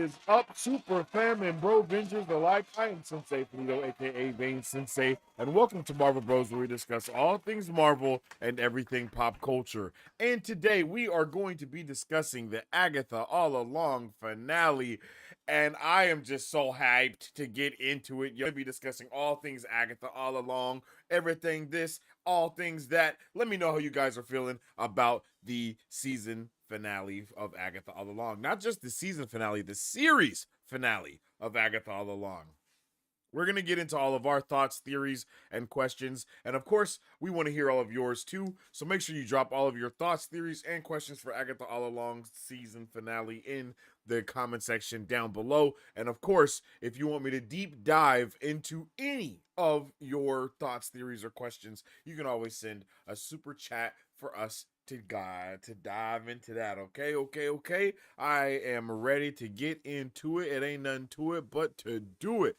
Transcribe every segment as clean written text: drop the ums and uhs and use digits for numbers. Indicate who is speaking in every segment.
Speaker 1: is up, Super Fam and Bro Vengers alike? I am Sensei Finito, aka Bane Sensei, and welcome to Marvel Bros, where we discuss all things Marvel and everything pop culture. And today we are going to be discussing the Agatha All Along finale, and I am just so hyped to get into it. You're going to be discussing all things Agatha All Along, everything this, all things that. Let me know how you guys are feeling about the season finale of Agatha All Along. Not just the season finale, the series finale of Agatha All Along. We're going to get into all of our thoughts, theories, and questions. And of course, we want to hear all of yours too. So make sure you drop all of your thoughts, theories, and questions for Agatha All Along season finale in the comment section down below. And of course, if you want me to deep dive into any of your thoughts, theories, or questions, you can always send a super chat for us to dive into that. Okay. I am ready to get into it. It ain't nothing to it but to do it.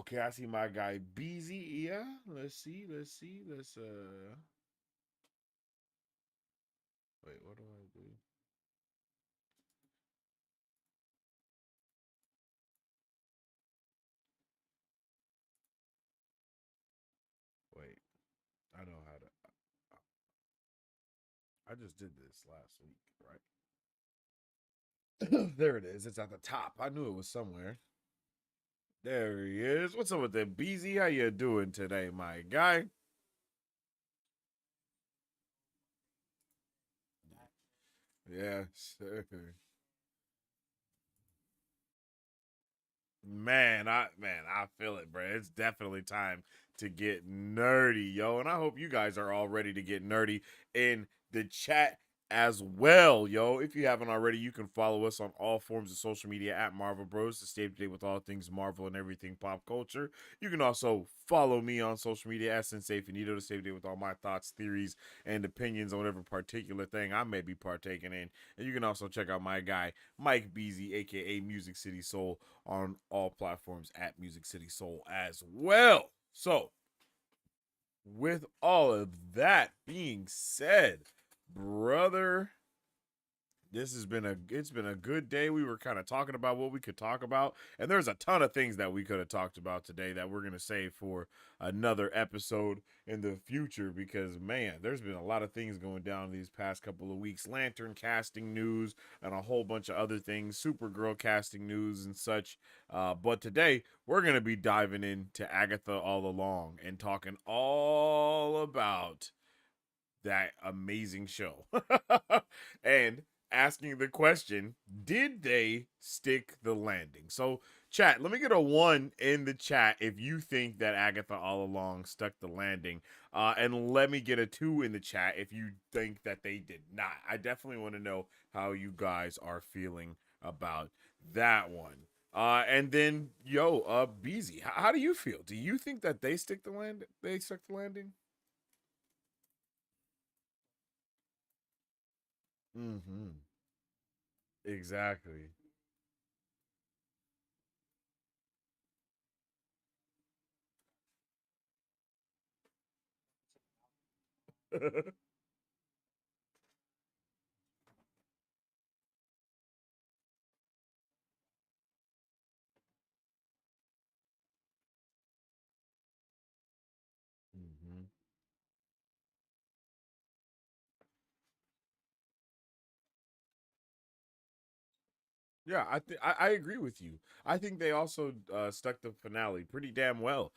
Speaker 1: Okay, I see my guy Beezy. Yeah, let's see. Let's wait, what do I do? Wait, I know how to. I just did this last week, right? There it is. It's at the top. I knew it was somewhere. There he is. What's up with that, Beezy? How you doing today, my guy? Yes, sir. Man, I feel it, bro. It's definitely time to get nerdy, yo. And I hope you guys are all ready to get nerdy in the chat as well, yo. If you haven't already, you can follow us on all forms of social media at Marvel Bros to stay up to date with all things Marvel and everything pop culture. You can also follow me on social media at Sensei Finito to stay up to date with all my thoughts, theories, and opinions on whatever particular thing I may be partaking in. And you can also check out my guy, Mike Beasy, aka Music City Soul, on all platforms at Music City Soul as well. So, with all of that being said, brother, it's been a good day. We were kind of talking about what we could talk about, and there's a ton of things that we could have talked about today that we're gonna save for another episode in the future because man, there's been a lot of things going down these past couple of weeks. Lantern casting news and a whole bunch of other things, Supergirl casting news and such. But today we're gonna be diving into Agatha All Along and talking all about that amazing show. And asking the question, did they stick the landing? So, chat, let me get a one in the chat if you think that Agatha All Along stuck the landing. And let me get a two in the chat if you think that they did not. I definitely want to know how you guys are feeling about that one. And then, Beezy, how do you feel? Do you think that they stick the land? They stuck the landing? Mm-hmm. Exactly. Hmm. Yeah, I agree with you. I think they also stuck the finale pretty damn well.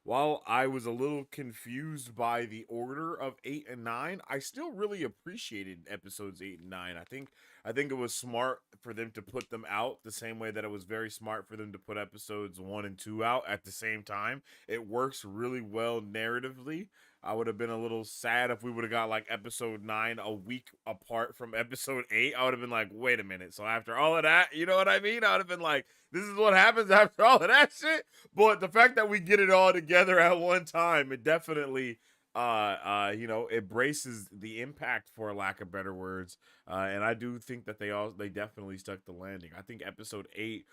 Speaker 1: While I was a little confused by the order of 8 and 9, I still really appreciated episodes 8 and 9. I think it was smart for them to put them out the same way that it was very smart for them to put episodes 1 and 2 out at the same time. It works really well narratively. I would have been a little sad if we would have got like episode 9 a week apart from episode 8. I would have been like, wait a minute. So after all of that, you know what I mean? I would have been like, this is what happens after all of that shit. But the fact that we get it all together at one time, it definitely it braces the impact for lack of better words. And I do think that they definitely stuck the landing. I think episode 8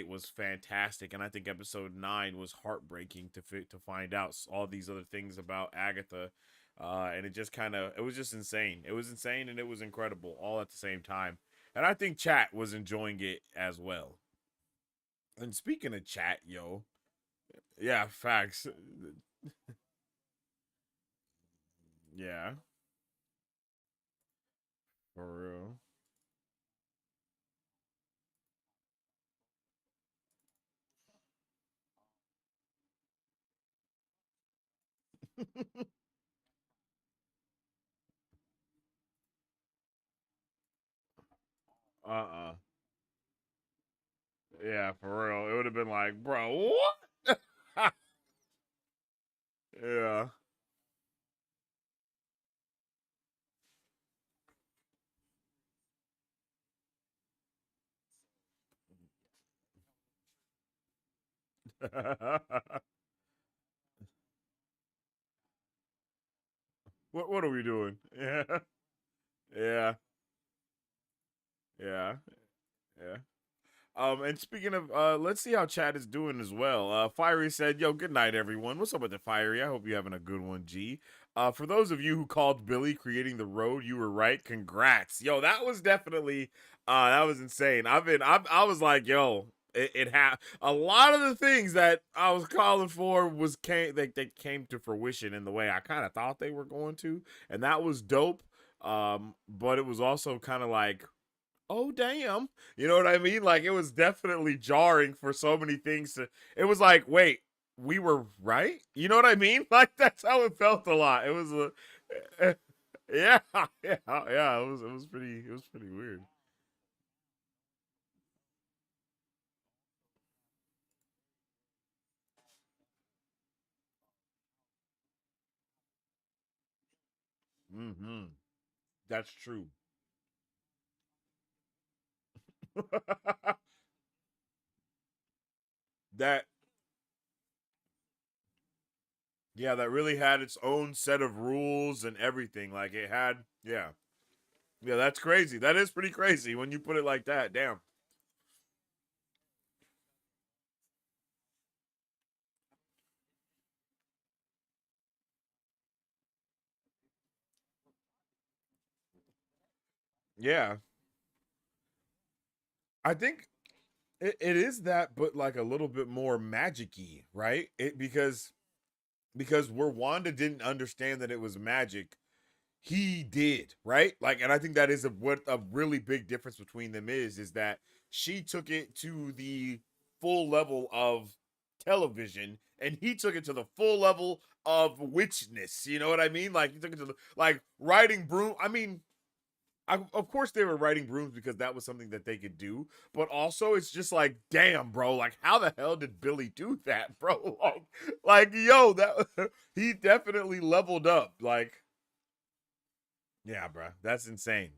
Speaker 1: was fantastic, and I think episode 9 was heartbreaking to find out all these other things about Agatha. And it was just insane. It was insane and it was incredible all at the same time. And I think chat was enjoying it as well. And speaking of chat, yo, yeah, facts. Yeah, for real. Uh-uh. Yeah, for real. It would have been like, bro, what? Yeah. What are we doing? Yeah. Yeah. Yeah. Yeah. And speaking of, let's see how Chad is doing as well. Fiery said, "Yo, good night, everyone. What's up with the Fiery? I hope you're having a good one, G. For those of you who called Billy creating the road, you were right. Congrats, yo. That was definitely, that was insane. I was like, yo, it had a lot of the things that I was calling for they came to fruition in the way I kind of thought they were going to, and that was dope. But it was also kind of like, oh damn, you know what I mean? Like it was definitely jarring for so many things to, it was like, wait, we were right, you know what I mean? Like that's how it felt a lot. It was a yeah, yeah, it was pretty weird. Mm-hmm. That's true. That, yeah, that really had its own set of rules and everything, like it had, yeah. Yeah, that's crazy. That is pretty crazy when you put it like that. Damn. Yeah, I think it is that, but like a little bit more magic-y, right? It because where Wanda didn't understand that it was magic, he did, right? Like, and I think that is what a really big difference between them is that she took it to the full level of television, and he took it to the full level of witchness. You know what I mean? Like he took it to the, like riding broom. I mean, of course they were riding brooms because that was something that they could do, but also it's just like, damn, bro, like how the hell did Billy do that, bro? Like yo, that he definitely leveled up. Like, yeah, bro, that's insane.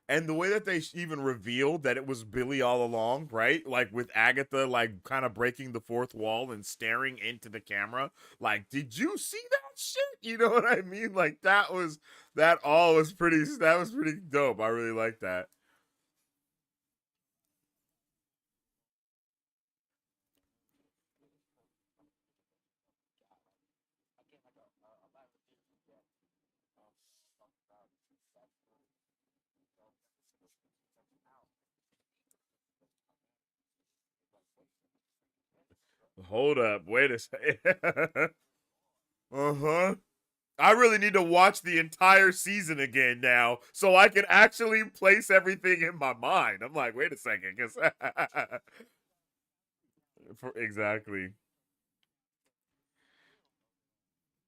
Speaker 1: And the way that they even revealed that it was Billy all along, right? Like with Agatha, like kind of breaking the fourth wall and staring into the camera. Like, did you see that shit? You know what I mean? Like that all was pretty. That was pretty dope. I really like that. Hold up, wait a second. Uh-huh. I really need to watch the entire season again now so I can actually place everything in my mind. I'm like, wait a second, because exactly.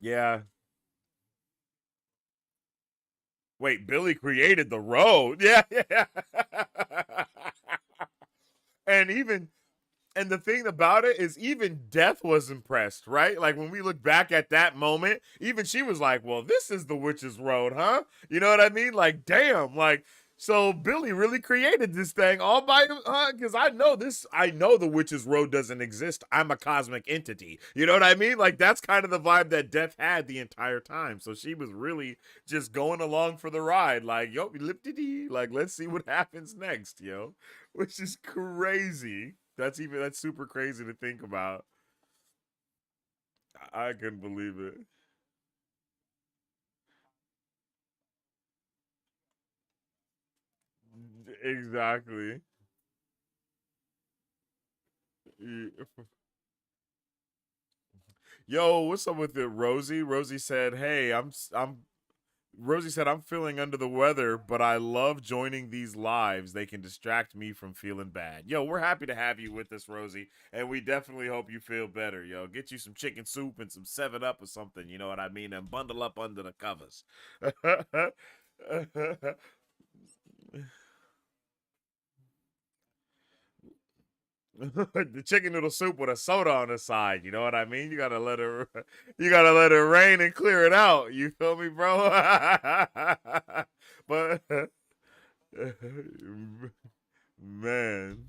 Speaker 1: Yeah. Wait, Billy created the road. Yeah, yeah. and even and the thing about it is even Death was impressed, right? Like when we look back at that moment, even she was like, "Well, this is the witch's road, huh?" You know what I mean? Like, damn, like so Billy really created this thing all by him, huh? Because I know this, I know the witch's road doesn't exist. I'm a cosmic entity. You know what I mean? Like that's kind of the vibe that Death had the entire time. So she was really just going along for the ride, like, yo, lip like let's see what happens next, yo. Which is crazy. That's super crazy to think about. I couldn't believe it. Exactly. Yo, what's up with it, Rosie? Rosie said, "Hey, I'm." Rosie said, "I'm feeling under the weather, but I love joining these lives. They can distract me from feeling bad." Yo, we're happy to have you with us, Rosie, and we definitely hope you feel better. Yo, get you some chicken soup and some 7 Up or something. You know what I mean? And bundle up under the covers. The chicken noodle soup with a soda on the side. You know what I mean? You gotta let it rain and clear it out. You feel me, bro? But man,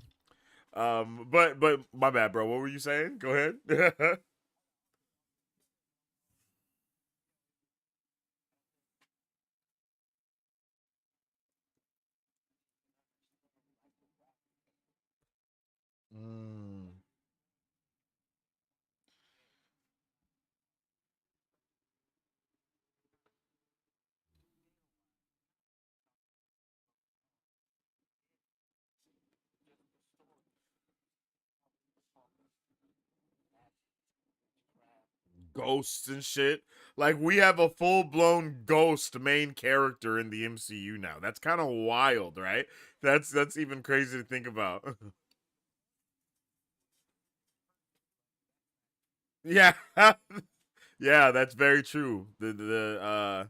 Speaker 1: but my bad, bro. What were you saying? Go ahead. Mm. Ghosts and shit. Like we have a full blown ghost main character in the MCU now. That's kind of wild, right? That's even crazy to think about. Yeah. Yeah, that's very true. The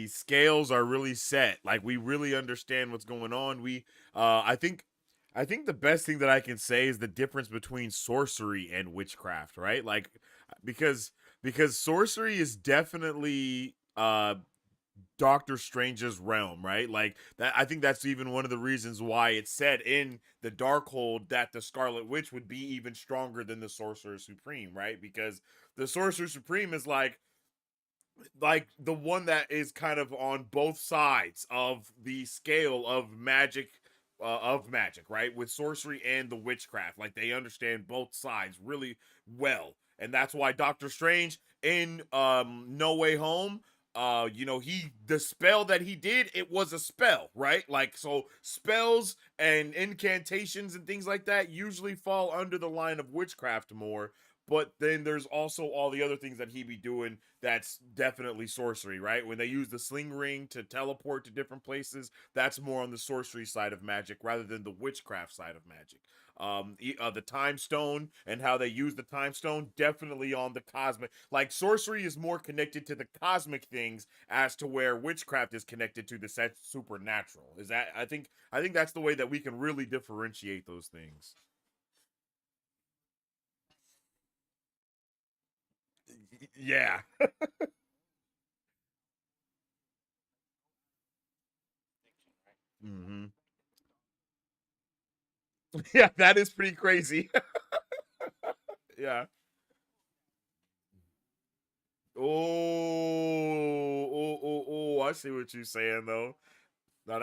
Speaker 1: scales are really set. Like we really understand what's going on. I think the best thing that I can say is the difference between sorcery and witchcraft, right? Like because because sorcery is definitely Doctor Strange's realm, right? Like that I think that's even one of the reasons why it said in the Darkhold that the Scarlet Witch would be even stronger than the Sorcerer Supreme, right? Because the Sorcerer Supreme is like the one that is kind of on both sides of the scale of magic, right? With sorcery and the witchcraft, like they understand both sides really well, and that's why Doctor Strange in No Way Home, he the spell that he did, it was a spell, right? Like so, spells and incantations and things like that usually fall under the line of witchcraft more, but then there's also all the other things that he be doing that's definitely sorcery, right? When they use the sling ring to teleport to different places, that's more on the sorcery side of magic rather than the witchcraft side of magic. The time stone and how they use the time stone, definitely on the cosmic. Like sorcery is more connected to the cosmic things as to where witchcraft is connected to the supernatural. Is that I think that's the way that we can really differentiate those things. Yeah. Hmm. Yeah, that is pretty crazy. Yeah. Oh, I see what you're saying though. Now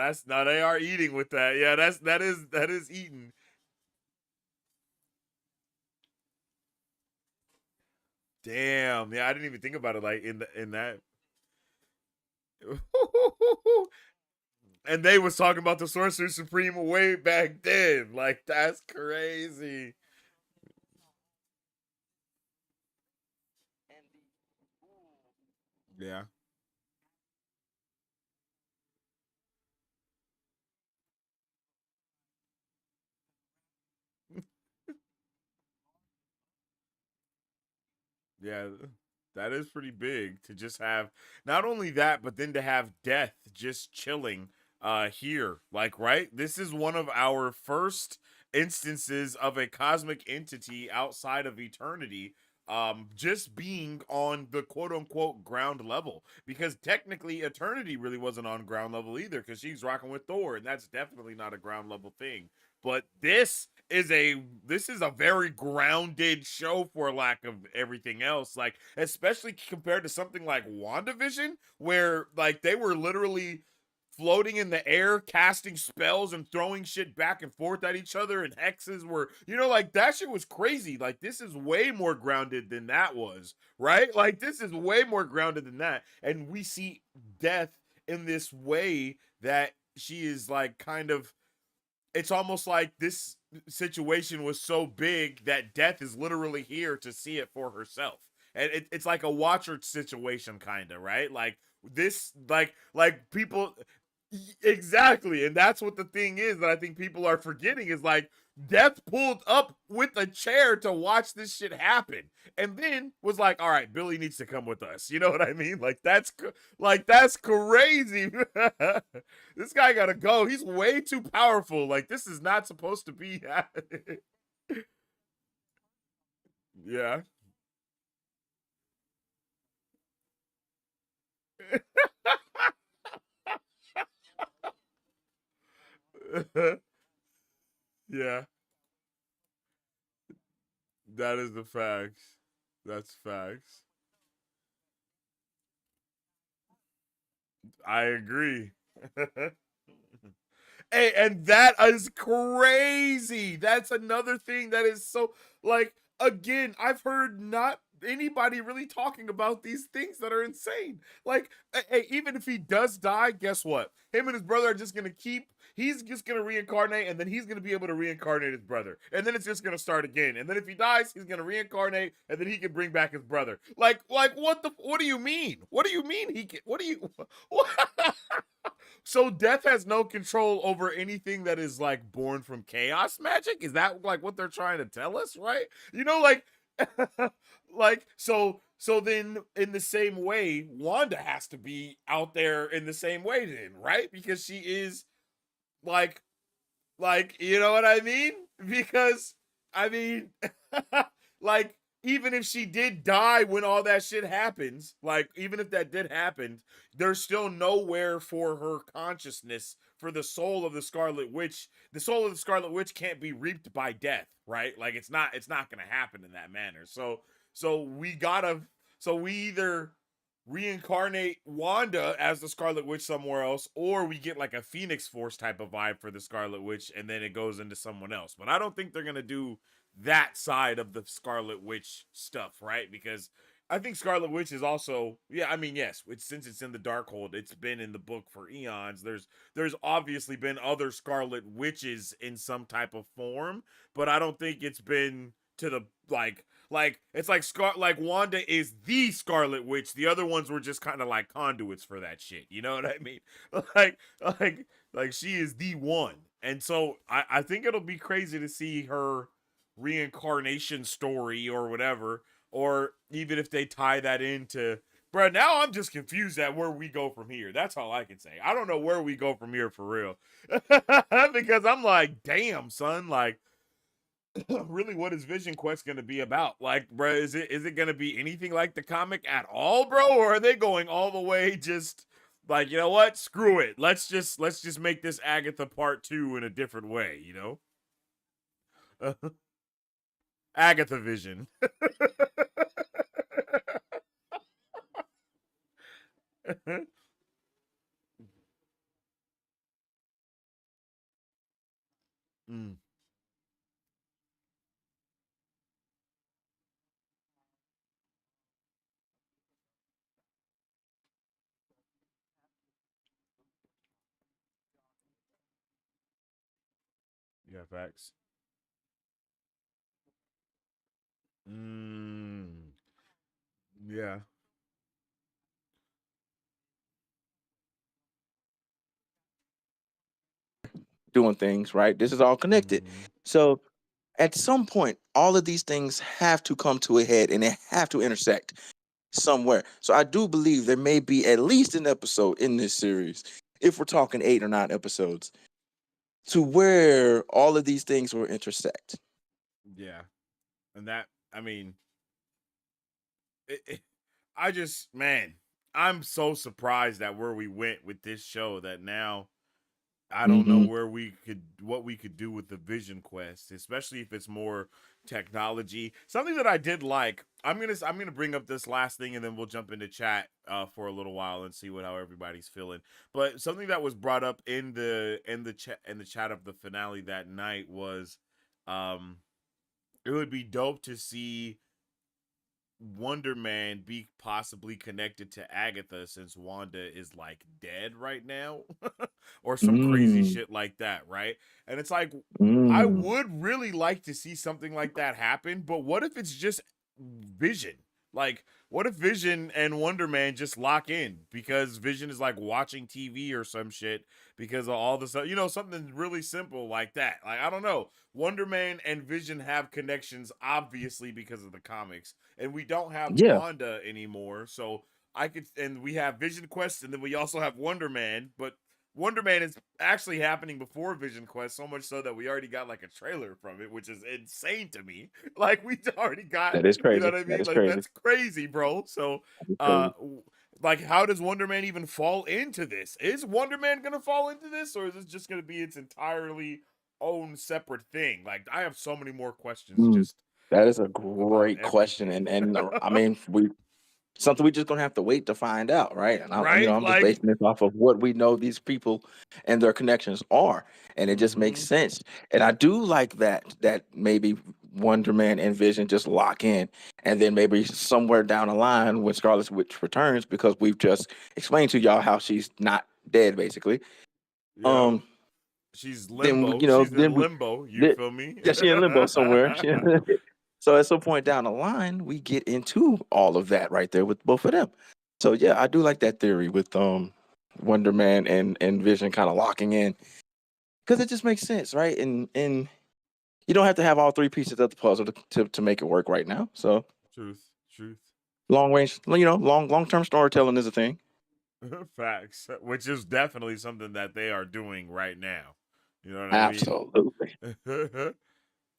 Speaker 1: they are eating with that. Yeah, that is eating. Damn. Yeah, I didn't even think about it like in that. And they was talking about the Sorcerer Supreme way back then. Like that's crazy. Yeah. Yeah, that is pretty big to just have not only that, but then to have death just chilling here. Like, right? This is one of our first instances of a cosmic entity outside of eternity just being on the quote unquote ground level, because technically eternity really wasn't on ground level either, because she's rocking with Thor and that's definitely not a ground level thing. But this is a very grounded show for lack of everything else. Like especially compared to something like WandaVision, where like they were literally floating in the air, casting spells and throwing shit back and forth at each other, and hexes were, like that shit was crazy. Like this is way more grounded than that was, right? Like this is way more grounded than that. And we see death in this way that she is like kind of, it's almost like this situation was so big that death is literally here to see it for herself. And it's like a watcher situation kind of, right? Like this, like people, exactly. And that's what the thing is that I think people are forgetting is like death pulled up with a chair to watch this shit happen and then was like, all right, Billy needs to come with us. You know what I mean? Like that's crazy. This guy gotta go. He's way too powerful. Like this is not supposed to be happening. Yeah. Yeah. That is the facts. That's facts. I agree. Hey, and that is crazy. That's another thing that is so like again, I've heard not anybody really talking about these things that are insane. Like, hey, even if he does die, guess what? Him and his brother are just gonna keep. He's just gonna reincarnate, and then he's gonna be able to reincarnate his brother, and then it's just gonna start again. And then if he dies, he's gonna reincarnate, and then he can bring back his brother. Like what the? What do you mean? What do you mean he can? What do you? What? So death has no control over anything that is like born from chaos magic? Is that like what they're trying to tell us, right? You know, like so then in the same way, Wanda has to be out there in the same way then, right? Because she is like you know what I mean? Because I mean like even if she did die when all that shit happens, like even if that did happen, there's still nowhere for her consciousness for the soul of the Scarlet Witch. The soul of the Scarlet Witch can't be reaped by death, right? Like it's not going to happen in that manner. So we got to so we either reincarnate Wanda as the Scarlet Witch somewhere else, or we get like a Phoenix Force type of vibe for the Scarlet Witch, and then it goes into someone else. But I don't think they're gonna do that side of the Scarlet Witch stuff, right? Because I think Scarlet Witch is also, yeah, I mean, yes, since it's in the Darkhold, it's been in the book for eons. There's obviously been other Scarlet Witches in some type of form, but I don't think it's been to the like it's like Wanda is the Scarlet Witch. The other ones were just kind of like conduits for that shit. You know what I mean? Like like she is the one. And so I think it'll be crazy to see her reincarnation story or whatever, or even if they tie that into, bro, now I'm just confused at where we go from here. That's all I can say. I don't know where we go from here for real. Because I'm like, damn, son, like really what is Vision Quest going to be about? Like, bro, is it going to be anything like the comic at all, bro? Or are they going all the way just like, you know what? Screw it. Let's just make this Agatha part 2 in a different way, you know? Agatha Vision. Mm, yeah, facts. Mm, yeah.
Speaker 2: doing things, right? This is all connected.
Speaker 1: Mm-hmm.
Speaker 2: So at some point, all of these things have to come to a head and they have to intersect somewhere. So I do believe there may be at least an episode in this series, if we're talking 8 or 9 episodes, to where all of these things will intersect.
Speaker 1: Yeah. And that, I mean, I just, man, I'm so surprised at where we went with this show that now I don't know
Speaker 2: Hmm.
Speaker 1: where what we could do with the Vision Quest, especially if it's more technology. Something that I did like. I'm gonna bring up this last thing, and then we'll jump into chat for a little while and see how everybody's feeling. But something that was brought up in the chat of the finale that night was, um, it would be dope to see Wonder Man be possibly connected to Agatha since Wanda is like dead right now, or some crazy
Speaker 2: Mm,
Speaker 1: shit like that, right? And it's like, I
Speaker 2: mm.
Speaker 1: would really like to see something like that happen, but what if it's just Vision? Like, what if Vision and Wonder Man just lock in because Vision is like watching TV or some shit because of all the stuff, something really simple like that. Like, I don't know. Wonder Man and Vision have connections, obviously, because of the comics, and we don't have
Speaker 2: Yeah,
Speaker 1: Wanda anymore. So and we have Vision Quest, and then we also have Wonder Man, but Wonder Man is actually happening before Vision Quest, so much so that we already got like a trailer from it, which is insane to me. Like, we already got,
Speaker 2: that is
Speaker 1: you know
Speaker 2: crazy.
Speaker 1: what I
Speaker 2: That
Speaker 1: mean?
Speaker 2: is
Speaker 1: Like,
Speaker 2: crazy.
Speaker 1: that's crazy, bro. So,
Speaker 2: That is
Speaker 1: uh,
Speaker 2: crazy.
Speaker 1: like, how does Wonder Man even fall into this? Is Wonder Man gonna fall into this, or is this just gonna be its entirely own separate thing? Like, I have so many more questions
Speaker 2: Mm,
Speaker 1: just
Speaker 2: that is a
Speaker 1: about
Speaker 2: great question,
Speaker 1: everything.
Speaker 2: and I mean, we something we just gonna have to wait to find out, right? And
Speaker 1: Right?
Speaker 2: I'm just
Speaker 1: Like,
Speaker 2: basing this off of what we know these people and their connections are, and it just makes
Speaker 1: mm-hmm.
Speaker 2: sense. And I do like that maybe Wonder Man and Vision just lock in, and then maybe somewhere down the line when Scarlet Witch returns, because we've just explained to y'all how she's not dead, basically.
Speaker 1: Yep.
Speaker 2: Um,
Speaker 1: She's
Speaker 2: then
Speaker 1: limbo. She's in
Speaker 2: then we,
Speaker 1: limbo. You
Speaker 2: then,
Speaker 1: feel me?
Speaker 2: yeah, she in limbo somewhere. So at some point down the line, we get into all of that right there with both of them. So yeah, I do like that theory with Wonder Man and Vision kind of locking in, because it just makes sense, right? And you don't have to have all three pieces of the puzzle to make it work right now. So
Speaker 1: Truth. Truth.
Speaker 2: long range, long term storytelling is a thing.
Speaker 1: Facts. Which is definitely something that they are doing right now. You know what I mean?
Speaker 2: Absolutely.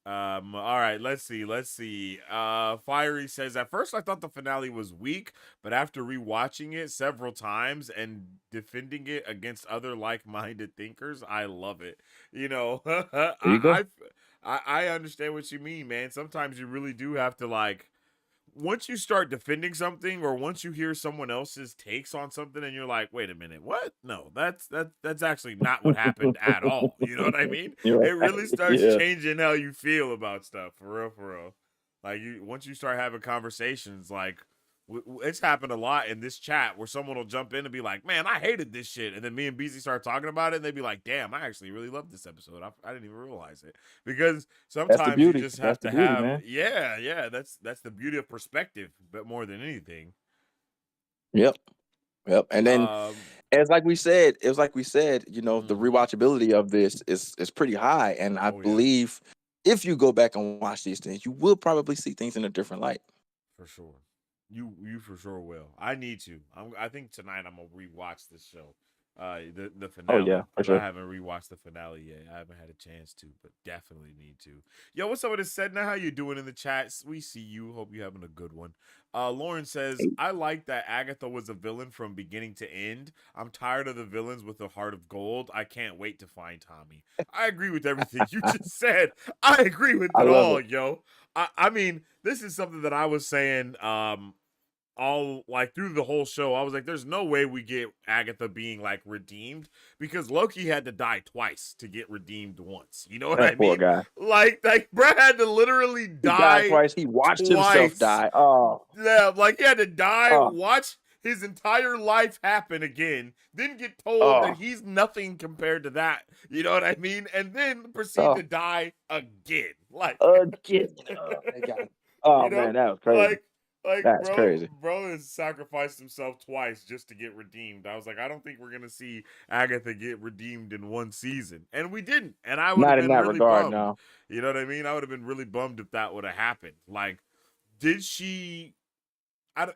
Speaker 1: All right, let's see. Let's see. Fiery says, at first I thought the finale was weak, but after rewatching it several times and defending it against other like-minded thinkers, I love it.
Speaker 2: There you go.
Speaker 1: I understand what you mean, man. Sometimes you really do have to, like, once you start defending something, or once you hear someone else's takes on something and you're like, wait a minute, what? No, that's actually not what happened at all. You know what I mean?
Speaker 2: You're
Speaker 1: It
Speaker 2: right.
Speaker 1: really starts
Speaker 2: Yeah,
Speaker 1: changing how you feel about stuff, for real, for real. Like, once you start having conversations, like, it's happened a lot in this chat where someone will jump in and be like, man, I hated this shit, and then me and BZ start talking about it and they'd be like, damn, I actually really loved this episode. I didn't even realize it. Because
Speaker 2: that's the
Speaker 1: sometimes you
Speaker 2: beauty.
Speaker 1: just
Speaker 2: That's
Speaker 1: have
Speaker 2: the
Speaker 1: to
Speaker 2: beauty,
Speaker 1: have,
Speaker 2: man.
Speaker 1: yeah, that's the beauty of perspective, but more than anything.
Speaker 2: Yep, yep. And then
Speaker 1: um
Speaker 2: as like we said, it was like we said, the
Speaker 1: mhm.
Speaker 2: rewatchability of this is pretty high, and I
Speaker 1: Oh yeah,
Speaker 2: believe if you go back and watch these things, you will probably see things in a different light.
Speaker 1: for sure. You for sure will. I need to. I think tonight I'm gonna rewatch this show, the
Speaker 2: Oh yeah,
Speaker 1: finale,
Speaker 2: for
Speaker 1: because I
Speaker 2: sure.
Speaker 1: haven't rewatched the finale yet. I haven't had a chance to, but definitely need to. Yo, what's up with this said? Now, how you doing in the chats? We see you. Hope you having a good one. Lauren says, I like that Agatha was a villain from beginning to end. I'm tired of the villains with a heart of gold. I can't wait to find Tommy. I agree with everything you just said. I agree with
Speaker 2: I
Speaker 1: it
Speaker 2: love
Speaker 1: all,
Speaker 2: it.
Speaker 1: yo. I mean, this is something that I was saying all like through the whole show. I was like, there's no way we get Agatha being like redeemed, because Loki had to die twice to get redeemed once. You know what I
Speaker 2: That poor
Speaker 1: mean?
Speaker 2: guy.
Speaker 1: Like Brad had to literally
Speaker 2: He died
Speaker 1: die
Speaker 2: twice. He watched himself
Speaker 1: twice.
Speaker 2: die. Oh,
Speaker 1: Yeah, like he had to die,
Speaker 2: oh,
Speaker 1: watch his entire life happen again, then get told that
Speaker 2: oh,
Speaker 1: he's nothing compared to that. You know what I mean? And then proceed
Speaker 2: oh.
Speaker 1: to die again. Like,
Speaker 2: Again. Oh, my God. Oh
Speaker 1: you
Speaker 2: man,
Speaker 1: know,
Speaker 2: that was crazy.
Speaker 1: like
Speaker 2: That's crazy.
Speaker 1: bro has sacrificed himself twice just to get redeemed. I was like, I don't think we're gonna see Agatha get redeemed in one season, and we didn't. And I would have
Speaker 2: Not in
Speaker 1: been
Speaker 2: that
Speaker 1: really
Speaker 2: regard,
Speaker 1: bummed.
Speaker 2: no.
Speaker 1: You know what I mean? I would have been really bummed if that would have happened. Like, did she? I,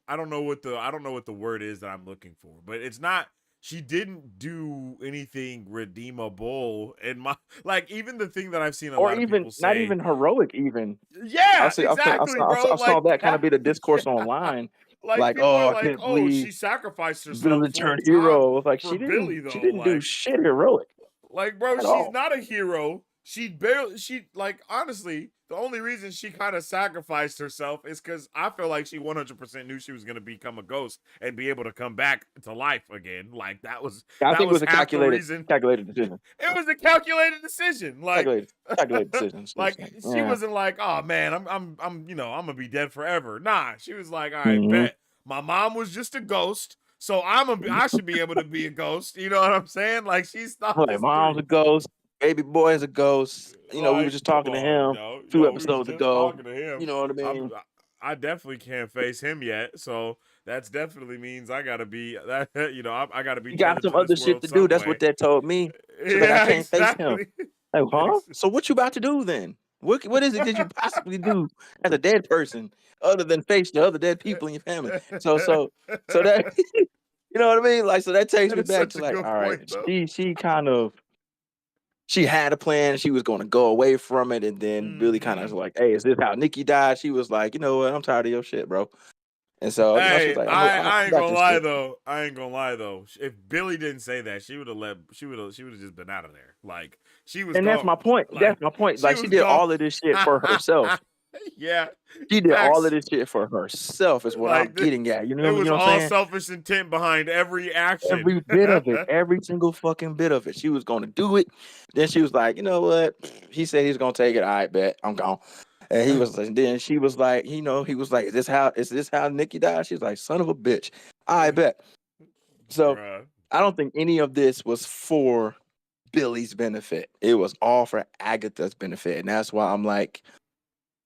Speaker 1: I don't know what the word is that I'm looking for, but it's not. She didn't do anything redeemable in my, like, even the thing that I've seen a
Speaker 2: Or
Speaker 1: lot of
Speaker 2: even
Speaker 1: people
Speaker 2: not
Speaker 1: say.
Speaker 2: even heroic. Even
Speaker 1: Yeah, exactly, bro.
Speaker 2: I saw
Speaker 1: Like,
Speaker 2: that kind of be the discourse online.
Speaker 1: like,
Speaker 2: Like,
Speaker 1: people
Speaker 2: oh,
Speaker 1: are
Speaker 2: I
Speaker 1: like,
Speaker 2: can't
Speaker 1: oh,
Speaker 2: believe
Speaker 1: she sacrificed herself
Speaker 2: villain
Speaker 1: for
Speaker 2: turned
Speaker 1: Tom
Speaker 2: hero. It's like
Speaker 1: for Billy
Speaker 2: she
Speaker 1: though.
Speaker 2: didn't do shit heroic
Speaker 1: Like, bro,
Speaker 2: at
Speaker 1: she's
Speaker 2: all.
Speaker 1: not a hero. honestly, the only reason she kind of sacrificed herself is because I feel like she 100% knew she was going to become a ghost and be able to come back to life again. Like
Speaker 2: I
Speaker 1: that
Speaker 2: think it
Speaker 1: was
Speaker 2: was a
Speaker 1: half the reason.
Speaker 2: calculated decision.
Speaker 1: It was a calculated decision.
Speaker 2: Calculated decision. She was
Speaker 1: like
Speaker 2: like,
Speaker 1: she
Speaker 2: yeah.
Speaker 1: wasn't like, oh man, I'm I'm gonna be dead forever. Nah, she was like, all right,
Speaker 2: Mm-hmm.
Speaker 1: bet. My mom was just a ghost, so I should be able to be a ghost. You know what I'm saying? Like she's thought
Speaker 2: Like,
Speaker 1: this
Speaker 2: mom's a
Speaker 1: through.
Speaker 2: ghost, baby boy is a ghost. We were
Speaker 1: Like,
Speaker 2: just
Speaker 1: come
Speaker 2: talking to
Speaker 1: on,
Speaker 2: him
Speaker 1: yo,
Speaker 2: 2
Speaker 1: we was
Speaker 2: episodes
Speaker 1: just
Speaker 2: ago.
Speaker 1: talking to him.
Speaker 2: You know what I
Speaker 1: I'm,
Speaker 2: mean?
Speaker 1: I definitely can't face him yet, so that's definitely means I gotta be that. I gotta be
Speaker 2: You got
Speaker 1: tethered
Speaker 2: some
Speaker 1: to this
Speaker 2: other shit
Speaker 1: world
Speaker 2: to do.
Speaker 1: some
Speaker 2: That's what
Speaker 1: way.
Speaker 2: that told me. She's like, I
Speaker 1: Yeah,
Speaker 2: can't face him.
Speaker 1: exactly.
Speaker 2: Like, huh? So what you about to do then? What is it that you possibly do as a dead person other than face the other dead people in your family? So that you know what I mean? Like, so that takes
Speaker 1: That
Speaker 2: me
Speaker 1: is
Speaker 2: back
Speaker 1: such
Speaker 2: to
Speaker 1: a
Speaker 2: like,
Speaker 1: good
Speaker 2: all right,
Speaker 1: point, though.
Speaker 2: she kind of she had a plan. She was going to go away from it, and then Billy kind of was like, "Hey, is this how Nikki died?" She was like, "You know what? I'm tired of your shit, bro." And so, she was
Speaker 1: Hey,
Speaker 2: like,
Speaker 1: I
Speaker 2: I
Speaker 1: ain't
Speaker 2: got
Speaker 1: gonna
Speaker 2: your
Speaker 1: lie
Speaker 2: shit."
Speaker 1: though. I ain't gonna lie though. If Billy didn't say that, she would have just been out of there. Like she was
Speaker 2: And that's
Speaker 1: gone.
Speaker 2: my point.
Speaker 1: Like
Speaker 2: That's my point.
Speaker 1: she
Speaker 2: Like, she
Speaker 1: was
Speaker 2: did
Speaker 1: gone.
Speaker 2: all of this shit for herself.
Speaker 1: Yeah,
Speaker 2: She did all of
Speaker 1: facts.
Speaker 2: this shit for herself. Is what I'm
Speaker 1: Like
Speaker 2: getting at. You
Speaker 1: it
Speaker 2: know,
Speaker 1: was
Speaker 2: what I'm
Speaker 1: all
Speaker 2: saying?
Speaker 1: selfish intent behind every action.
Speaker 2: Every bit of it, every single fucking bit of it. She was going to do it. Then she was like, you know what? He said he's going to take it. All right, bet. I'm gone. And he was like, then she was like, he was like, is this how Nikki died? She's like, son of a bitch. I bet. So
Speaker 1: Bruh.
Speaker 2: I don't think any of this was for Billy's benefit. It was all for Agatha's benefit. And that's why I'm like,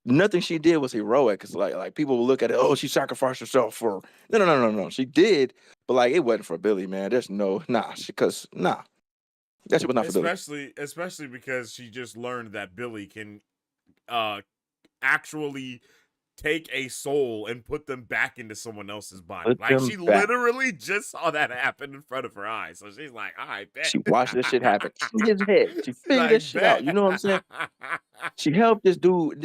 Speaker 2: nothing she did was heroic. Cause like people will look at it, oh, she sacrificed herself for no. She did, but like it wasn't for Billy, man. There's no because that shit was not for Billy.
Speaker 1: Especially because she just learned that Billy can uh actually take a soul and put them back into someone else's body.
Speaker 2: Put
Speaker 1: Like
Speaker 2: them
Speaker 1: she
Speaker 2: back.
Speaker 1: literally just saw that happen in front of her eyes. So she's like, I bet.
Speaker 2: She watched this shit happen in his head. She
Speaker 1: She's
Speaker 2: figured that
Speaker 1: like,
Speaker 2: shit out. You
Speaker 1: bet.
Speaker 2: know what I'm saying? She helped this dude.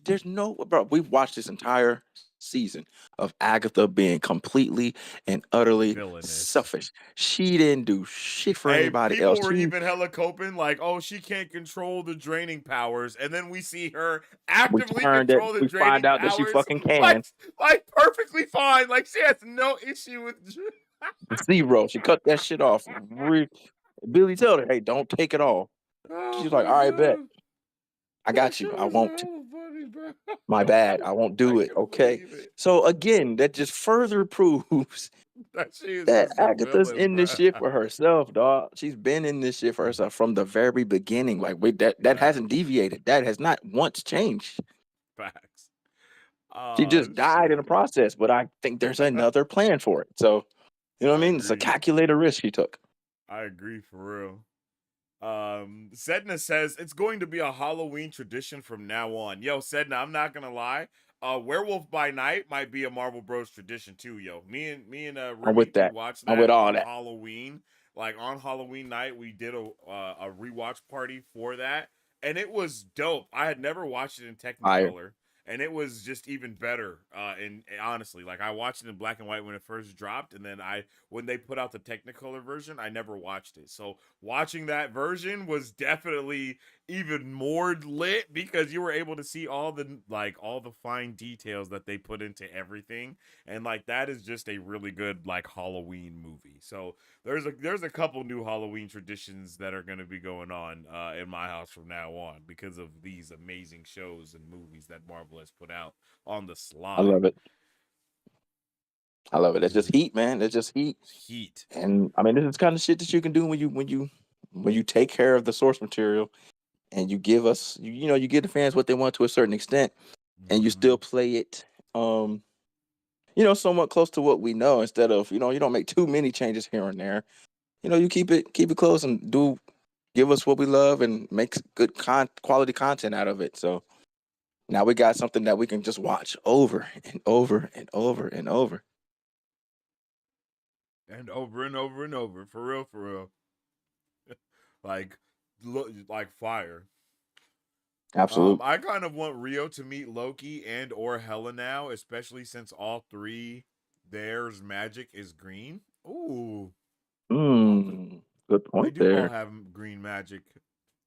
Speaker 2: There's no bro. We've watched this entire season of Agatha being completely and utterly
Speaker 1: Villainous.
Speaker 2: selfish. She didn't do shit for
Speaker 1: Hey,
Speaker 2: anybody else.
Speaker 1: people were
Speaker 2: She
Speaker 1: even hella coping, like, oh, she can't control the draining powers. And then we see her
Speaker 2: we
Speaker 1: actively
Speaker 2: turned that
Speaker 1: control the
Speaker 2: we find
Speaker 1: draining
Speaker 2: out that she
Speaker 1: powers,
Speaker 2: fucking can.
Speaker 1: like, like perfectly fine. Like, she has no issue with.
Speaker 2: Zero. She cut that shit off. Billy told her, "Hey, don't take it all."
Speaker 1: Oh
Speaker 2: She's like,
Speaker 1: my
Speaker 2: "All right, bet.
Speaker 1: god.
Speaker 2: I
Speaker 1: That
Speaker 2: got you.
Speaker 1: shit
Speaker 2: I
Speaker 1: was
Speaker 2: won't.
Speaker 1: hella funny, bro.
Speaker 2: My bad. I won't
Speaker 1: I
Speaker 2: do it."
Speaker 1: couldn't
Speaker 2: Okay.
Speaker 1: believe it.
Speaker 2: So again, that just further proves
Speaker 1: That she is
Speaker 2: that
Speaker 1: just a
Speaker 2: Agatha's
Speaker 1: villain,
Speaker 2: in this
Speaker 1: bro.
Speaker 2: shit for herself, dog. She's been in this shit for herself from the very beginning. Like, wait, that hasn't
Speaker 1: Facts.
Speaker 2: deviated. That has not once changed.
Speaker 1: Facts.
Speaker 2: She
Speaker 1: Oh,
Speaker 2: just died in the
Speaker 1: shit.
Speaker 2: process, but I think there's another plan for it. So, you know what
Speaker 1: I
Speaker 2: I mean? It's a
Speaker 1: agree.
Speaker 2: calculated risk she took.
Speaker 1: I agree for real. Sedna says it's going to be a Halloween tradition from now on. Yo, Sedna, I'm not gonna lie. Werewolf by Night might be a Marvel Bros tradition too, yo. Me and
Speaker 2: I'm
Speaker 1: Remy,
Speaker 2: with
Speaker 1: we
Speaker 2: that.
Speaker 1: watched
Speaker 2: I'm
Speaker 1: that
Speaker 2: with all
Speaker 1: on
Speaker 2: that.
Speaker 1: Halloween. Like on Halloween night, we did a rewatch party for that, and it was dope. I had never watched it in
Speaker 2: Fire.
Speaker 1: Technicolor, and it was just even better. And honestly, like I watched it in black and white when it first dropped, and then when they put out the Technicolor version, I never watched it. So watching that version was definitely even more lit because you were able to see all the fine details that they put into everything, and like that is just a really good like Halloween movie. So there's a couple new Halloween traditions that are going to be going on in my house from now on because of these amazing shows and movies that Marvel has put out on the
Speaker 2: I
Speaker 1: sly.
Speaker 2: love it. I love it. It's just heat, man. It's just heat.
Speaker 1: Heat.
Speaker 2: And I mean, this is kind of shit that you can do when you take care of the source material and you give us you give the fans what they want to a certain extent, and you still
Speaker 1: Mm-hmm.
Speaker 2: play it somewhat close to what we know, instead of you don't make too many changes here and there. You keep it close and give us what we love and make good quality content out of it. So now we got something that we can just watch over and over and over and over.
Speaker 1: And over and over and over, for real, for real. like, like fire.
Speaker 2: Absolute.
Speaker 1: I kind of want Rio to meet Loki and or Hela now, especially since all three theirs magic is green. Ooh, all the
Speaker 2: Good
Speaker 1: they
Speaker 2: point
Speaker 1: do all
Speaker 2: there.
Speaker 1: have green magic.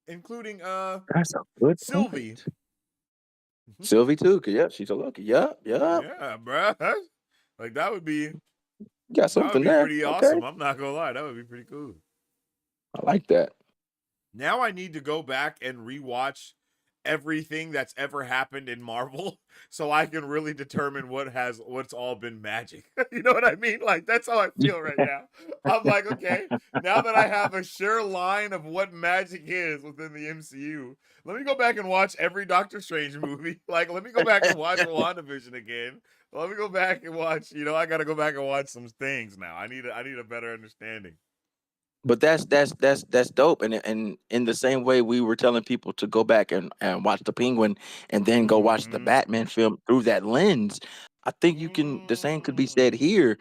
Speaker 1: including
Speaker 2: That's a good
Speaker 1: Sylvie.
Speaker 2: point. Sylvie too, 'cause yeah, she's a Loki. Yep.
Speaker 1: Yeah, bruh. Like
Speaker 2: Got
Speaker 1: that would
Speaker 2: something
Speaker 1: be
Speaker 2: there.
Speaker 1: pretty
Speaker 2: Okay.
Speaker 1: awesome. I'm not gonna lie, that would be pretty cool.
Speaker 2: I like that.
Speaker 1: Now I need to go back and rewatch everything that's ever happened in Marvel so I can really determine what's all been magic. You know what I mean? Like that's how I feel right now. I'm like, okay, now that I have a sure line of what magic is within the MCU, let me go back and watch every Doctor Strange movie. Like let me go back and watch WandaVision again. Let me go back and watch, I got to go back and watch some things now. I need a better understanding.
Speaker 2: But that's dope. And in the same way we were telling people to go back and watch the Penguin and then go watch the
Speaker 1: Mhm.
Speaker 2: Batman film through that lens, I think the same could be said here.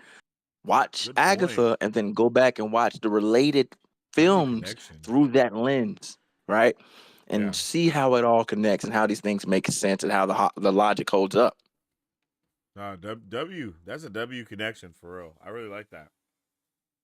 Speaker 2: Watch
Speaker 1: Good point.
Speaker 2: Agatha and then go back and watch the related
Speaker 1: W
Speaker 2: films
Speaker 1: connection.
Speaker 2: through that lens, right? And
Speaker 1: Yeah.
Speaker 2: see how it all connects and how these things make sense and how the logic holds up.
Speaker 1: W. That's a W connection for real. I really like that.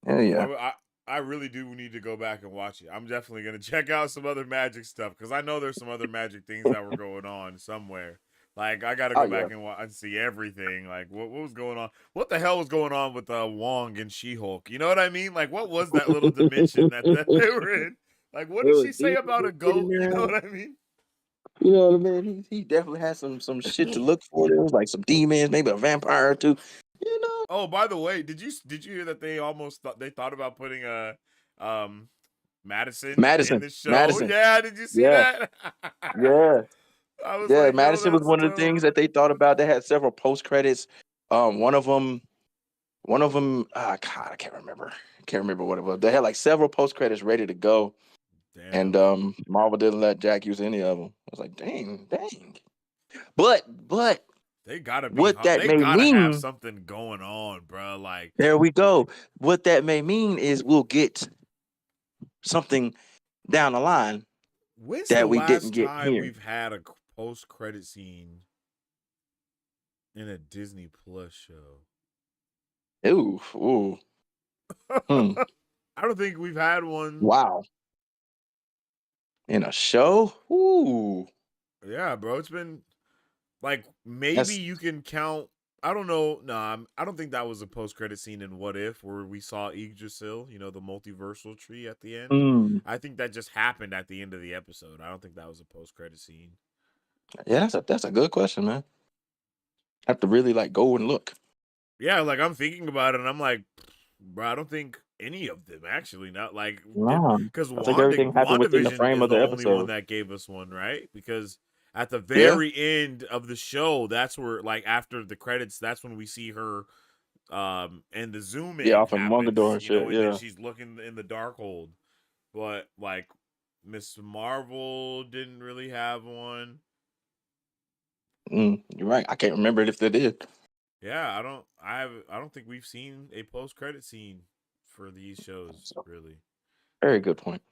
Speaker 2: Yeah,
Speaker 1: I,
Speaker 2: yeah.
Speaker 1: I I really do need to go back and watch it. I'm definitely gonna check out some other magic stuff because I know there's some other magic things that were going on somewhere. Like I got to
Speaker 2: Oh
Speaker 1: go
Speaker 2: yeah.
Speaker 1: back and see everything. Like what was going on? What the hell was going on with Wong and She-Hulk? You know what I mean? Like what was that little dimension that they were in? Like what
Speaker 2: It
Speaker 1: did
Speaker 2: was
Speaker 1: she say
Speaker 2: demons
Speaker 1: about a
Speaker 2: in
Speaker 1: goat? You know
Speaker 2: there.
Speaker 1: what I mean?
Speaker 2: You know what I mean? He definitely had some shit to look for. There was like some demons, maybe a vampire or two. You know,
Speaker 1: Oh, by the way, did you hear that they thought about putting a um Madison in
Speaker 2: Madison,
Speaker 1: the show?
Speaker 2: Madison.
Speaker 1: Yeah, did you see
Speaker 2: Yeah,
Speaker 1: that?
Speaker 2: yeah,
Speaker 1: I was
Speaker 2: yeah.
Speaker 1: like, yo,
Speaker 2: Madison was
Speaker 1: that's
Speaker 2: one of the
Speaker 1: dope.
Speaker 2: things that they thought about. They had several post credits. One of them, God, I can't remember. Can't remember what it was. They had like several post credits ready to go, and
Speaker 1: Damn.
Speaker 2: Marvel didn't let Jack use any of them. I was like, dang. But
Speaker 1: They gotta be
Speaker 2: what
Speaker 1: hot.
Speaker 2: that
Speaker 1: They
Speaker 2: may
Speaker 1: gotta have
Speaker 2: mean,
Speaker 1: something going on, bro. Like,
Speaker 2: there we go. What that may mean is we'll get something down the line
Speaker 1: when's the
Speaker 2: that we didn't
Speaker 1: last
Speaker 2: get
Speaker 1: time
Speaker 2: here.
Speaker 1: we've had a post credit scene in a Disney Plus show?
Speaker 2: Ooh. Hmm.
Speaker 1: I don't think we've had one.
Speaker 2: Wow. In a show? Ooh.
Speaker 1: Yeah, bro. It's been like maybe
Speaker 2: That's
Speaker 1: you can count. I don't know. Nah, I don't think that was a post credit scene in What If where we saw Yggdrasil, the multiversal tree at the end.
Speaker 2: mm,
Speaker 1: I think that just happened at the end of the episode. I don't think that was a post credit scene.
Speaker 2: yeah, that's a good question, man. I have to really like go and look.
Speaker 1: Yeah, like I'm thinking about it and I'm like, bro, I don't think any of them actually not like did
Speaker 2: Nah.
Speaker 1: because
Speaker 2: I think everything happened within the
Speaker 1: WandaVision
Speaker 2: frame
Speaker 1: is
Speaker 2: of
Speaker 1: the
Speaker 2: the
Speaker 1: only one
Speaker 2: episode.
Speaker 1: that gave us one, right? Because at the
Speaker 2: Yeah.
Speaker 1: very end of the show, that's where like after the credits, that's when we see her and the zoom
Speaker 2: Yeah,
Speaker 1: in
Speaker 2: off in Mongador
Speaker 1: happens,
Speaker 2: and shit.
Speaker 1: and then
Speaker 2: Yeah.
Speaker 1: she's looking in the dark hold. But like Miss Marvel didn't really have one.
Speaker 2: You're right. I can't remember it if they did.
Speaker 1: Yeah, I don't think we've seen a post credit scene for these shows,
Speaker 2: So,
Speaker 1: really.
Speaker 2: very good point.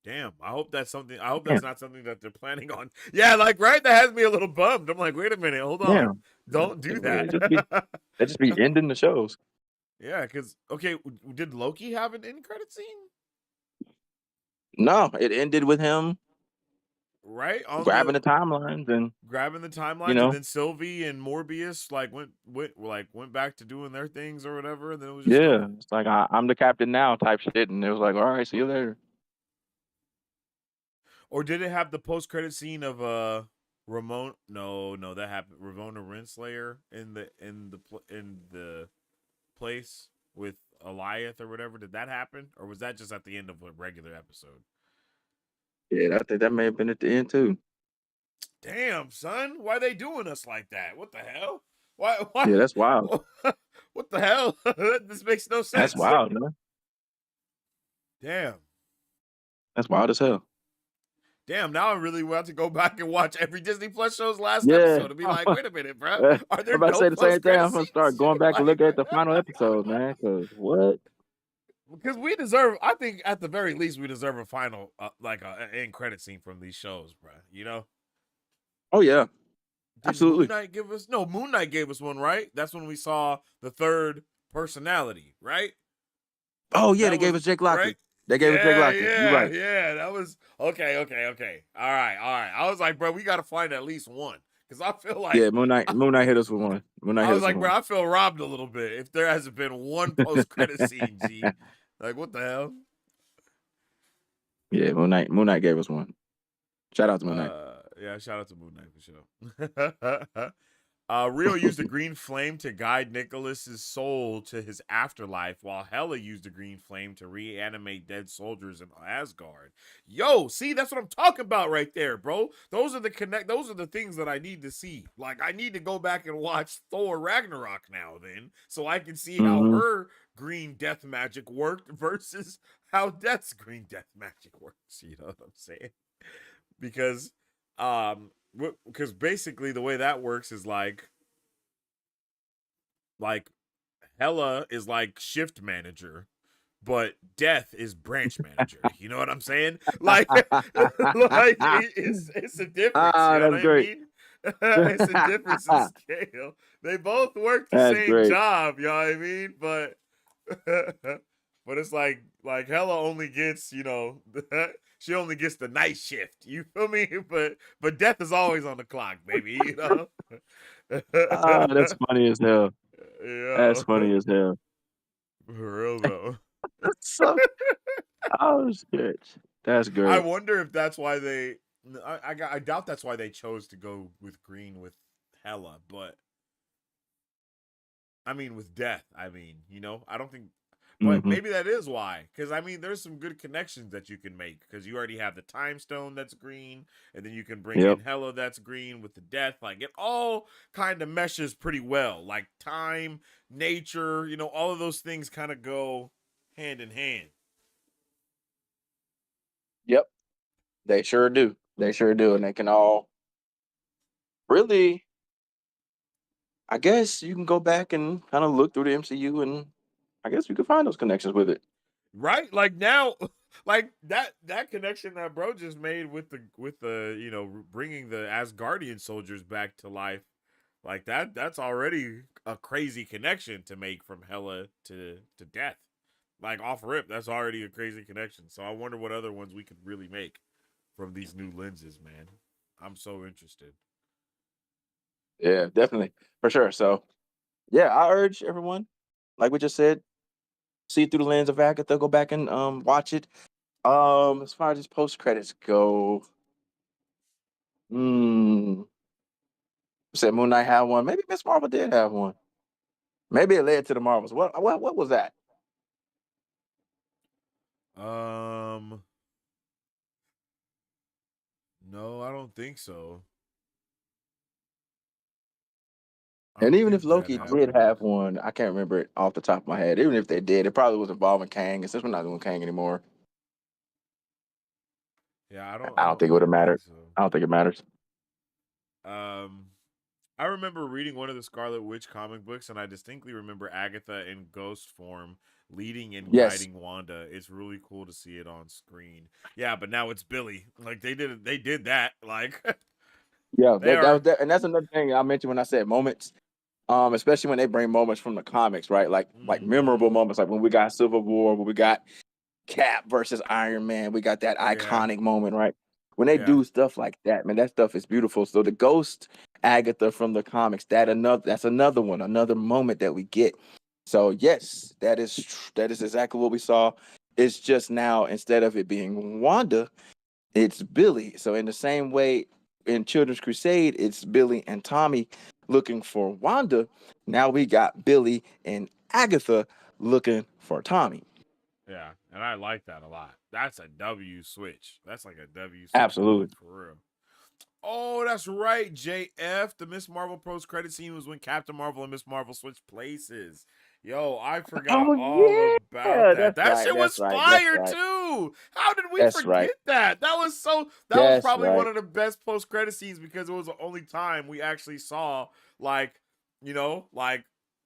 Speaker 1: Damn, I hope that's something. I hope
Speaker 2: Yeah.
Speaker 1: that's not something that they're planning on. Yeah, like right, that has me a little bummed. I'm like, wait a minute, hold
Speaker 2: Yeah.
Speaker 1: on, don't do
Speaker 2: It
Speaker 1: that.
Speaker 2: just be they just be ending the shows.
Speaker 1: Yeah, because okay, did Loki have an end credit scene?
Speaker 2: No, it ended with him
Speaker 1: Right on
Speaker 2: grabbing
Speaker 1: the
Speaker 2: the timelines and
Speaker 1: grabbing the
Speaker 2: you
Speaker 1: timelines, and
Speaker 2: know,
Speaker 1: then Sylvie and Morbius like went back to doing their things or whatever, and then it was just
Speaker 2: yeah,
Speaker 1: over.
Speaker 2: it's like I'm the captain now type shit, and it was like, all right, see you later.
Speaker 1: Or did it have the post credit scene of Ramon? No, no, that happened. Ramona Renslayer in the place with Eliath or whatever. Did that happen, or was that just at the end of a regular episode?
Speaker 2: Yeah, I think that may have been at the end too.
Speaker 1: Damn, son, why they doing us like that? What the hell? Why? Why?
Speaker 2: Yeah, that's wild.
Speaker 1: What the hell? This makes no
Speaker 2: That's
Speaker 1: sense.
Speaker 2: wild, man.
Speaker 1: Damn.
Speaker 2: That's wild as hell.
Speaker 1: Damn, now I really want to go back and watch every Disney Plus show's last
Speaker 2: Yeah,
Speaker 1: episode and be like, wait a minute, bro.
Speaker 2: I'm
Speaker 1: Are there
Speaker 2: about to
Speaker 1: no
Speaker 2: say the same
Speaker 1: post
Speaker 2: thing.
Speaker 1: credit
Speaker 2: I'm gonna start
Speaker 1: scenes?
Speaker 2: going back and
Speaker 1: Like,
Speaker 2: look at the final episode, man. Cause what?
Speaker 1: because we deserve, I think at the very least, we deserve a final, like a end credit scene from these shows, bro. You know?
Speaker 2: Oh yeah,
Speaker 1: Did Moon
Speaker 2: absolutely.
Speaker 1: Knight give us? No, Moon Knight gave us one, right? That's when we saw the third personality, right?
Speaker 2: Oh yeah, they
Speaker 1: That
Speaker 2: gave
Speaker 1: was
Speaker 2: us Jake
Speaker 1: right.
Speaker 2: Lockley. They gave us Jake
Speaker 1: Yeah,
Speaker 2: Lockton. You're
Speaker 1: yeah,
Speaker 2: right.
Speaker 1: yeah. That was okay, okay, okay. All right, all right. I was like, bro, we got to find at least one because I feel like
Speaker 2: Yeah, Moon Knight. Moon Knight hit us with one. Moon Knight
Speaker 1: I
Speaker 2: hit
Speaker 1: was
Speaker 2: us with
Speaker 1: like, bro,
Speaker 2: one.
Speaker 1: I feel robbed a little bit if there hasn't been one post credit scene. G, like, what the hell?
Speaker 2: Yeah, Moon Knight. Moon Knight gave us one. Shout out to Moon Knight.
Speaker 1: Yeah, shout out to Moon Knight for sure. Rio used a green flame to guide Nicholas's soul to his afterlife, while Hela used a green flame to reanimate dead soldiers in Asgard. Yo, see, that's what I'm talking about right there, bro. Those are the things that I need to see. Like, I need to go back and watch Thor Ragnarok now, then, so I can see how
Speaker 2: Mm-hmm.
Speaker 1: her green death magic worked versus how Death's green death magic works. You know what I'm saying? Because because basically the way that works is like Hella is like shift manager, but Death is branch manager. You know what I'm saying? Like, it's a difference. You
Speaker 2: Ah,
Speaker 1: know what
Speaker 2: that's
Speaker 1: I
Speaker 2: great.
Speaker 1: mean? It's a difference in scale. They both work the
Speaker 2: That's
Speaker 1: same
Speaker 2: great.
Speaker 1: job. You know what I mean? But but it's like Hella only gets she only gets the night shift. You feel me? But Death is always on the clock, baby. You know.
Speaker 2: Ah, that's funny as hell. That's
Speaker 1: Yeah,
Speaker 2: funny as hell.
Speaker 1: for real though.
Speaker 2: So, oh shit, that's
Speaker 1: I
Speaker 2: great.
Speaker 1: wonder if that's why they. I doubt that's why they chose to go with green with Hella, but I mean with Death. I mean, I don't think, but
Speaker 2: Mm-hmm.
Speaker 1: maybe that is why. Because I mean, there's some good connections that you can make because you already have the Time Stone that's green, and then you can bring in
Speaker 2: Yep.
Speaker 1: Hella that's green with the Death. Like it all kind of meshes pretty well. Like time, nature, all of those things kind of go hand in hand.
Speaker 2: Yep. They sure do. They sure do, and they can all really. I guess you can go back and kind of look through the MCU, and I guess you can find those connections with it.
Speaker 1: Right, like now, like that connection that bro just made with the bringing the Asgardian soldiers back to life, like that's already a crazy connection to make from Hela to Death. Like off rip, that's already a crazy connection. So I wonder what other ones we could really make from these new lenses, man. I'm so interested.
Speaker 2: Yeah, definitely for sure. So yeah, I urge everyone, like we just said, see it through the lens of Agatha. Go back and watch it. As far as these post credits go, hmm, said Moon Knight had one. Maybe Miss Marvel did have one. Maybe it led to the Marvels. What was that?
Speaker 1: Um, no, I don't think so. I
Speaker 2: And
Speaker 1: don't
Speaker 2: even if
Speaker 1: think that
Speaker 2: Loki did
Speaker 1: happened.
Speaker 2: have one, I can't remember it off the top of my head. Even if they did, it probably was involving Kang. And since we're not doing Kang anymore,
Speaker 1: Yeah, I don't
Speaker 2: I
Speaker 1: I
Speaker 2: don't
Speaker 1: don't
Speaker 2: think it
Speaker 1: I
Speaker 2: would have
Speaker 1: don't think
Speaker 2: mattered.
Speaker 1: so.
Speaker 2: I don't think it matters.
Speaker 1: Um, I remember reading one of the Scarlet Witch comic books, and I distinctly remember Agatha in ghost form leading and
Speaker 2: Yes.
Speaker 1: guiding Wanda. It's really cool to see it on screen. Yeah, but now it's Billy. Like they did that. Like
Speaker 2: Yeah,
Speaker 1: they
Speaker 2: that was
Speaker 1: are.
Speaker 2: that, and that's another thing I mentioned when I said moments. Especially when they bring moments from the comics, right? Like memorable
Speaker 1: Mm-hmm.
Speaker 2: moments, like when we got Civil War, when we got Cap versus Iron Man, we got that
Speaker 1: Yeah,
Speaker 2: iconic moment, right? When they
Speaker 1: yeah,
Speaker 2: do stuff like that, man, that stuff is beautiful. So the Ghost Agatha from the comics, that's another one, another moment that we get. So yes, that is exactly what we saw. It's just now instead of it being Wanda, it's Billy. So in the same way in Children's Crusade, it's Billy and Tommy looking for Wanda. Now we got Billy and Agatha looking for Tommy.
Speaker 1: yeah. And I like that a lot. That's a W switch. That's like a W switch
Speaker 2: Absolutely.
Speaker 1: move for real. Oh, that's right, JF. The Miss Marvel post credit scene was when Captain Marvel and Miss Marvel switched places. Yo, I forgot
Speaker 2: Oh
Speaker 1: all about
Speaker 2: yeah,
Speaker 1: that.
Speaker 2: that's
Speaker 1: That
Speaker 2: right.
Speaker 1: shit
Speaker 2: That's
Speaker 1: was
Speaker 2: right. That's
Speaker 1: fire
Speaker 2: right.
Speaker 1: too. How did we
Speaker 2: That's right.
Speaker 1: forget that? That was
Speaker 2: That's
Speaker 1: probably one
Speaker 2: right.
Speaker 1: of the best post credit scenes because it was the only time we actually saw like, like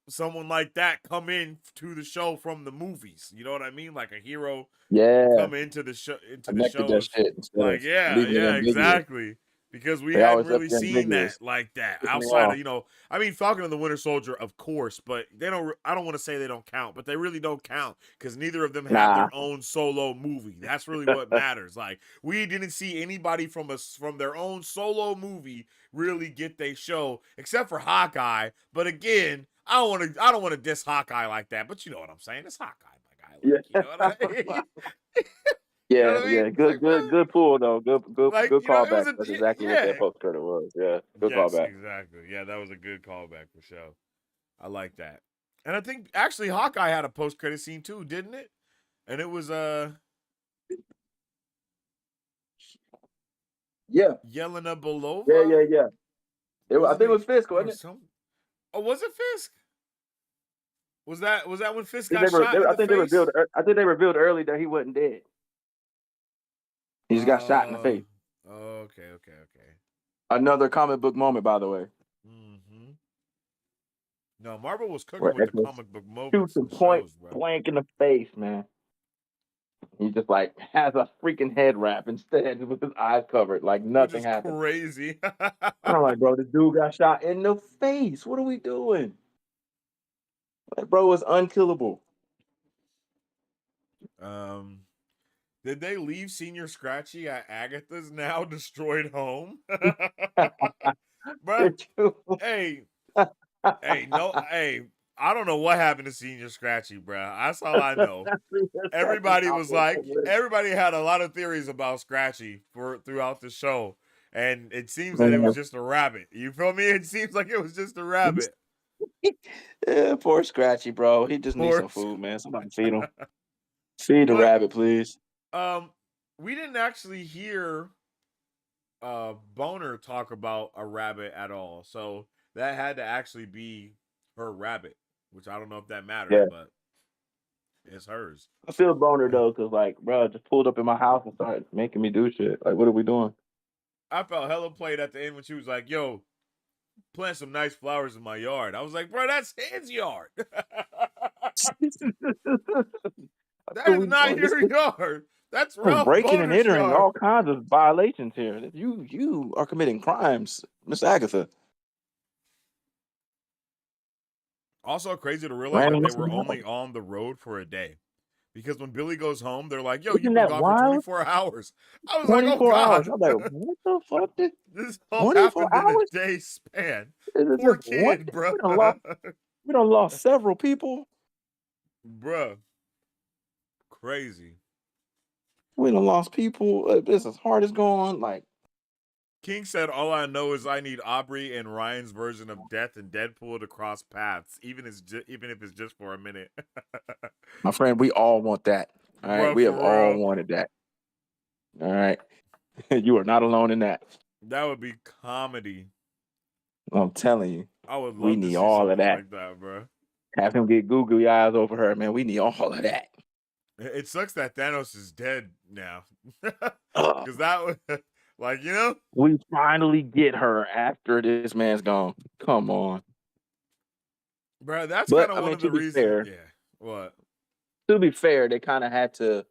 Speaker 1: someone like that come in to the show from the movies. You know what I mean? Like a hero
Speaker 2: Yeah,
Speaker 1: come into the show into the
Speaker 2: connected that
Speaker 1: shows.
Speaker 2: shit instead
Speaker 1: Like,
Speaker 2: of
Speaker 1: yeah,
Speaker 2: leaving it
Speaker 1: yeah,
Speaker 2: ambiguous.
Speaker 1: exactly. because we
Speaker 2: They
Speaker 1: hadn't
Speaker 2: always left
Speaker 1: really
Speaker 2: it
Speaker 1: seen
Speaker 2: ambiguous.
Speaker 1: that like that
Speaker 2: Pissed me
Speaker 1: outside
Speaker 2: off.
Speaker 1: of I mean, Falcon and the Winter Soldier, of course, but they don't. I don't want to say they don't count, but they really don't count because neither of them have
Speaker 2: Nah.
Speaker 1: their own solo movie. That's really what matters. Like we didn't see anybody from their own solo movie really get their show, except for Hawkeye. But again, I don't want to diss Hawkeye like that. But you know what I'm saying? It's Hawkeye, my guy. Like you know what I mean? You know
Speaker 2: Yeah,
Speaker 1: what I mean?
Speaker 2: yeah.
Speaker 1: It's like, bro,
Speaker 2: Good pull though. Good
Speaker 1: like it was
Speaker 2: callback.
Speaker 1: a
Speaker 2: That's exactly what that
Speaker 1: yeah.
Speaker 2: post credit was. Yeah, good
Speaker 1: Yes,
Speaker 2: callback.
Speaker 1: exactly. Yeah, that was a good callback for sure. I like that. And I think actually Hawkeye had a post credit scene too, didn't it? And it was
Speaker 2: Yeah,
Speaker 1: Yelena
Speaker 2: yeah,
Speaker 1: Belova.
Speaker 2: yeah, yeah. I
Speaker 1: Wasn't
Speaker 2: think it was
Speaker 1: it
Speaker 2: Fisk,
Speaker 1: or
Speaker 2: wasn't it?
Speaker 1: some? Oh, was it Fisk? Was that when Fisk
Speaker 2: I think
Speaker 1: got shot in
Speaker 2: I
Speaker 1: the
Speaker 2: think they revealed.
Speaker 1: face?
Speaker 2: I think they revealed early that he wasn't dead. He just got shot in the
Speaker 1: Uh,
Speaker 2: face.
Speaker 1: okay.
Speaker 2: Another comic book moment, by the way,
Speaker 1: Mm-hmm. No, Marvel was cooking
Speaker 2: where
Speaker 1: with the
Speaker 2: Eccles
Speaker 1: comic book
Speaker 2: shoots
Speaker 1: moments in
Speaker 2: him
Speaker 1: the
Speaker 2: point
Speaker 1: shows, bro.
Speaker 2: blank in the face, man. He just like has a freaking head wrap instead with his eyes covered, like
Speaker 1: Which
Speaker 2: nothing
Speaker 1: is
Speaker 2: happened.
Speaker 1: crazy.
Speaker 2: I'm like, bro, this dude got shot in the face. What are we doing? Like, bro, it's unkillable.
Speaker 1: um, did they leave Senior Scratchy at Agatha's now destroyed home? Bruh, hey, hey, I don't know what happened to Senior Scratchy, bruh. That's all I know. Everybody had a lot of theories about Scratchy for throughout the show, and it seems that it was
Speaker 2: Man,
Speaker 1: just a rabbit. You feel me? It seems like it was just a rabbit.
Speaker 2: yeah, poor Scratchy, bro. He just needs
Speaker 1: Poor.
Speaker 2: some food, man. Somebody feed him. Feed the
Speaker 1: But
Speaker 2: rabbit, please.
Speaker 1: we didn't actually hear Boner talk about a rabbit at all, so that had to actually be her rabbit, which I don't know if that matters,
Speaker 2: Yeah.
Speaker 1: but it's hers.
Speaker 2: I feel boner though, cause like, bro, just pulled up in my house and started making me do shit. Like, what are we doing?
Speaker 1: I felt hella played at the end when she was like, "Yo, plant some nice flowers in my yard." I was like, "Bro, that's his yard.
Speaker 2: What are
Speaker 1: That is
Speaker 2: we
Speaker 1: not
Speaker 2: doing? This
Speaker 1: your yard. That's
Speaker 2: is
Speaker 1: Ralph
Speaker 2: breaking and
Speaker 1: Boner's
Speaker 2: entering,
Speaker 1: yard."
Speaker 2: all kinds of violations here. You are committing crimes, Miss Agatha.
Speaker 1: Also, crazy to realize that
Speaker 2: Random
Speaker 1: they
Speaker 2: missing
Speaker 1: were
Speaker 2: house.
Speaker 1: only on the road for a day. Because when Billy goes home, they're like, "Yo, you've
Speaker 2: Isn't
Speaker 1: been
Speaker 2: that
Speaker 1: gone for
Speaker 2: wild?
Speaker 1: 24 hours." I was like, "Oh
Speaker 2: 24 hours.
Speaker 1: God,
Speaker 2: I'm like, what the fuck?
Speaker 1: this all
Speaker 2: 24
Speaker 1: happened in a
Speaker 2: hours?
Speaker 1: day span."
Speaker 2: Is it
Speaker 1: Poor
Speaker 2: just one?
Speaker 1: kid, bro.
Speaker 2: We done lost several people.
Speaker 1: Bruh, crazy.
Speaker 2: We done lost people. This is hard as going. Like,
Speaker 1: King said, "All I know is I need Aubrey and Ryan's version of Death and Deadpool to cross paths, even if it's just for a minute."
Speaker 2: my friend, we all want that. All right.
Speaker 1: Bro,
Speaker 2: We have
Speaker 1: for
Speaker 2: all
Speaker 1: real,
Speaker 2: wanted that. All right. You are not alone in that.
Speaker 1: that would be comedy.
Speaker 2: I'm telling you.
Speaker 1: I would
Speaker 2: We
Speaker 1: love to
Speaker 2: need
Speaker 1: see
Speaker 2: all of
Speaker 1: something
Speaker 2: that.
Speaker 1: like that, bro.
Speaker 2: Have him get googly eyes over her, man. We need all of that.
Speaker 1: It sucks that Thanos is dead now,
Speaker 2: Ugh.
Speaker 1: because that would, like,
Speaker 2: We finally get her after this man's gone. Come on.
Speaker 1: bro. That's kind
Speaker 2: But
Speaker 1: of
Speaker 2: I
Speaker 1: one
Speaker 2: mean,
Speaker 1: of the reasons. Yeah. What?
Speaker 2: to be fair, they kind of had to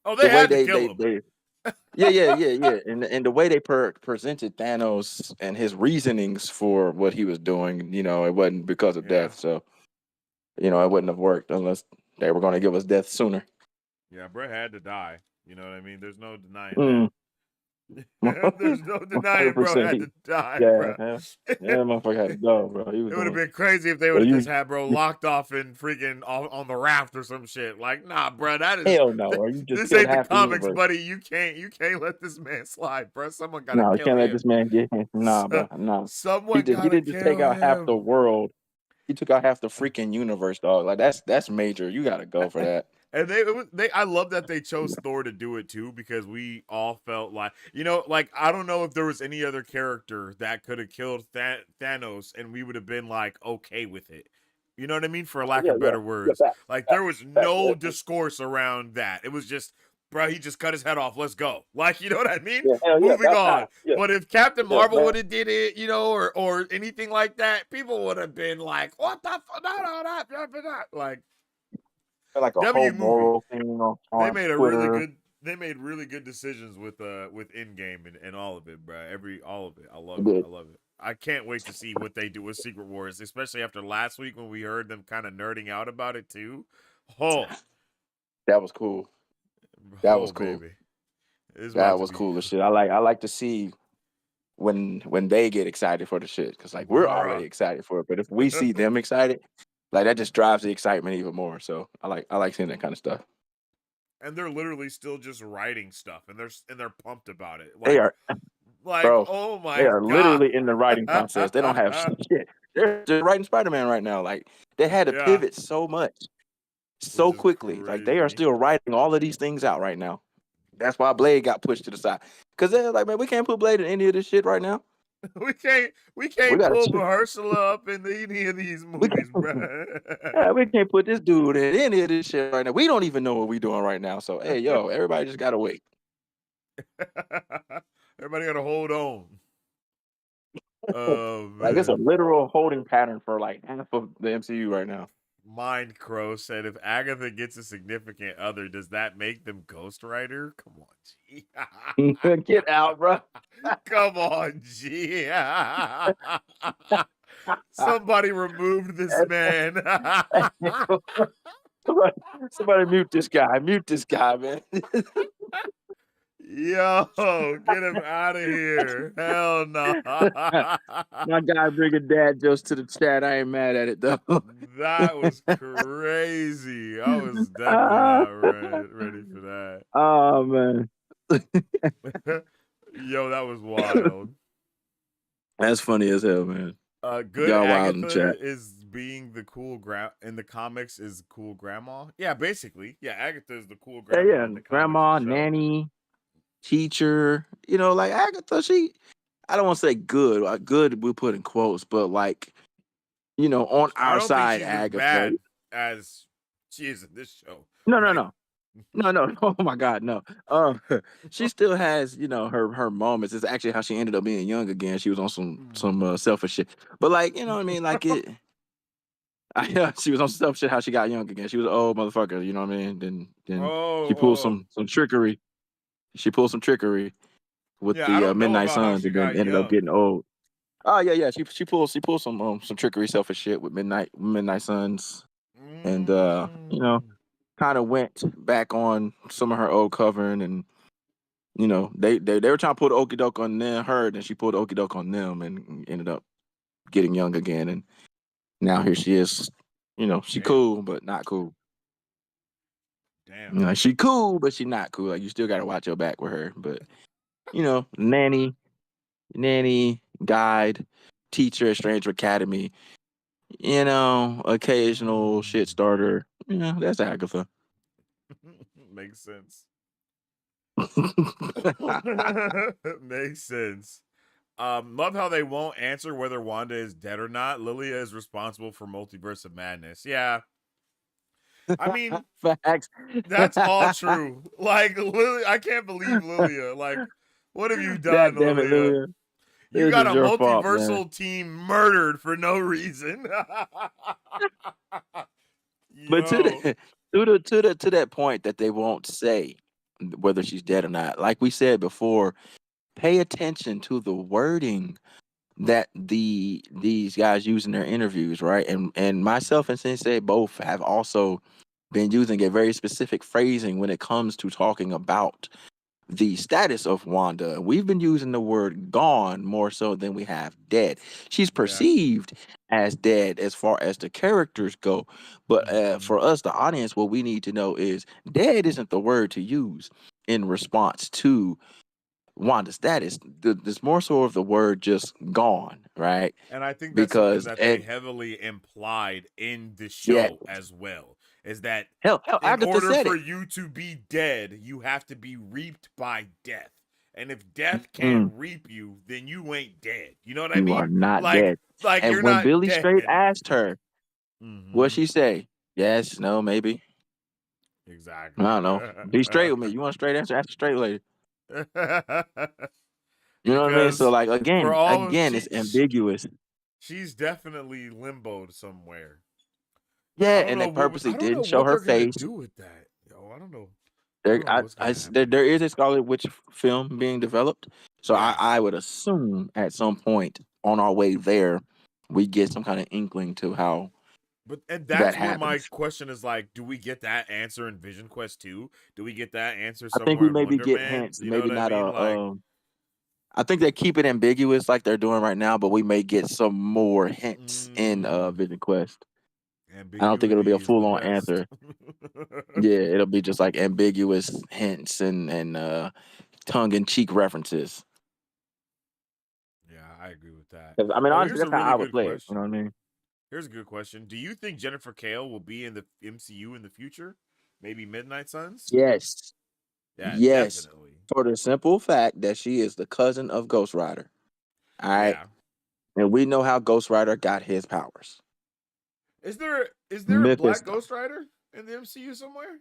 Speaker 1: Oh,
Speaker 2: the
Speaker 1: they
Speaker 2: way
Speaker 1: had to kill him.
Speaker 2: they yeah. And the way they presented Thanos and his reasonings for what he was doing, it wasn't because of
Speaker 1: Yeah.
Speaker 2: death. So, it wouldn't have worked unless they were going to give us death sooner.
Speaker 1: Yeah, bro had to die. You know what I mean? There's no denying that.
Speaker 2: Mm.
Speaker 1: There's no denying, bro
Speaker 2: 100%.
Speaker 1: had to die,
Speaker 2: Yeah,
Speaker 1: bro.
Speaker 2: motherfucker had to go, bro. He was
Speaker 1: It would have
Speaker 2: going.
Speaker 1: been crazy if they would
Speaker 2: So
Speaker 1: have just had bro locked off and freaking on the raft or some shit. Like, nah, bro, that is
Speaker 2: hell no, or you just
Speaker 1: this
Speaker 2: killed
Speaker 1: ain't the
Speaker 2: half the
Speaker 1: comics,
Speaker 2: universe.
Speaker 1: buddy. You can't let this man slide, bro. Someone gotta
Speaker 2: No, you
Speaker 1: kill
Speaker 2: can't let
Speaker 1: him.
Speaker 2: this man get him. Nah, bro, nah.
Speaker 1: Someone
Speaker 2: He
Speaker 1: gotta
Speaker 2: didn't just take
Speaker 1: kill
Speaker 2: out half the
Speaker 1: him.
Speaker 2: world. He took out half the freaking universe, dog. Like that's major. You got to go for that.
Speaker 1: And they I love that they chose Thor to do it too, because we all felt like, like, I don't know if there was any other character that could have killed Thanos and we would have been like okay with it. You know what I mean? For lack
Speaker 2: Yeah,
Speaker 1: of
Speaker 2: yeah,
Speaker 1: better
Speaker 2: yeah.
Speaker 1: words. Like there was
Speaker 2: Fact.
Speaker 1: no discourse around that. It was just, bro, he just cut his head off. Let's go. Like, you know what I mean?
Speaker 2: Yeah, hell yeah,
Speaker 1: Moving on.
Speaker 2: yeah,
Speaker 1: But if Captain
Speaker 2: yeah,
Speaker 1: Marvel
Speaker 2: man.
Speaker 1: would have did it, or anything like that, people would have been like, what the fuck? No, not. Like,
Speaker 2: Like a whole
Speaker 1: W movie.
Speaker 2: moral thing
Speaker 1: They
Speaker 2: on
Speaker 1: made a really
Speaker 2: Twitter.
Speaker 1: good they made really good decisions with Endgame and all of it, bro. All of it. I love it.
Speaker 2: But
Speaker 1: I love it. I can't wait to see what they do with Secret Wars, especially after last week when we heard them kind of nerding out about it too. Oh,
Speaker 2: that was cool. That was
Speaker 1: oh,
Speaker 2: cool.
Speaker 1: baby, it's about
Speaker 2: That
Speaker 1: to
Speaker 2: was
Speaker 1: be,
Speaker 2: cool as shit. I like to see when they get excited for the shit, because like we're
Speaker 1: bruh.
Speaker 2: already excited for it, but if we see them excited, like that just drives the excitement even more. So I like seeing that kind of stuff.
Speaker 1: And they're literally still just writing stuff, and they're pumped about it.
Speaker 2: They are,
Speaker 1: Like,
Speaker 2: bro.
Speaker 1: oh
Speaker 2: They
Speaker 1: my
Speaker 2: are
Speaker 1: god,
Speaker 2: literally in the writing process. They don't have shit. They're just writing Spider-Man right now. Like they had to
Speaker 1: yeah,
Speaker 2: pivot so much,
Speaker 1: which
Speaker 2: so
Speaker 1: is
Speaker 2: quickly. Like they are
Speaker 1: crazy.
Speaker 2: still writing all of these things out right now. That's why Blade got pushed to the side. Cause they're like, man, we can't put Blade in any of this shit right now.
Speaker 1: We
Speaker 2: We
Speaker 1: can't
Speaker 2: gotta,
Speaker 1: pull Mahershala up in any of these
Speaker 2: we
Speaker 1: movies,
Speaker 2: can't,
Speaker 1: bruh.
Speaker 2: yeah, we can't put this dude in any of this shit right now. We don't even know what we're doing right now. So hey, yo, everybody just gotta wait.
Speaker 1: Everybody gotta hold on. Oh
Speaker 2: Like it's a
Speaker 1: man.
Speaker 2: literal holding pattern for like half of the MCU right now.
Speaker 1: Mind Crow said if Agatha gets a significant other, does that make them Ghost Rider? Come on, G.
Speaker 2: Get out, bro.
Speaker 1: Come on, G. Somebody removed this man.
Speaker 2: somebody, somebody mute this guy. Mute this guy, man.
Speaker 1: Yo, get him out of here. Hell no.
Speaker 2: My guy bringing dad jokes to the chat. I ain't mad at it though.
Speaker 1: That was crazy. I was definitely not ready for
Speaker 2: Oh man,
Speaker 1: that. Yo, that was wild.
Speaker 2: that's funny as hell, man.
Speaker 1: Good
Speaker 2: Y'all wild in the
Speaker 1: Agatha
Speaker 2: chat.
Speaker 1: is being the cool in the comics is cool grandma. Yeah, basically. Yeah, Agatha is the cool
Speaker 2: Yeah,
Speaker 1: grandma
Speaker 2: yeah.
Speaker 1: in the comics and
Speaker 2: Grandma,
Speaker 1: show.
Speaker 2: nanny, teacher. Like Agatha. I don't want to say good. Good we put in quotes, but like on
Speaker 1: I
Speaker 2: our
Speaker 1: don't think
Speaker 2: side,
Speaker 1: she's as
Speaker 2: Agatha.
Speaker 1: bad as she is in this show.
Speaker 2: No, no,
Speaker 1: Like,
Speaker 2: no. No, no. Oh my God, no. She still has, her moments. It's actually how she ended up being young again. She was on some selfish shit. But like, you know what I mean? Like she was on selfish shit how she got young again. She was an old motherfucker, you know what I mean? Then she pulled
Speaker 1: oh,
Speaker 2: some trickery. She pulled some trickery with
Speaker 1: yeah, I
Speaker 2: the
Speaker 1: don't know
Speaker 2: Midnight
Speaker 1: about how
Speaker 2: Suns
Speaker 1: she
Speaker 2: and then
Speaker 1: got
Speaker 2: ended up
Speaker 1: young.
Speaker 2: getting old. Oh yeah, yeah. She pulled some trickery, selfish shit with Midnight Suns, and
Speaker 1: Mm.
Speaker 2: kind of went back on some of her old covering, and they were trying to pull the okie doke on her, and she pulled the okie doke on them, and ended up getting young again, and now here she is. She
Speaker 1: Damn.
Speaker 2: cool but not cool.
Speaker 1: Damn.
Speaker 2: She cool but she not cool. Like you still got to watch your back with her. But nanny, guide, teacher at Stranger Academy. Occasional shit
Speaker 1: Mm.
Speaker 2: starter. That's Agatha.
Speaker 1: Makes sense. Makes sense. Love how they won't answer whether Wanda is dead or not. Lilia is responsible for Multiverse of Madness. Yeah. I mean,
Speaker 2: Facts.
Speaker 1: that's all true. Like, I can't believe Lilia. Like, what have you done,
Speaker 2: God damn it,
Speaker 1: Lilia?
Speaker 2: Lilia.
Speaker 1: You
Speaker 2: This
Speaker 1: got
Speaker 2: is
Speaker 1: a
Speaker 2: your fault, man.
Speaker 1: multiversal team murdered for no reason.
Speaker 2: But to
Speaker 1: Yo.
Speaker 2: the to that point that they won't say whether she's dead or not. Like we said before, pay attention to the wording that these guys use in their interviews, right? And myself and Sensei both have also been using a very specific phrasing when it comes to talking about the status of Wanda. We've been using the word gone more so than we have dead. She's
Speaker 1: Yeah.
Speaker 2: perceived as dead as far as the characters go. But
Speaker 1: Mm-hmm.
Speaker 2: for us, the audience, what we need to know is dead isn't the word to use in response to Wanda's status. There's more so of the word just gone, right?
Speaker 1: And I think that's something
Speaker 2: Because,
Speaker 1: that they
Speaker 2: and
Speaker 1: heavily implied in the
Speaker 2: yeah,
Speaker 1: show as well. Is that
Speaker 2: hell,
Speaker 1: in
Speaker 2: Agatha
Speaker 1: order
Speaker 2: said
Speaker 1: for
Speaker 2: it.
Speaker 1: you to be dead, you have to be reaped by death. And if death can't
Speaker 2: Mm,
Speaker 1: reap you, then you ain't dead. You know what I
Speaker 2: you are
Speaker 1: mean?
Speaker 2: not dead.
Speaker 1: Like
Speaker 2: And
Speaker 1: you're
Speaker 2: when
Speaker 1: not
Speaker 2: Billy Straight
Speaker 1: dead.
Speaker 2: asked her, what'd
Speaker 1: Mm-hmm.
Speaker 2: she say? Yes, no, maybe. I
Speaker 1: Exactly.
Speaker 2: don't know. Be straight with me. You want a straight answer? Ask a straight lady. You know what I mean? So
Speaker 1: Because
Speaker 2: like
Speaker 1: for all
Speaker 2: again, it's ambiguous.
Speaker 1: she's definitely limboed somewhere.
Speaker 2: Yeah, and they purposely
Speaker 1: I don't know
Speaker 2: didn't show
Speaker 1: what
Speaker 2: her
Speaker 1: they're gonna
Speaker 2: face.
Speaker 1: do with that. Yo, I don't know. I don't know what's gonna happen.
Speaker 2: There is a Scarlet Witch film being developed, so
Speaker 1: Yeah,
Speaker 2: I would assume at some point on our way there, we get some kind of inkling to how
Speaker 1: but and
Speaker 2: that
Speaker 1: that's where my
Speaker 2: happens.
Speaker 1: question is like, do we get that answer in Vision Quest 2? Do we get that answer
Speaker 2: I think we
Speaker 1: somewhere in
Speaker 2: maybe
Speaker 1: Wonder
Speaker 2: get
Speaker 1: Man?
Speaker 2: hints,
Speaker 1: You know
Speaker 2: maybe
Speaker 1: what I
Speaker 2: not
Speaker 1: mean?
Speaker 2: a.
Speaker 1: Like
Speaker 2: I think they keep it ambiguous like they're doing right now, but we may get some more hints in
Speaker 1: mm,
Speaker 2: Vision Quest. I don't think it'll be a
Speaker 1: ambiguity is
Speaker 2: full
Speaker 1: the
Speaker 2: on
Speaker 1: best.
Speaker 2: answer. Yeah, it'll be just like ambiguous hints and tongue in cheek references.
Speaker 1: Yeah, I agree with that.
Speaker 2: 'Cause, I mean,
Speaker 1: Oh,
Speaker 2: honestly,
Speaker 1: here's a
Speaker 2: that's how
Speaker 1: really
Speaker 2: I would
Speaker 1: good
Speaker 2: play it. You know what
Speaker 1: question.
Speaker 2: I mean?
Speaker 1: Here's a good question. Do you think Jennifer Kale will be in the MCU in the future? Maybe Midnight Suns?
Speaker 2: Yes.
Speaker 1: Yeah,
Speaker 2: Yes.
Speaker 1: definitely.
Speaker 2: For the simple fact that she is the cousin of Ghost Rider. All right.
Speaker 1: Yeah.
Speaker 2: And we know how Ghost Rider got his powers.
Speaker 1: Is there a black
Speaker 2: Mephisto.
Speaker 1: Ghost Rider in the MCU somewhere?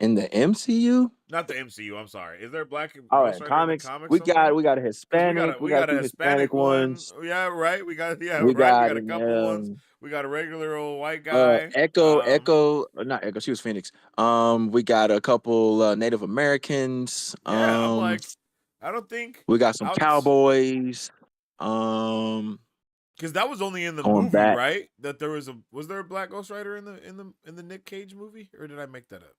Speaker 2: In the MCU?
Speaker 1: Not the MCU. I'm sorry. Is there a black
Speaker 2: All
Speaker 1: Ghost
Speaker 2: right,
Speaker 1: Rider in the
Speaker 2: comics.
Speaker 1: comics somewhere?
Speaker 2: We got a
Speaker 1: Because we
Speaker 2: Hispanic. We
Speaker 1: we
Speaker 2: got
Speaker 1: got a
Speaker 2: two Hispanic
Speaker 1: Hispanic one.
Speaker 2: ones.
Speaker 1: Yeah, right.
Speaker 2: We
Speaker 1: We
Speaker 2: got
Speaker 1: got a couple ones. We got a regular old white guy.
Speaker 2: Not Echo, she was Phoenix. We got a couple Native Americans.
Speaker 1: Yeah. I'm like, I don't think
Speaker 2: We got some
Speaker 1: out
Speaker 2: cowboys. Um
Speaker 1: because that was only in the
Speaker 2: going
Speaker 1: movie,
Speaker 2: back
Speaker 1: right? That there was there a black Ghost Rider in the Nick Cage movie, or did I make that up?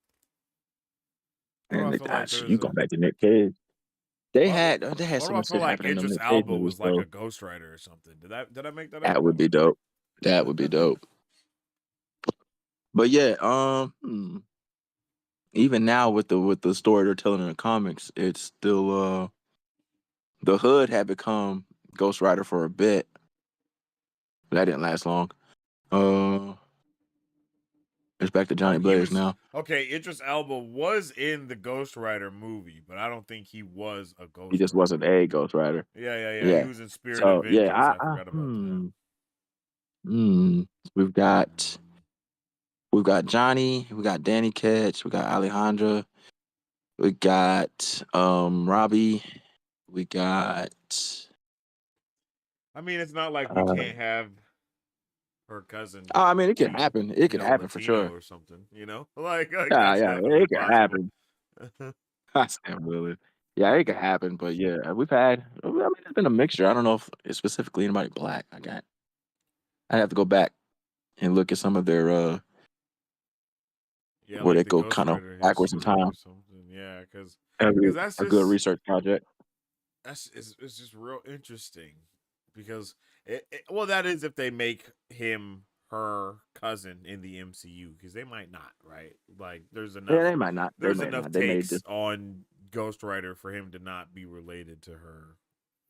Speaker 1: Why do
Speaker 2: and
Speaker 1: I feel like
Speaker 2: you
Speaker 1: there's
Speaker 2: going
Speaker 1: a
Speaker 2: back to Nick Cage.
Speaker 1: why,
Speaker 2: They had
Speaker 1: why
Speaker 2: so
Speaker 1: do I
Speaker 2: much
Speaker 1: feel
Speaker 2: shit
Speaker 1: like
Speaker 2: happening in them
Speaker 1: Idris
Speaker 2: Nick Cage
Speaker 1: Alba
Speaker 2: movies
Speaker 1: was like a
Speaker 2: though.
Speaker 1: Ghost Rider or something? Did I make that up?
Speaker 2: That would be dope. That would be dope. But yeah, even now with the story they're telling in the comics, it's still the Hood had become Ghost Rider for a bit. That didn't last long. Uh, it's back to
Speaker 1: Oh,
Speaker 2: Johnny
Speaker 1: he
Speaker 2: Blaze
Speaker 1: was
Speaker 2: now.
Speaker 1: okay. Idris Elba was in the Ghost Rider movie, but I don't think he was a
Speaker 2: He
Speaker 1: Ghost
Speaker 2: just
Speaker 1: Rider.
Speaker 2: wasn't a Ghost Rider.
Speaker 1: Yeah, yeah, yeah. He
Speaker 2: Yeah.
Speaker 1: was in Spirit of
Speaker 2: So yeah,
Speaker 1: Vengeance. I forgot about that.
Speaker 2: hmm. We've got
Speaker 1: Mm.
Speaker 2: we've got Johnny, we got Danny Ketch, we got Alejandra, we got Robbie, we got
Speaker 1: I mean, it's not like we
Speaker 2: uh
Speaker 1: can't have her cousin
Speaker 2: I mean it could
Speaker 1: be,
Speaker 2: happen. It could happen for
Speaker 1: Latino
Speaker 2: sure.
Speaker 1: or something. Like
Speaker 2: Yeah,
Speaker 1: that's
Speaker 2: yeah,
Speaker 1: definitely
Speaker 2: it could
Speaker 1: possible.
Speaker 2: happen. I stand with it. Yeah, it could happen, but yeah, we've had. I mean, it's been a mixture. I don't know if it's specifically anybody black. I have to go back and look at some of their
Speaker 1: Yeah,
Speaker 2: where
Speaker 1: like
Speaker 2: they
Speaker 1: the
Speaker 2: go
Speaker 1: Ghost
Speaker 2: kind of
Speaker 1: Rider
Speaker 2: backwards in
Speaker 1: history
Speaker 2: time.
Speaker 1: or something. Yeah, because that's
Speaker 2: A good
Speaker 1: just
Speaker 2: research project.
Speaker 1: it's just real interesting because well that is if they make him her cousin in the MCU because they might not, right? Like
Speaker 2: Yeah, they might not. They
Speaker 1: there's
Speaker 2: may
Speaker 1: enough
Speaker 2: not. They may
Speaker 1: takes
Speaker 2: just.
Speaker 1: on Ghost Rider for him to not be related to her,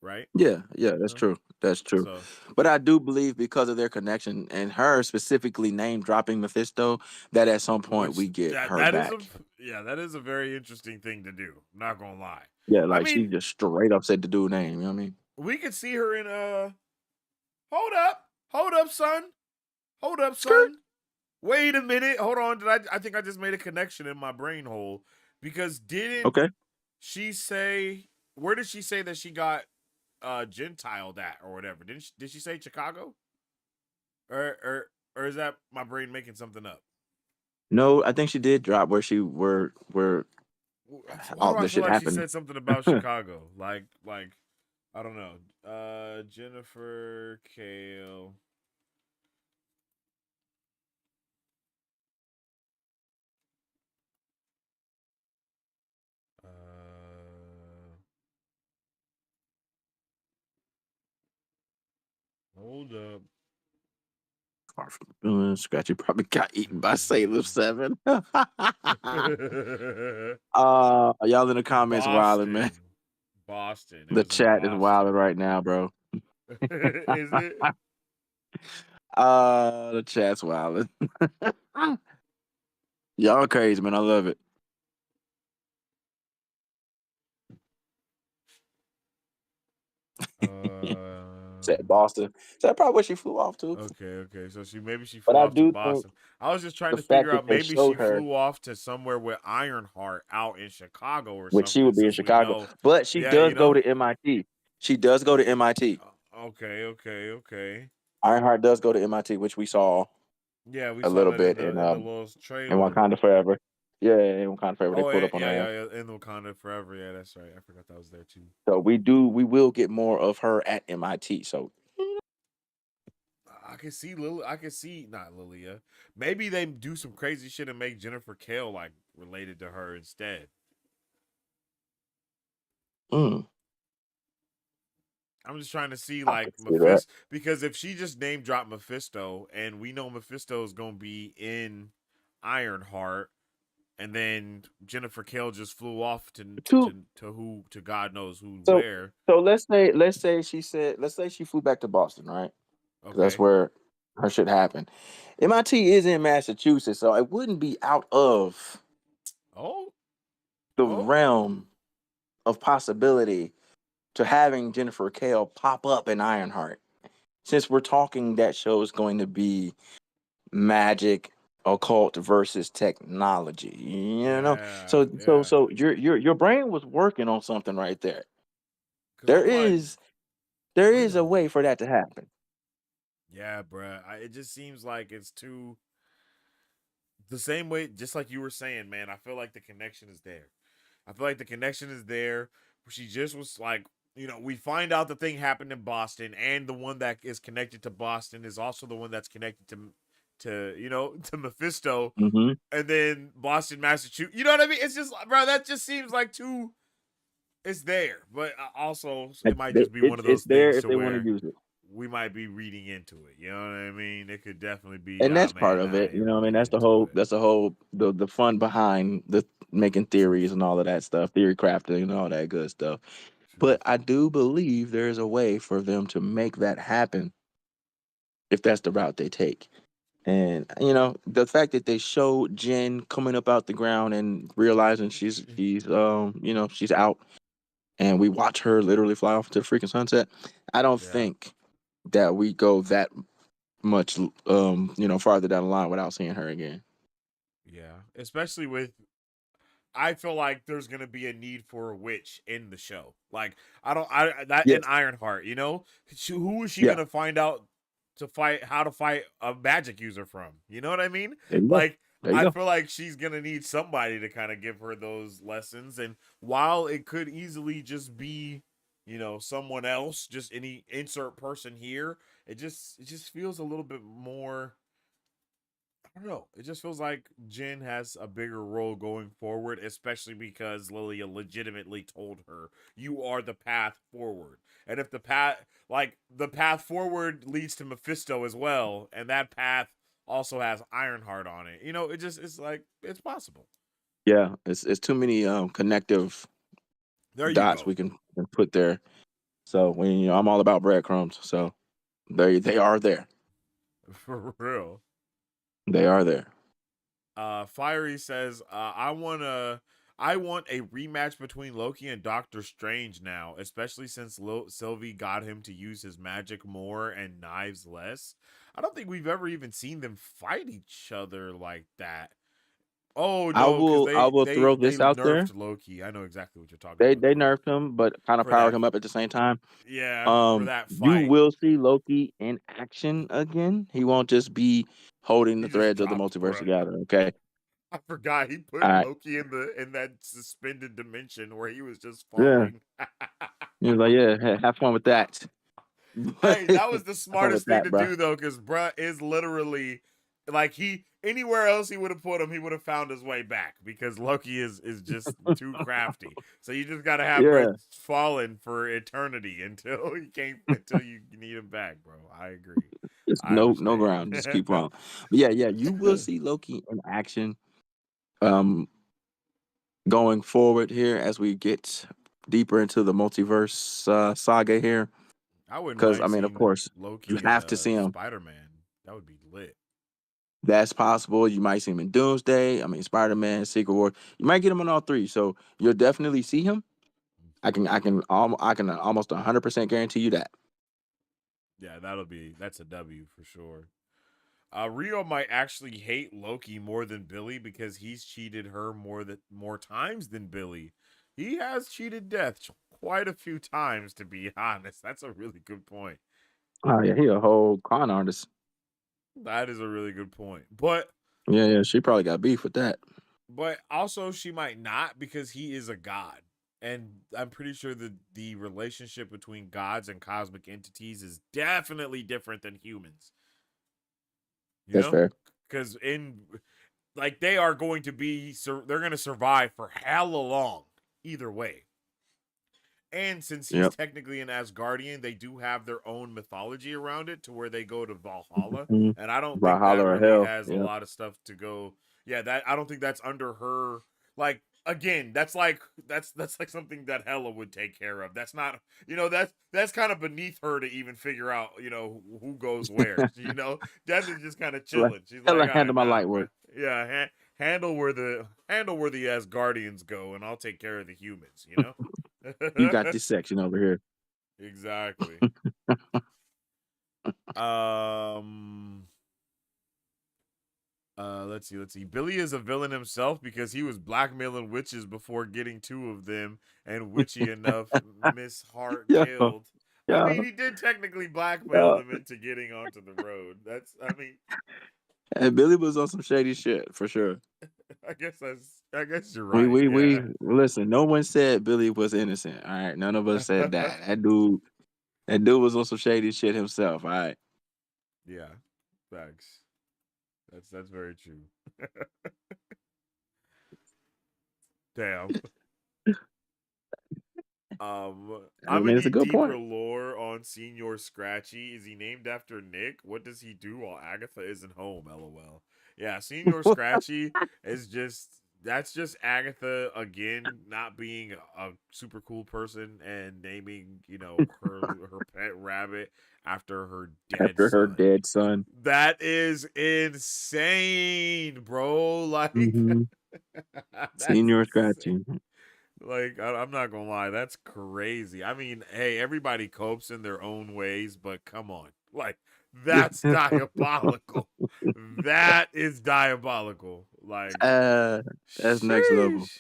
Speaker 1: right?
Speaker 2: Yeah, yeah,
Speaker 1: You
Speaker 2: that's
Speaker 1: know?
Speaker 2: true. That's true.
Speaker 1: So
Speaker 2: But I do believe because of their connection and her specifically name dropping Mephisto, that at some point
Speaker 1: which
Speaker 2: we get
Speaker 1: that
Speaker 2: her
Speaker 1: that is a
Speaker 2: back.
Speaker 1: yeah, that is a very interesting thing to do. I'm not gonna lie.
Speaker 2: Yeah,
Speaker 1: I
Speaker 2: like she
Speaker 1: mean,
Speaker 2: just straight up said the dude name. You know what I mean?
Speaker 1: we could see her in hold up, son. Hold up,
Speaker 2: Skirt.
Speaker 1: son. Wait a minute. Hold on. I think I just made a connection in my brain hole because didn't
Speaker 2: Okay.
Speaker 1: she say where did she say that she got gentiled at or whatever? Did she say Chicago? Or is that my brain making something up?
Speaker 2: No, I think she did drop where
Speaker 1: Why
Speaker 2: all
Speaker 1: do I
Speaker 2: this
Speaker 1: feel
Speaker 2: shit
Speaker 1: like she
Speaker 2: happened.
Speaker 1: said something about Chicago? Like I don't know. Jennifer Kale. Hold up.
Speaker 2: Far from the moon, Scratchy probably got eaten by Sailor Seven. Y'all in the comments wilding, man.
Speaker 1: Boston. Boston. It
Speaker 2: The
Speaker 1: was in
Speaker 2: chat is wilding
Speaker 1: Boston.
Speaker 2: right now, bro.
Speaker 1: Is it?
Speaker 2: The chat's wilding. Y'all crazy, man. I love it. Said Boston. So that's probably where she flew off to.
Speaker 1: Okay. So she
Speaker 2: But
Speaker 1: flew
Speaker 2: I
Speaker 1: off to
Speaker 2: do think
Speaker 1: Boston. I was just trying
Speaker 2: the
Speaker 1: to
Speaker 2: fact
Speaker 1: figure
Speaker 2: that
Speaker 1: out
Speaker 2: they
Speaker 1: maybe she
Speaker 2: showed her,
Speaker 1: flew off to somewhere with Ironheart out in Chicago or
Speaker 2: which she
Speaker 1: something.
Speaker 2: would be in
Speaker 1: Since we
Speaker 2: Chicago,
Speaker 1: know,
Speaker 2: but she
Speaker 1: yeah,
Speaker 2: does go to MIT. She does go to MIT.
Speaker 1: Okay.
Speaker 2: Ironheart does go to MIT, which we saw
Speaker 1: Yeah, we
Speaker 2: a
Speaker 1: saw
Speaker 2: little
Speaker 1: that
Speaker 2: bit
Speaker 1: in the little
Speaker 2: in
Speaker 1: trailer.
Speaker 2: Wakanda Forever. Yeah, in Wakanda Forever. They
Speaker 1: Oh,
Speaker 2: pulled up on
Speaker 1: yeah,
Speaker 2: her ass.
Speaker 1: yeah, yeah. In Wakanda Forever. Yeah, that's right. I forgot that was there too.
Speaker 2: So we will get more of her at MIT. So
Speaker 1: I can see Lily. I can see not Lilia. Maybe they do some crazy shit and make Jennifer Kale like related to her instead.
Speaker 2: mm,
Speaker 1: I'm just trying to see
Speaker 2: I can
Speaker 1: like
Speaker 2: see that.
Speaker 1: Mephisto because if she just name dropped Mephisto and we know Mephisto is gonna be in Ironheart, and then Jennifer Kale just flew off
Speaker 2: Two.
Speaker 1: to who to God knows who
Speaker 2: So
Speaker 1: where.
Speaker 2: so let's say she flew back to Boston, right? Because that's
Speaker 1: Okay.
Speaker 2: where her shit happened. MIT is in Massachusetts, so it wouldn't be out of
Speaker 1: Oh,
Speaker 2: the
Speaker 1: oh,
Speaker 2: realm of possibility to having Jennifer Kale pop up in Ironheart. Since we're talking that show is going to be magic, occult versus technology, you know.
Speaker 1: yeah,
Speaker 2: So
Speaker 1: yeah.
Speaker 2: your brain was working on something right there.
Speaker 1: Cause
Speaker 2: There
Speaker 1: I'm like,
Speaker 2: is there
Speaker 1: wait
Speaker 2: is
Speaker 1: a
Speaker 2: a way
Speaker 1: minute.
Speaker 2: for that to happen.
Speaker 1: Yeah, bruh. It just seems like it's too the same way, just like you were saying, man. I feel like the connection is there. I feel like the connection is there. She just was like, we find out the thing happened in Boston, and the one that is connected to Boston is also the one that's connected to Mephisto,
Speaker 2: Hmm.
Speaker 1: and then Boston, Massachusetts. You know what I mean? It's just, bro, that just seems like too. It's there, but also it might just be one of
Speaker 2: It's
Speaker 1: those
Speaker 2: there
Speaker 1: things
Speaker 2: if
Speaker 1: to
Speaker 2: they want to
Speaker 1: where
Speaker 2: use it.
Speaker 1: we might be reading into it. You know what I mean? It could definitely be,
Speaker 2: And
Speaker 1: oh
Speaker 2: that's part
Speaker 1: man,
Speaker 2: of
Speaker 1: nah,
Speaker 2: it.
Speaker 1: I ain't
Speaker 2: You know what I mean?
Speaker 1: reading
Speaker 2: That's the
Speaker 1: into
Speaker 2: whole
Speaker 1: it.
Speaker 2: that's the whole the fun behind the making theories
Speaker 1: Truth,
Speaker 2: and all of that stuff, theory crafting and all that good stuff. But
Speaker 1: truth.
Speaker 2: I do believe there is a way for them to make that happen if that's the route they take. And the fact that they showed Jen coming up out the ground and realizing she's out, and we watch her literally fly off to the freaking sunset. I don't
Speaker 1: Yeah,
Speaker 2: think that we go that much farther down the line without seeing her again.
Speaker 1: yeah. Especially with I feel like there's gonna be a need for a witch in the show. Like I don't, I that in
Speaker 2: Yes.
Speaker 1: Ironheart, who is she
Speaker 2: Yeah.
Speaker 1: gonna find out to fight how to fight a magic user from? You know what I mean?
Speaker 2: There you go.
Speaker 1: Like
Speaker 2: There you
Speaker 1: I
Speaker 2: go.
Speaker 1: feel like she's gonna need somebody to kind of give her those lessons. And while it could easily just be, someone else, just any insert person here, it just feels a little bit more. I don't know. It just feels like Jin has a bigger role going forward, especially because Lilia legitimately told her, "You are the path forward." And if the path forward leads to Mephisto as well, and that path also has Ironheart on it, it's like it's possible.
Speaker 2: Yeah. It's too many connective
Speaker 1: There you
Speaker 2: dots
Speaker 1: go.
Speaker 2: we can put there. So I'm all about breadcrumbs. So they are there.
Speaker 1: For real.
Speaker 2: They are there.
Speaker 1: Fiery says, I want a rematch between Loki and Doctor Strange now, especially since Sylvie got him to use his magic more and knives less. I don't think we've ever even seen them fight each other like that. Oh
Speaker 2: I
Speaker 1: no, because
Speaker 2: will I
Speaker 1: they
Speaker 2: will
Speaker 1: they
Speaker 2: throw
Speaker 1: they
Speaker 2: this out there.
Speaker 1: nerfed Loki. I know exactly what you're talking
Speaker 2: They
Speaker 1: about
Speaker 2: they
Speaker 1: though.
Speaker 2: nerfed him, but kind of
Speaker 1: For
Speaker 2: powered
Speaker 1: that,
Speaker 2: him up at the same time.
Speaker 1: yeah, for that
Speaker 2: You
Speaker 1: fight,
Speaker 2: will see Loki in action again. He won't just be holding the
Speaker 1: he just
Speaker 2: threads of the
Speaker 1: dropped
Speaker 2: multiverse
Speaker 1: bruh.
Speaker 2: together. Okay.
Speaker 1: I forgot he
Speaker 2: All
Speaker 1: put
Speaker 2: right.
Speaker 1: Loki in that suspended dimension where he was just
Speaker 2: Yeah.
Speaker 1: falling.
Speaker 2: He was like, yeah, have fun with that.
Speaker 1: Hey, that was the
Speaker 2: Have fun
Speaker 1: smartest
Speaker 2: with
Speaker 1: thing
Speaker 2: that,
Speaker 1: to
Speaker 2: bro.
Speaker 1: do though, because bruh is literally like he anywhere else he would have put him, he would have found his way back because Loki is just too crafty. So you just gotta have
Speaker 2: Yeah.
Speaker 1: Brett falling for eternity until you need him back, bro. I agree.
Speaker 2: Just
Speaker 1: I
Speaker 2: no
Speaker 1: understand.
Speaker 2: ground. Just keep on. But yeah, you will see Loki in action. Um, going forward here as we get deeper into the multiverse saga here,
Speaker 1: I wouldn't
Speaker 2: because I
Speaker 1: mind
Speaker 2: mean, of
Speaker 1: seeing
Speaker 2: course, you
Speaker 1: Loki and
Speaker 2: have to see him.
Speaker 1: Spider Man. That would be lit.
Speaker 2: That's possible. You might see him in Doomsday. I mean, Spider Man, Secret War. You might get him on all three. So you'll definitely see him. I can almost 100% guarantee you that.
Speaker 1: Yeah, that's a W for sure. Rio might actually hate Loki more than Billy because he's cheated her more times than Billy. He has cheated death quite a few times, to be honest. That's a really good point.
Speaker 2: Oh yeah, he a whole con artist.
Speaker 1: That is a really good point. But
Speaker 2: Yeah, yeah. She probably got beef with that.
Speaker 1: but also she might not because he is a god. And I'm pretty sure the relationship between gods and cosmic entities is definitely different than humans. You
Speaker 2: That's
Speaker 1: know?
Speaker 2: fair.
Speaker 1: Cuz in like they are going to be they're going to survive for hella long either way. And since he's
Speaker 2: Yep.
Speaker 1: technically an Asgardian, they do have their own mythology around it to where they go to Valhalla.
Speaker 2: Mhm.
Speaker 1: And I don't think
Speaker 2: Valhalla
Speaker 1: that
Speaker 2: or
Speaker 1: really
Speaker 2: hell.
Speaker 1: has a
Speaker 2: Yep.
Speaker 1: lot of stuff to go. Yeah, that I don't think that's under her. Like again, that's like something that Hela would take care of. That's not that's kind of beneath her to even figure out who goes where. Death is just kind of
Speaker 2: Like,
Speaker 1: chilling. She's like,
Speaker 2: hella
Speaker 1: all
Speaker 2: handle
Speaker 1: right,
Speaker 2: my
Speaker 1: nah,
Speaker 2: light
Speaker 1: bro.
Speaker 2: work.
Speaker 1: Yeah, handle where the Asgardians go, and I'll take care of the humans.
Speaker 2: You got this section over here.
Speaker 1: Exactly. Um. Let's see. Billy is a villain himself because he was blackmailing witches before getting two of them, and witchy enough, Miss Hart
Speaker 2: Yeah.
Speaker 1: killed. I
Speaker 2: Yeah.
Speaker 1: mean, he did technically blackmail
Speaker 2: Yeah.
Speaker 1: them into getting onto the road. I mean,
Speaker 2: And Billy was on some shady shit for sure.
Speaker 1: I guess you're
Speaker 2: We
Speaker 1: right.
Speaker 2: we
Speaker 1: Yeah.
Speaker 2: we listen. No one said Billy was innocent. All right, none of us said that. That dude was on some shady shit himself. All right.
Speaker 1: Yeah. Facts. That's very true. Damn.
Speaker 2: I
Speaker 1: I'm gonna
Speaker 2: mean, it's a
Speaker 1: need
Speaker 2: good
Speaker 1: deeper
Speaker 2: point.
Speaker 1: lore on Senior Scratchy. Is he named after Nick? What does he do while Agatha isn't home? LOL. Yeah, Senior Scratchy is that's just Agatha again not being a super cool person and naming her pet rabbit after her dead
Speaker 2: After her
Speaker 1: son.
Speaker 2: dead son.
Speaker 1: That is insane, bro. Like
Speaker 2: Mm-hmm.
Speaker 1: that's
Speaker 2: Senior
Speaker 1: insane.
Speaker 2: scratching.
Speaker 1: Like I'm not gonna lie, that's crazy. I mean, hey, everybody copes in their own ways, but come on, like that's diabolical. That is diabolical. Like,
Speaker 2: uh, that's next level.
Speaker 1: sheesh.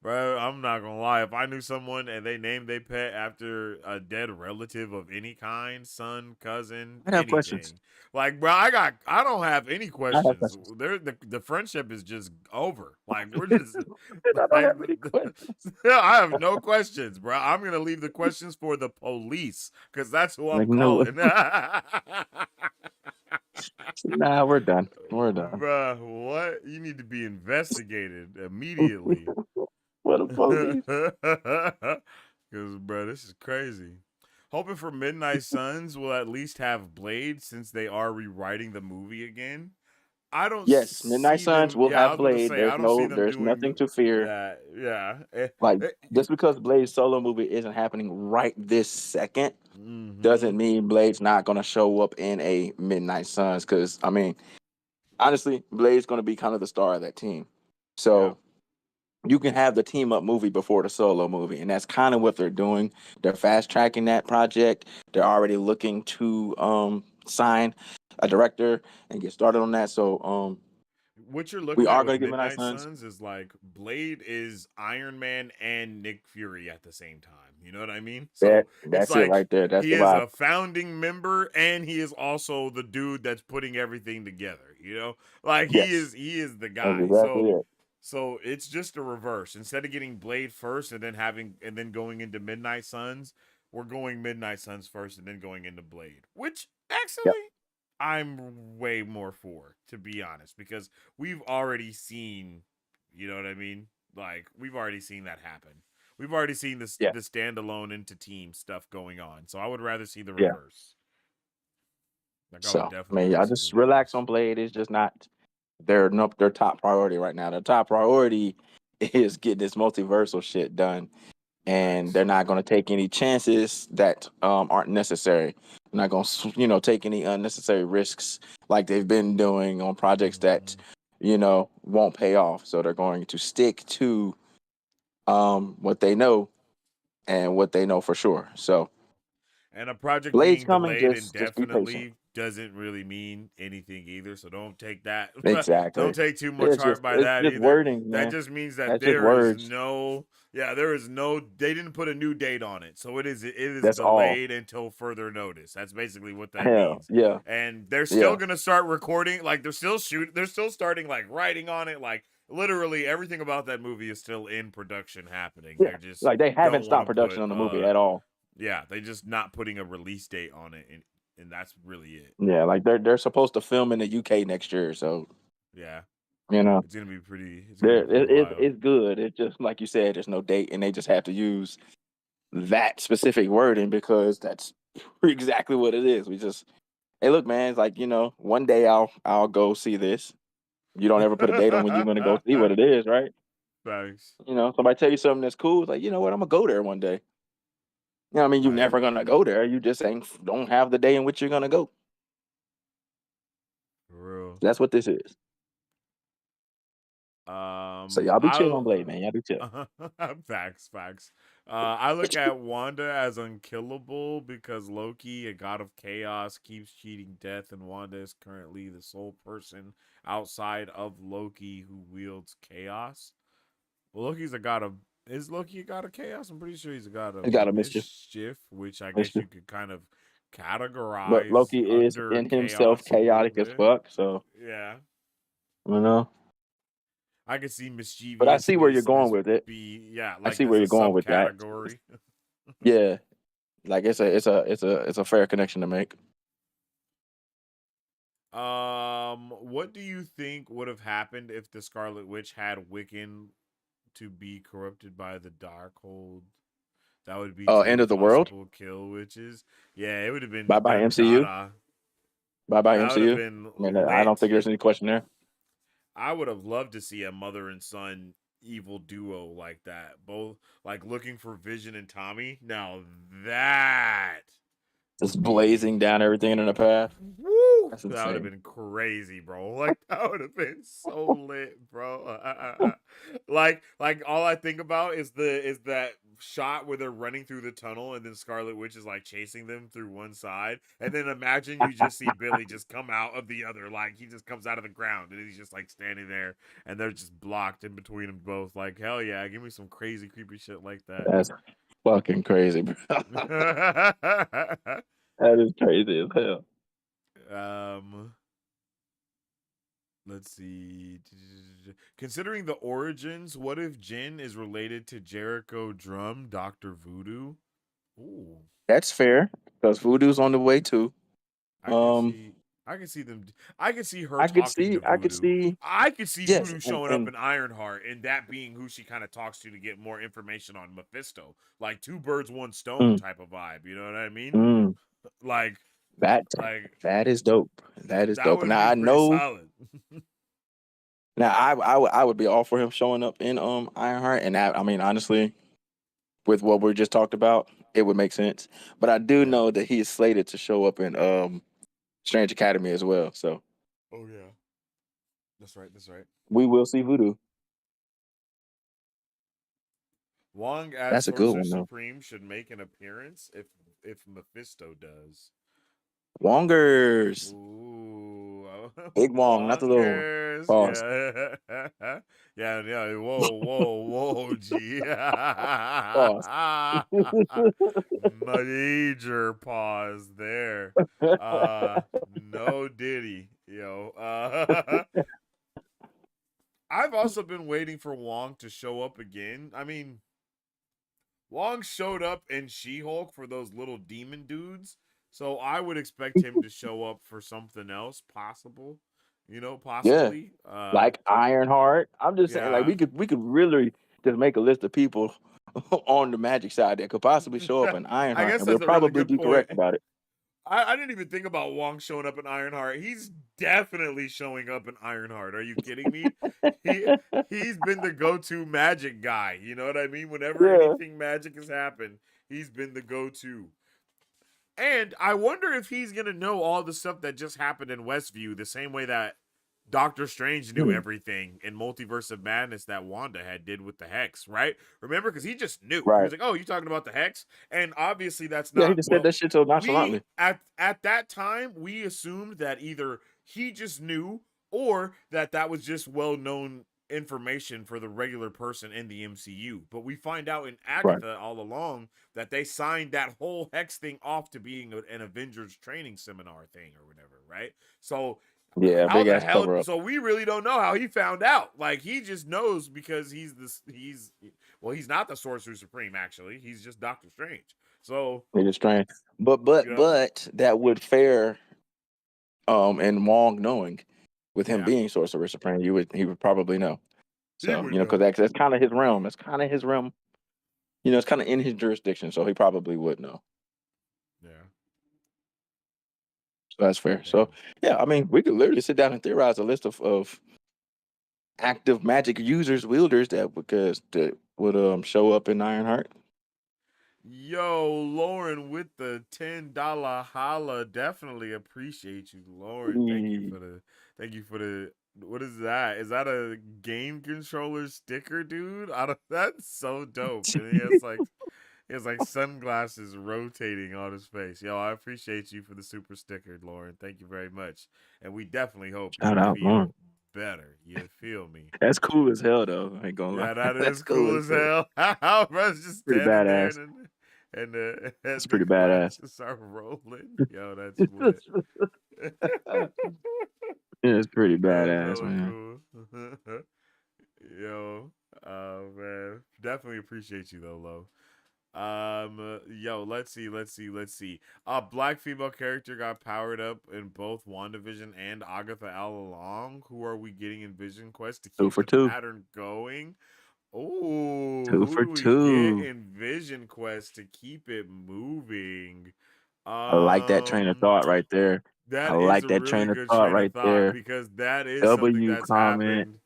Speaker 1: Bro, I'm not gonna lie. If I knew someone and they named their pet after a dead relative of any kind, son, cousin,
Speaker 2: I have questions.
Speaker 1: anything, like, bro, I don't have any
Speaker 2: I have
Speaker 1: questions.
Speaker 2: questions.
Speaker 1: The friendship is just over. Like, we're just
Speaker 2: I don't
Speaker 1: like,
Speaker 2: have any questions.
Speaker 1: I have no questions, bro. I'm gonna leave the questions for the police because that's who I'm
Speaker 2: Like, no,
Speaker 1: calling.
Speaker 2: nah, we're done. We're done.
Speaker 1: Bruh, what? You need to be investigated immediately.
Speaker 2: What a police.
Speaker 1: Because, bro, this is crazy. Hoping for Midnight Suns will at least have Blade since they are rewriting the movie again. I don't
Speaker 2: Yes, Midnight
Speaker 1: see
Speaker 2: Suns
Speaker 1: them.
Speaker 2: will
Speaker 1: Yeah, I
Speaker 2: have
Speaker 1: was about to
Speaker 2: Blade.
Speaker 1: say, I don't see them
Speaker 2: There's
Speaker 1: doing
Speaker 2: nothing to fear.
Speaker 1: that. Yeah.
Speaker 2: Like, just because Blade's solo movie isn't happening right this second
Speaker 1: Mm-hmm.
Speaker 2: doesn't mean Blade's not gonna show up in a Midnight Suns. Because I mean, honestly, Blade's gonna be kind of the star of that team.
Speaker 1: Yeah.
Speaker 2: So you can have the team up movie before the solo movie, and that's kind of what they're doing. They're fast tracking that project. They're already looking to sign a director and get started on that. So
Speaker 1: What you're
Speaker 2: we
Speaker 1: looking at
Speaker 2: are
Speaker 1: with
Speaker 2: going to get Midnight
Speaker 1: Midnight
Speaker 2: Suns.
Speaker 1: Suns is like Blade is Iron Man and Nick Fury at the same time. You know what I mean? So it's
Speaker 2: That's it
Speaker 1: like
Speaker 2: right there. That's
Speaker 1: he
Speaker 2: the
Speaker 1: is
Speaker 2: vibe.
Speaker 1: a founding member and he is also the dude that's putting everything together. Like
Speaker 2: Yes,
Speaker 1: he is the
Speaker 2: that's
Speaker 1: guy.
Speaker 2: exactly it.
Speaker 1: So it's just a reverse. Instead of getting Blade first and then going into Midnight Suns, we're going Midnight Suns first and then going into Blade. Which
Speaker 2: Yep.
Speaker 1: actually I'm way more for, to be honest, because we've already seen, you know what I mean? Like we've already seen that happen. We've already seen
Speaker 2: Yeah.
Speaker 1: the standalone into team stuff going on. So I would rather see the
Speaker 2: Yeah.
Speaker 1: reverse. Like I would
Speaker 2: So I
Speaker 1: definitely
Speaker 2: mean,
Speaker 1: rather
Speaker 2: y'all
Speaker 1: see the
Speaker 2: just relax
Speaker 1: reverse.
Speaker 2: on Blade. It's just not their top priority right now. Their top priority is getting this multiversal shit done, and
Speaker 1: Facts.
Speaker 2: they're not going to take any chances that aren't necessary. They're not going to take any unnecessary risks like they've been doing on projects that
Speaker 1: Mm-hmm.
Speaker 2: won't pay off. So they're going to stick to what they know and what they know for sure. So
Speaker 1: And a project
Speaker 2: Blade's
Speaker 1: being
Speaker 2: coming.
Speaker 1: delayed
Speaker 2: Just be patient.
Speaker 1: indefinitely doesn't really mean anything either. So don't take that. Don't
Speaker 2: Exactly.
Speaker 1: take too much heart by
Speaker 2: It's
Speaker 1: that
Speaker 2: just
Speaker 1: either.
Speaker 2: wording,
Speaker 1: That
Speaker 2: man.
Speaker 1: just means that
Speaker 2: That's just
Speaker 1: there is
Speaker 2: words.
Speaker 1: no, yeah, there is no. They didn't put a new date on it, so it is
Speaker 2: That's all.
Speaker 1: delayed until further notice. That's basically what that
Speaker 2: Hell,
Speaker 1: means.
Speaker 2: yeah,
Speaker 1: And they're still
Speaker 2: yeah.
Speaker 1: gonna start recording. Like they're still starting like writing on it. Like literally everything about that movie is still in production happening.
Speaker 2: Yeah,
Speaker 1: They're just
Speaker 2: like they haven't
Speaker 1: don't want
Speaker 2: stopped
Speaker 1: to
Speaker 2: production
Speaker 1: put
Speaker 2: on the movie at all.
Speaker 1: yeah, they just not putting a release date on it, and that's really it.
Speaker 2: Yeah, like they're supposed to film in the UK next year, so
Speaker 1: Yeah,
Speaker 2: you know
Speaker 1: it's gonna be pretty wild.
Speaker 2: it's good. It's just like you said, there's no date, and they just have to use that specific wording because that's exactly what it is. We just hey, look, man, it's like one day I'll go see this. You don't ever put a date on when you're gonna go see what it is, right?
Speaker 1: Thanks.
Speaker 2: Somebody tell you something that's cool, it's like, you know what, I'm gonna go there one day. I mean, you're
Speaker 1: Right.
Speaker 2: never gonna go there. You just don't have the day in which you're gonna go.
Speaker 1: For real.
Speaker 2: That's what this is. So y'all be chill on Blade, man. Y'all be chill.
Speaker 1: Facts. I look at Wanda as unkillable because Loki, a god of chaos, keeps cheating death, and Wanda is currently the sole person outside of Loki who wields chaos. Well, Loki's a god of is Loki a god of chaos? I'm pretty sure he's a god
Speaker 2: He
Speaker 1: of
Speaker 2: got a mischief,
Speaker 1: mischief, which I guess
Speaker 2: mischief.
Speaker 1: you could kind of
Speaker 2: But
Speaker 1: categorize
Speaker 2: Loki is
Speaker 1: under
Speaker 2: in himself
Speaker 1: chaos a little
Speaker 2: chaotic as
Speaker 1: bit.
Speaker 2: fuck. So
Speaker 1: Yeah.
Speaker 2: you know.
Speaker 1: I could see
Speaker 2: But I see where you're going
Speaker 1: mischievousness
Speaker 2: with it.
Speaker 1: be yeah,
Speaker 2: I
Speaker 1: like
Speaker 2: see
Speaker 1: as
Speaker 2: where
Speaker 1: a
Speaker 2: you're going with that.
Speaker 1: subcategory.
Speaker 2: Yeah, like it's a fair connection to make.
Speaker 1: What do you think would have happened if the Scarlet Witch had Wiccan to be corrupted by the Darkhold? That would be
Speaker 2: End
Speaker 1: two
Speaker 2: of the world.
Speaker 1: possible kill witches. Yeah, it would have been
Speaker 2: Bye bye
Speaker 1: done
Speaker 2: MCU.
Speaker 1: dada.
Speaker 2: Bye bye
Speaker 1: That would have
Speaker 2: MCU.
Speaker 1: been
Speaker 2: I mean, I don't
Speaker 1: lit.
Speaker 2: think there's any question there.
Speaker 1: I would have loved to see a mother and son evil duo like that. Both like looking for Vision and Tommy. Now that
Speaker 2: Just
Speaker 1: would
Speaker 2: blazing
Speaker 1: be
Speaker 2: down everything in the path.
Speaker 1: woo.
Speaker 2: That's
Speaker 1: That would have
Speaker 2: insane.
Speaker 1: been crazy, bro. Like that would have been so lit, bro. Like all I think about is that shot where they're running through the tunnel and then Scarlet Witch is like chasing them through one side, and then imagine you just see Billy just come out of the other, like he just comes out of the ground and he's just like standing there, and they're just blocked in between them both. Like hell yeah, give me some crazy creepy shit like that.
Speaker 2: That's fucking crazy, bro. That is crazy as hell.
Speaker 1: um Let's see. Considering the origins, what if Jin is related to Jericho Drum, Dr. Voodoo? Ooh.
Speaker 2: That's fair because Voodoo's on the way too.
Speaker 1: I can
Speaker 2: Um,
Speaker 1: see I can see them I can see her
Speaker 2: I could
Speaker 1: talking
Speaker 2: see,
Speaker 1: to
Speaker 2: I could
Speaker 1: Voodoo.
Speaker 2: see,
Speaker 1: I could see
Speaker 2: yes,
Speaker 1: Voodoo
Speaker 2: and
Speaker 1: showing up in Ironheart and that being who she kind of talks to get more information on Mephisto. Like two birds, one stone
Speaker 2: mm,
Speaker 1: type of vibe. You know what I mean?
Speaker 2: mm,
Speaker 1: Like
Speaker 2: that
Speaker 1: like
Speaker 2: that is dope. That is
Speaker 1: that
Speaker 2: dope. And
Speaker 1: would
Speaker 2: now
Speaker 1: be
Speaker 2: I
Speaker 1: pretty
Speaker 2: know.
Speaker 1: solid.
Speaker 2: Now I would be all for him showing up in Ironheart, and I mean honestly, with what we just talked about, it would make sense. But I do
Speaker 1: Yeah.
Speaker 2: know that he is slated to show up in Strange Academy as well. So
Speaker 1: Oh yeah. That's right. That's right.
Speaker 2: we will see Voodoo.
Speaker 1: Wong as
Speaker 2: That's a good
Speaker 1: Sorcerer
Speaker 2: one though.
Speaker 1: Supreme should make an appearance if Mephisto does.
Speaker 2: Wongers,
Speaker 1: Ooh,
Speaker 2: big Wong, not the little one.
Speaker 1: Wongers,
Speaker 2: Pause.
Speaker 1: yeah, yeah. Whoa, G.
Speaker 2: Pause.
Speaker 1: Major pause there. No Diddy, yo. I've also been waiting for Wong to show up again. I mean, Wong showed up in She-Hulk for those little demon dudes, so I would expect him to show up for something else possible.
Speaker 2: Yeah,
Speaker 1: Possibly.
Speaker 2: like Ironheart. I'm just saying, like
Speaker 1: Yeah.
Speaker 2: we could really just make a list of people on the Magic side that could possibly show up in
Speaker 1: I
Speaker 2: Ironheart,
Speaker 1: guess
Speaker 2: and we'll
Speaker 1: that's a really
Speaker 2: probably
Speaker 1: good
Speaker 2: be
Speaker 1: point.
Speaker 2: correct about it.
Speaker 1: I didn't even think about Wong showing up in Ironheart. He's definitely showing up in Ironheart. Are you kidding me? He he's been the go-to magic guy. You know what I mean? Whenever
Speaker 2: Yeah,
Speaker 1: anything magic has happened, he's been the go-to. And I wonder if he's gonna know all the stuff that just happened in Westview, the same way that Doctor Strange knew
Speaker 2: hmm,
Speaker 1: everything in Multiverse of Madness that Wanda had did with the Hex, right? Remember, because he just knew. He
Speaker 2: right.
Speaker 1: was like, "Oh, you talking about the Hex?" And obviously, that's
Speaker 2: Yeah, he
Speaker 1: not
Speaker 2: just said
Speaker 1: well.
Speaker 2: that shit so
Speaker 1: We
Speaker 2: nonchalantly.
Speaker 1: at that time we assumed that either he just knew or that was just well known information for the regular person in the MCU. But we find out in
Speaker 2: Right.
Speaker 1: Agatha all along that they signed that whole Hex thing off to being an Avengers training seminar thing or whatever, right? So
Speaker 2: Yeah,
Speaker 1: How
Speaker 2: big
Speaker 1: the
Speaker 2: ass
Speaker 1: hell?
Speaker 2: cover up.
Speaker 1: So we really don't know how he found out. Like he just knows because he's not the Sorcerer Supreme. Actually, he's just Doctor Strange. So
Speaker 2: They just trying,
Speaker 1: you know,
Speaker 2: but that would fare and Wong knowing, with him
Speaker 1: yeah,
Speaker 2: being Sorcerer Supreme, he would probably know.
Speaker 1: he
Speaker 2: So
Speaker 1: would
Speaker 2: because
Speaker 1: know.
Speaker 2: that's kind of his realm. That's kind of his realm. It's kind of in his jurisdiction, so he probably would know.
Speaker 1: Yeah,
Speaker 2: So that's fair. So
Speaker 1: damn.
Speaker 2: yeah, I mean, we could literally sit down and theorize a list of active magic users, wielders that would show up in Ironheart.
Speaker 1: Yo, Lauren with the $10 holla. Definitely appreciate you, Lauren.
Speaker 2: Mm.
Speaker 1: Thank you for the what is that? Is that a game controller sticker, dude? I don't that's so dope. And he has like sunglasses rotating on his face. Yo, I appreciate you for the super sticker, Lauren. Thank you very much. And we definitely hope
Speaker 2: Shout
Speaker 1: you
Speaker 2: out, Lauren.
Speaker 1: feel better. You feel me?
Speaker 2: That's cool as hell, though. I ain't gonna
Speaker 1: Yeah,
Speaker 2: lie.
Speaker 1: that
Speaker 2: That's
Speaker 1: is
Speaker 2: cool
Speaker 1: cool
Speaker 2: as
Speaker 1: as
Speaker 2: hell.
Speaker 1: hell. Bro's just
Speaker 2: Pretty
Speaker 1: standing there
Speaker 2: badass.
Speaker 1: and
Speaker 2: It's
Speaker 1: the
Speaker 2: pretty badass.
Speaker 1: glasses are rolling. Yo, that's lit.
Speaker 2: It's pretty
Speaker 1: That's
Speaker 2: badass,
Speaker 1: hella
Speaker 2: man.
Speaker 1: cool. Yo, man, definitely appreciate you though, Lo. Yo, let's see. A black female character got powered up in both WandaVision and Agatha all along. Who are we getting in Vision Quest to
Speaker 2: Two
Speaker 1: keep
Speaker 2: for
Speaker 1: the
Speaker 2: two.
Speaker 1: pattern going? Oh,
Speaker 2: Two
Speaker 1: who
Speaker 2: for
Speaker 1: do we get
Speaker 2: two.
Speaker 1: in Vision Quest to keep it moving?
Speaker 2: I like that train of thought right there. I
Speaker 1: That is
Speaker 2: like
Speaker 1: a
Speaker 2: that
Speaker 1: really
Speaker 2: train of
Speaker 1: good
Speaker 2: thought
Speaker 1: train of
Speaker 2: right
Speaker 1: thought
Speaker 2: there.
Speaker 1: because that is something
Speaker 2: W
Speaker 1: that's
Speaker 2: comment.
Speaker 1: happened.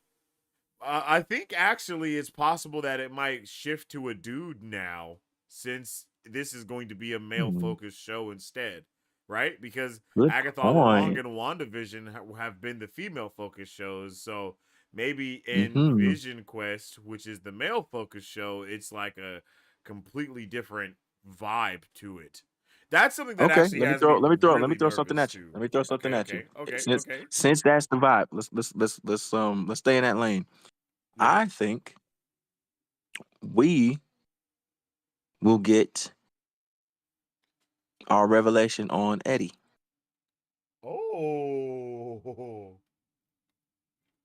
Speaker 1: I think actually it's possible that it might shift to a dude now since this is going to be a male
Speaker 2: Hmm,
Speaker 1: focused show instead, right? Because
Speaker 2: good
Speaker 1: Agatha all along
Speaker 2: point.
Speaker 1: and WandaVision have been the female focused shows. So maybe in
Speaker 2: Hmm.
Speaker 1: Vision Quest, which is the male focused show, it's like a completely different vibe to it. That's something that
Speaker 2: Okay,
Speaker 1: actually has me
Speaker 2: let me
Speaker 1: really
Speaker 2: throw something
Speaker 1: nervous
Speaker 2: at you.
Speaker 1: too.
Speaker 2: Let me throw something
Speaker 1: Okay,
Speaker 2: at you.
Speaker 1: okay, okay,
Speaker 2: Since
Speaker 1: okay.
Speaker 2: since that's the vibe, let's stay in that lane.
Speaker 1: Yeah.
Speaker 2: I think we will get our revelation on Eddie.
Speaker 1: Oh.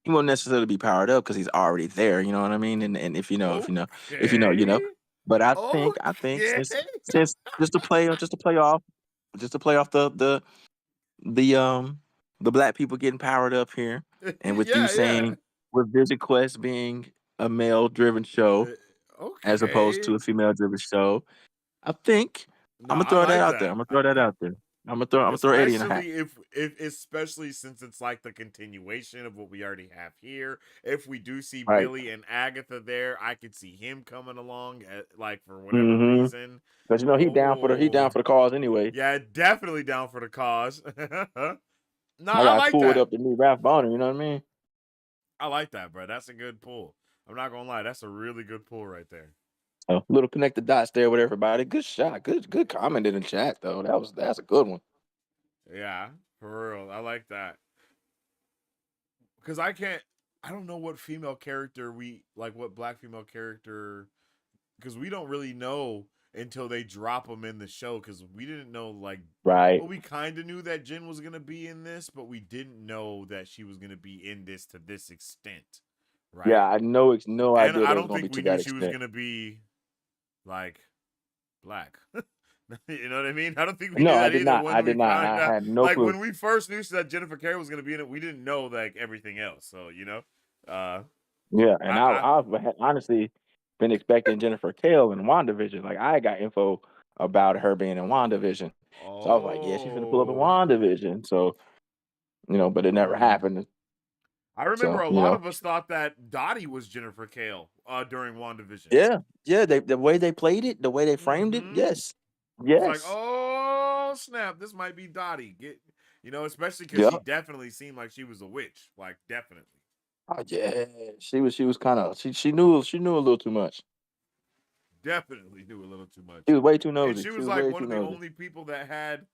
Speaker 2: He won't necessarily be powered up because he's already there. You know what I mean? And if you know, you know.
Speaker 1: Okay.
Speaker 2: But I think
Speaker 1: Okay.
Speaker 2: since just to play off the the black people getting powered up here, and with you
Speaker 1: Yeah, yeah.
Speaker 2: saying with Vision Quest being a male driven show as opposed to
Speaker 1: Okay.
Speaker 2: a female driven show, I think
Speaker 1: No,
Speaker 2: I'm gonna
Speaker 1: I
Speaker 2: throw that
Speaker 1: like
Speaker 2: out there.
Speaker 1: that.
Speaker 2: I'm gonna throw Eddie in the hat.
Speaker 1: If especially since it's like the continuation of what we already have here. If we do see
Speaker 2: Right.
Speaker 1: Billy and Agatha there, I could see him coming along like for whatever
Speaker 2: Mm-hmm.
Speaker 1: reason.
Speaker 2: Because he down
Speaker 1: Oh.
Speaker 2: for the cause anyway.
Speaker 1: Yeah, definitely down for the cause. No,
Speaker 2: I
Speaker 1: I
Speaker 2: got
Speaker 1: like
Speaker 2: pulled
Speaker 1: that.
Speaker 2: up to meet Ralph Bonner. You know what I mean?
Speaker 1: I like that, bro. That's a good pull. I'm not gonna lie, that's a really good pull right there.
Speaker 2: So little connect the dots there with everybody. Good shot. Good comment in the chat though. That's a good one.
Speaker 1: Yeah, for real. I like that. Because I don't know what female character what black female character, because we don't really know until they drop them in the show, because we didn't know, like,
Speaker 2: Right.
Speaker 1: well, we kind of knew that Jen was going to be in this, but we didn't know that she was going to be in this to this extent,
Speaker 2: Yeah,
Speaker 1: right?
Speaker 2: I know it's no
Speaker 1: And
Speaker 2: idea
Speaker 1: I
Speaker 2: that it's
Speaker 1: don't
Speaker 2: gonna be
Speaker 1: think
Speaker 2: to
Speaker 1: we knew
Speaker 2: that
Speaker 1: she was
Speaker 2: extent.
Speaker 1: going to be, like, black. You know what I mean? I don't think we
Speaker 2: No,
Speaker 1: knew
Speaker 2: I
Speaker 1: that
Speaker 2: did
Speaker 1: either
Speaker 2: not.
Speaker 1: when we found
Speaker 2: I
Speaker 1: out.
Speaker 2: had no
Speaker 1: Like
Speaker 2: clue.
Speaker 1: when we first knew that Jennifer Carey was going to be in it, we didn't know like everything else. So uh,
Speaker 2: Yeah, and
Speaker 1: I
Speaker 2: I've honestly been expecting Jennifer Kale in WandaVision. Like I got info about her being in WandaVision. So I was like, yeah, she's gonna pull up in
Speaker 1: oh,
Speaker 2: WandaVision. So, but it never
Speaker 1: hmm.
Speaker 2: happened.
Speaker 1: I remember
Speaker 2: So,
Speaker 1: a lot of us thought that Dottie was Jennifer Kale during WandaVision.
Speaker 2: yeah, yeah, the way they played it, the way they framed it,
Speaker 1: Mm-hmm.
Speaker 2: yes.
Speaker 1: I was like,
Speaker 2: Yes.
Speaker 1: oh snap, this might be Dottie. Especially because she
Speaker 2: Yep.
Speaker 1: definitely seemed like she was a witch. Like definitely,
Speaker 2: Oh, yeah. She was kind of she knew a little too much.
Speaker 1: definitely knew a little too
Speaker 2: She
Speaker 1: much.
Speaker 2: was way too
Speaker 1: And
Speaker 2: nosy.
Speaker 1: she
Speaker 2: She
Speaker 1: was
Speaker 2: was
Speaker 1: like
Speaker 2: way
Speaker 1: one
Speaker 2: too
Speaker 1: of the
Speaker 2: nosy.
Speaker 1: only people that had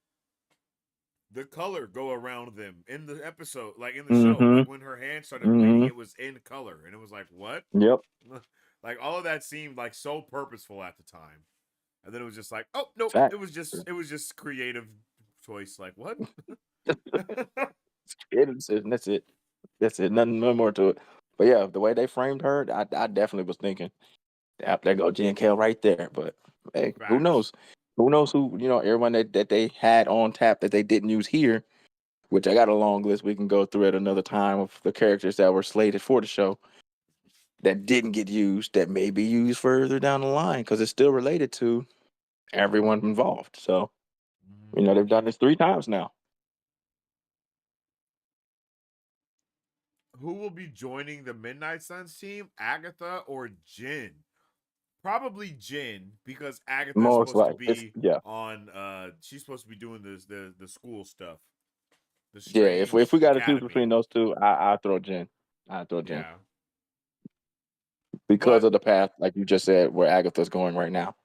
Speaker 1: the color go around them in the episode, like in the show.
Speaker 2: Mm-hmm.
Speaker 1: Like when her hand started bleeding,
Speaker 2: Mm-hmm.
Speaker 1: it was in color, and it was like, what?
Speaker 2: Yep.
Speaker 1: Like all of that seemed like so purposeful at the time, and then it was just like, oh nope,
Speaker 2: Fact.
Speaker 1: it was just creative choice. Like what?
Speaker 2: And that's it. That's it. Nothing no more to it. But yeah, the way they framed her, I definitely was thinking, yep, there go Jen Kell right there. But hey, who
Speaker 1: Facts.
Speaker 2: knows? Who knows who, everyone that they had on tap that they didn't use here, which I got a long list we can go through at another time of the characters that were slated for the show that didn't get used, that may be used further down the line because it's still related to everyone involved. So, they've
Speaker 1: Hmm.
Speaker 2: done this 3 times now.
Speaker 1: Who will be joining the Midnight Suns team? Agatha or Jin? Probably Jin because Agatha is
Speaker 2: Most
Speaker 1: supposed to
Speaker 2: like it's
Speaker 1: be
Speaker 2: yeah.
Speaker 1: on. She's supposed to be doing the school stuff, the
Speaker 2: Yeah, if we
Speaker 1: Strange
Speaker 2: got to choose between
Speaker 1: Academy.
Speaker 2: those two, I throw Jen. I throw Jen
Speaker 1: Yeah,
Speaker 2: because
Speaker 1: but
Speaker 2: of the path, like you just said, where Agatha's going right now.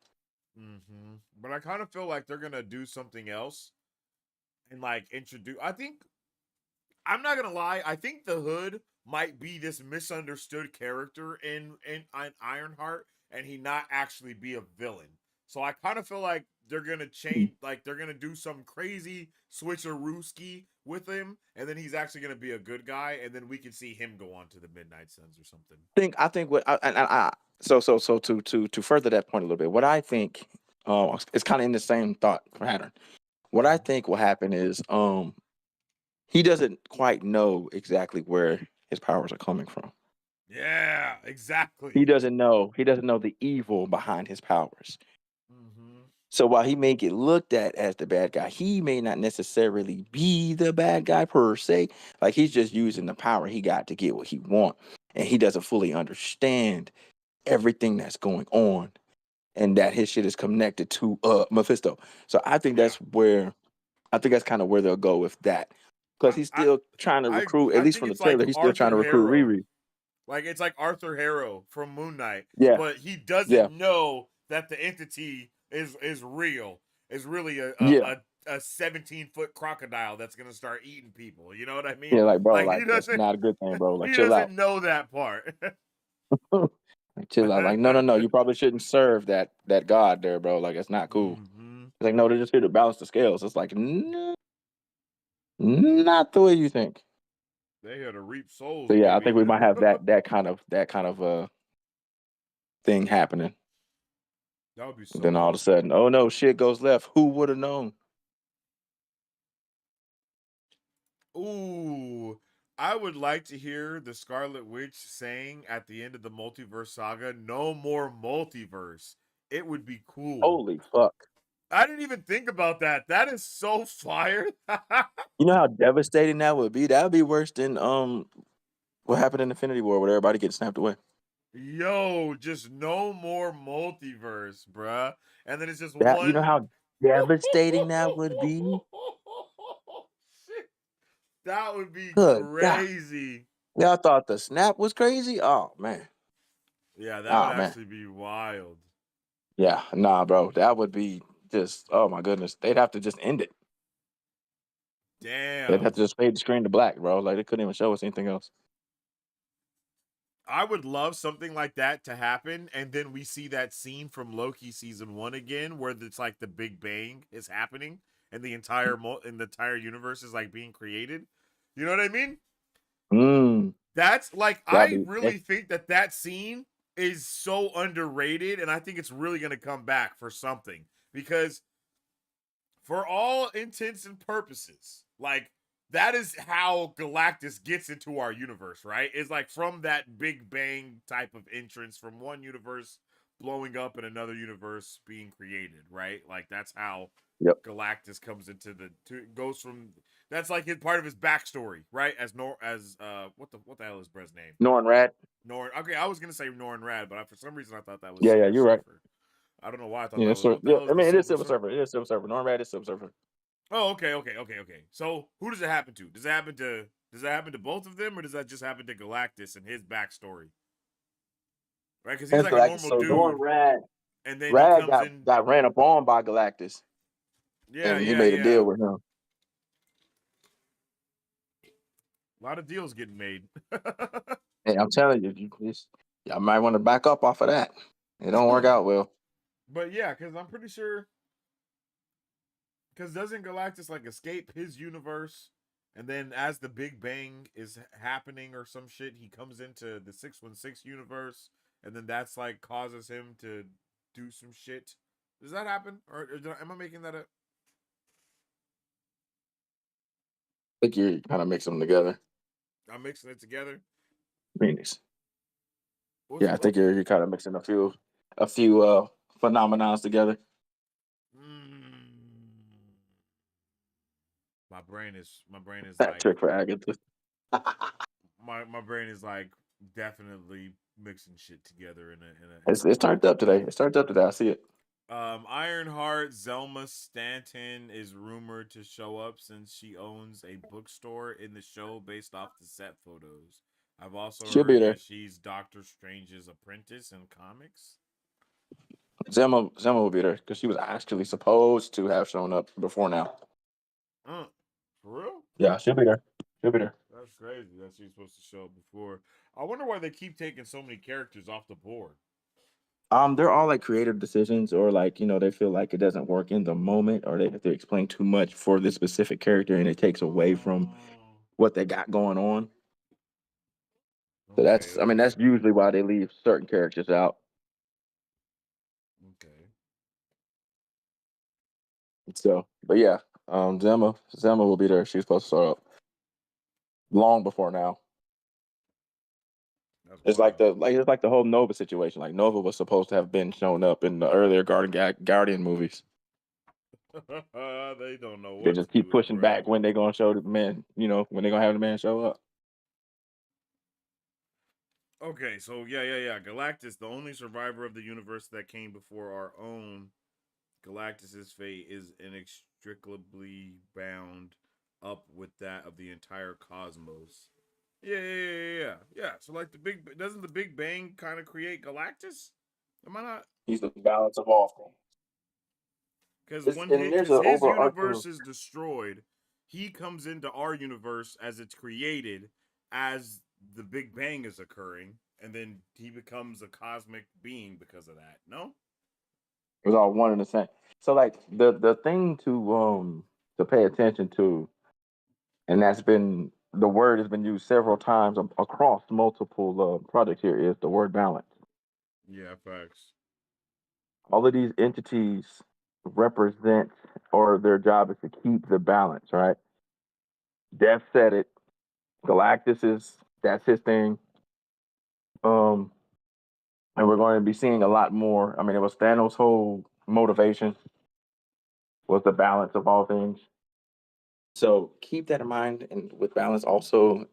Speaker 1: but I kind of feel like they're gonna do something else and like introduce. I think I'm not gonna lie. I think the Hood might be this misunderstood character in Ironheart, and he not actually be a villain. So I kind of feel like they're gonna change, like they're gonna do some crazy switcherooski with him, and then he's actually gonna be a good guy, and then we can see him go on to the Midnight Suns or something.
Speaker 2: I think what I so to further that point a little bit, what I think it's kind of in the same thought pattern. What I
Speaker 1: Mm-hmm.
Speaker 2: think will happen is he doesn't quite know exactly where his powers are coming from.
Speaker 1: Yeah,
Speaker 2: He
Speaker 1: exactly.
Speaker 2: doesn't know. He doesn't know the evil behind his powers.
Speaker 1: Mm-hmm.
Speaker 2: So while he may get looked at as the bad guy, he may not necessarily be the bad guy per se. Like he's just using the power he got to get what he want, and he doesn't fully understand everything that's going on, and that his shit is connected to Mephisto. So
Speaker 1: Yeah,
Speaker 2: I think that's kind of where they'll go with that, because
Speaker 1: I
Speaker 2: he's
Speaker 1: I
Speaker 2: still trying to
Speaker 1: I
Speaker 2: recruit. At
Speaker 1: I
Speaker 2: least
Speaker 1: think
Speaker 2: from the
Speaker 1: it's like
Speaker 2: trailer, he's still trying
Speaker 1: Arthur
Speaker 2: to recruit
Speaker 1: Harrow.
Speaker 2: Riri.
Speaker 1: Like it's like Arthur Harrow from Moon Knight,
Speaker 2: Yeah,
Speaker 1: but he
Speaker 2: yeah,
Speaker 1: doesn't know that the entity is real. Is really
Speaker 2: yeah,
Speaker 1: a 17-foot crocodile that's gonna start eating people. You know what I mean?
Speaker 2: yeah. Like bro,
Speaker 1: Like
Speaker 2: like that's not a good thing, bro. Like
Speaker 1: he
Speaker 2: chill out.
Speaker 1: doesn't know that part.
Speaker 2: Like, chill out. Like, no, no, no. You probably shouldn't serve that god there, bro. Like, it's not cool.
Speaker 1: Hmm.
Speaker 2: It's like, no, they're just here to balance the scales. It's like, not the way you think.
Speaker 1: They here to reap
Speaker 2: So
Speaker 1: souls,
Speaker 2: yeah, I think
Speaker 1: baby.
Speaker 2: we might have that kind of thing happening.
Speaker 1: That would be
Speaker 2: And
Speaker 1: so
Speaker 2: then all of a
Speaker 1: dope.
Speaker 2: sudden, oh no, shit goes left. Who would have known?
Speaker 1: Ooh, I would like to hear the Scarlet Witch saying at the end of the multiverse saga, "No more multiverse." It would be cool.
Speaker 2: Holy fuck!
Speaker 1: I didn't even think about that. That is so fire.
Speaker 2: You know how devastating that would be. That would be worse than what happened in Infinity War, where everybody gets snapped away.
Speaker 1: Yo, just no more multiverse, bruh. And then it's just
Speaker 2: That you know
Speaker 1: one.
Speaker 2: how devastating that would be.
Speaker 1: Shit, that would be
Speaker 2: Good God!
Speaker 1: crazy.
Speaker 2: Y'all thought the snap was crazy? Oh man!
Speaker 1: Yeah, that would
Speaker 2: Oh man!
Speaker 1: actually be wild.
Speaker 2: Yeah, nah, bro. That would be just oh my goodness. They'd have to just end it. They'd have to
Speaker 1: Damn.
Speaker 2: just fade the screen to black, bro. Like they couldn't even show us anything else.
Speaker 1: I would love something like that to happen, and then we see that scene from Loki season 1 again, where it's like the Big Bang is happening, and the entire universe is like being created. You know what I mean?
Speaker 2: Mm,
Speaker 1: That's like
Speaker 2: that'd
Speaker 1: I
Speaker 2: be
Speaker 1: really think that scene is so underrated, and I think it's really gonna come back for something because for all intents and purposes, like that is how Galactus gets into our universe, right? It's like from that Big Bang type of entrance from one universe blowing up and another universe being created, right? Like that's how
Speaker 2: yep.
Speaker 1: Galactus comes into goes from that's like his part of his backstory, right? As what the hell is Brez's name?
Speaker 2: Norrin Rad.
Speaker 1: Norn. Okay, I was gonna say Norn Rad, but for some reason I thought that was
Speaker 2: Yeah, yeah,
Speaker 1: Silver
Speaker 2: you're right.
Speaker 1: Surfer. I don't know why I thought
Speaker 2: Yeah,
Speaker 1: that was.
Speaker 2: so
Speaker 1: What the
Speaker 2: yeah.
Speaker 1: hell
Speaker 2: I
Speaker 1: is the
Speaker 2: mean, it is
Speaker 1: Silver
Speaker 2: Silver
Speaker 1: Surfer?
Speaker 2: Surfer. It is Silver Surfer. Norrin Rad is Silver Surfer.
Speaker 1: Oh, okay. So who does it happen to? Does it happen to both of them, or does that just happen to Galactus and his backstory? Right, because he's
Speaker 2: That's
Speaker 1: like a
Speaker 2: Galactus.
Speaker 1: normal
Speaker 2: So Norrin
Speaker 1: dude,
Speaker 2: Rad,
Speaker 1: and then he
Speaker 2: Rad
Speaker 1: comes
Speaker 2: got
Speaker 1: in.
Speaker 2: got ran up on by Galactus,
Speaker 1: Yeah,
Speaker 2: and he
Speaker 1: yeah,
Speaker 2: made a deal
Speaker 1: yeah.
Speaker 2: with him.
Speaker 1: A lot of deals getting made.
Speaker 2: Hey, I'm telling you, y'all might want to back up off of that. It don't work out well.
Speaker 1: But yeah, because I'm pretty sure. Because doesn't Galactus like escape his universe And then as the Big Bang is happening or some shit, he comes into the 616 universe, and then that's like causes him to do some shit. Does that happen, or am I making that up?
Speaker 2: I think you kind of mix them together.
Speaker 1: I'm mixing it together.
Speaker 2: I mean,
Speaker 1: What's
Speaker 2: yeah, I
Speaker 1: what?
Speaker 2: think you're kind of mixing a few phenomenons together.
Speaker 1: Mm, my brain is
Speaker 2: That
Speaker 1: like
Speaker 2: trick for Agatha.
Speaker 1: my brain is like definitely mixing shit together in a
Speaker 2: It's turned up today. It's turned up today. I see it.
Speaker 1: Ironheart Zelma Stanton is rumored to show up since she owns a bookstore in the show based off the set photos. I've also
Speaker 2: She'll be
Speaker 1: heard
Speaker 2: there.
Speaker 1: that she's Doctor Strange's apprentice in comics.
Speaker 2: Zelma will be there because she was actually supposed to have shown up before now.
Speaker 1: Uh, for real?
Speaker 2: Yeah, she'll be there. She'll be there.
Speaker 1: That's crazy that she's supposed to show up before. I wonder why they keep taking so many characters off the board.
Speaker 2: They're all like creative decisions, or like they feel like it doesn't work in the moment, or they have to explain too much for this specific character, and it takes away from
Speaker 1: Oh,
Speaker 2: what they got going on. So
Speaker 1: okay,
Speaker 2: I mean,
Speaker 1: okay,
Speaker 2: that's usually why they leave certain characters out.
Speaker 1: okay.
Speaker 2: So, but yeah, Zemma will be there. She's supposed to start up long before now.
Speaker 1: That's
Speaker 2: It's
Speaker 1: wild.
Speaker 2: it's like the whole Nova situation. Like Nova was supposed to have been shown up in the earlier Guardian movies.
Speaker 1: They don't know
Speaker 2: They
Speaker 1: what to
Speaker 2: just
Speaker 1: do
Speaker 2: keep
Speaker 1: with
Speaker 2: pushing
Speaker 1: bruh.
Speaker 2: back when they're gonna show the man. When they're gonna have the man show up.
Speaker 1: Okay, so yeah. Galactus, the only survivor of the universe that came before our own, Galactus's fate is inextricably bound up with that of the entire cosmos. Yeah. So like doesn't the Big Bang kind of create Galactus? Am I not?
Speaker 2: He's the balance of all things.
Speaker 1: Because when
Speaker 2: And there's an
Speaker 1: his
Speaker 2: overarching.
Speaker 1: universe is destroyed, he comes into our universe as it's created, as the Big Bang is occurring, and then he becomes a cosmic being because of that. No.
Speaker 2: It was all one and the same. So like the thing to pay attention to, and that's been the word has been used several times across multiple projects here, is the word balance.
Speaker 1: Yeah, facts.
Speaker 2: All of these entities represent, or their job is to keep the balance, right? Death said it. Galactus is that's his thing. Um, and we're going to be seeing a lot more. I mean, it was Thanos' whole motivation was the balance of all things. So keep that in mind, and with balance, also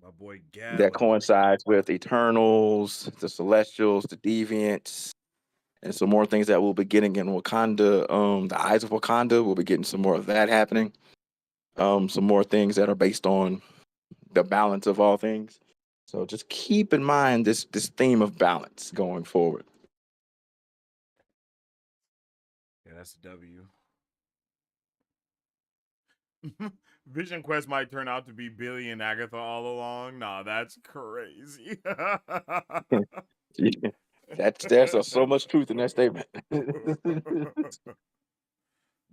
Speaker 1: My boy
Speaker 2: that
Speaker 1: Gavin.
Speaker 2: coincides with Eternals, the Celestials, the Deviants, and some more things that we'll be getting in Wakanda. The Eyes of Wakanda, we'll be getting some more of that happening. Some more things that are based on the balance of all things. So just keep in mind this theme of balance going forward.
Speaker 1: Yeah, that's a W. Vision Quest might turn out to be Billy and Agatha all along. Nah, that's crazy.
Speaker 2: There's so much truth in that statement.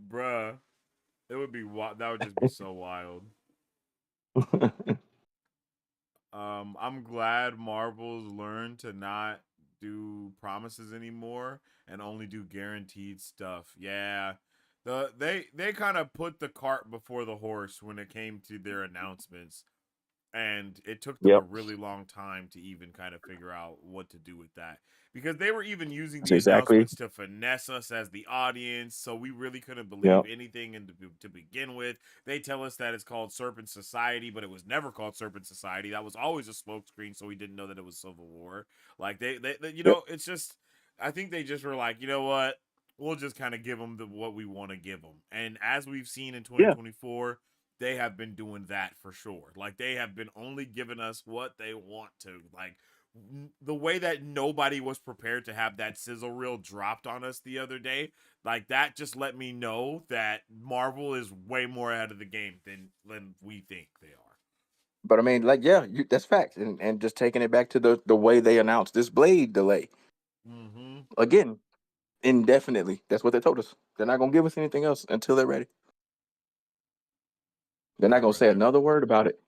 Speaker 1: Bruh, it would be that would just be so wild. I'm glad Marvel's learned to not do promises anymore and only do guaranteed stuff. Yeah. They kind of put the cart before the horse when it came to their announcements, and it took them a
Speaker 2: Yep,
Speaker 1: really long time to even kind of figure out what to do with that, because they were even using
Speaker 2: that's
Speaker 1: the
Speaker 2: exactly.
Speaker 1: announcements to finesse us as the audience, so we really couldn't believe
Speaker 2: Yep,
Speaker 1: anything to begin with. They tell us that it's called Serpent Society, but it was never called Serpent Society. That was always a smokescreen, so we didn't know that it was Civil War. Like
Speaker 2: yep,
Speaker 1: it's just, I think they just were like, you know what, we'll just kind of give them what we want to give them. And as we've seen in
Speaker 2: yeah.
Speaker 1: 2024, they have been doing that for sure. Like they have been only giving us what they want to. Like the way that nobody was prepared to have that sizzle reel dropped on us the other day, like that just let me know that Marvel is way more ahead of the game than we think they are.
Speaker 2: But I mean, like, yeah, that's facts. And just taking it back to the way they announced this Blade delay
Speaker 1: Mm-hmm.
Speaker 2: again, indefinitely. That's what they told us. They're not gonna give us anything else until they're ready. They're not gonna say another word about it.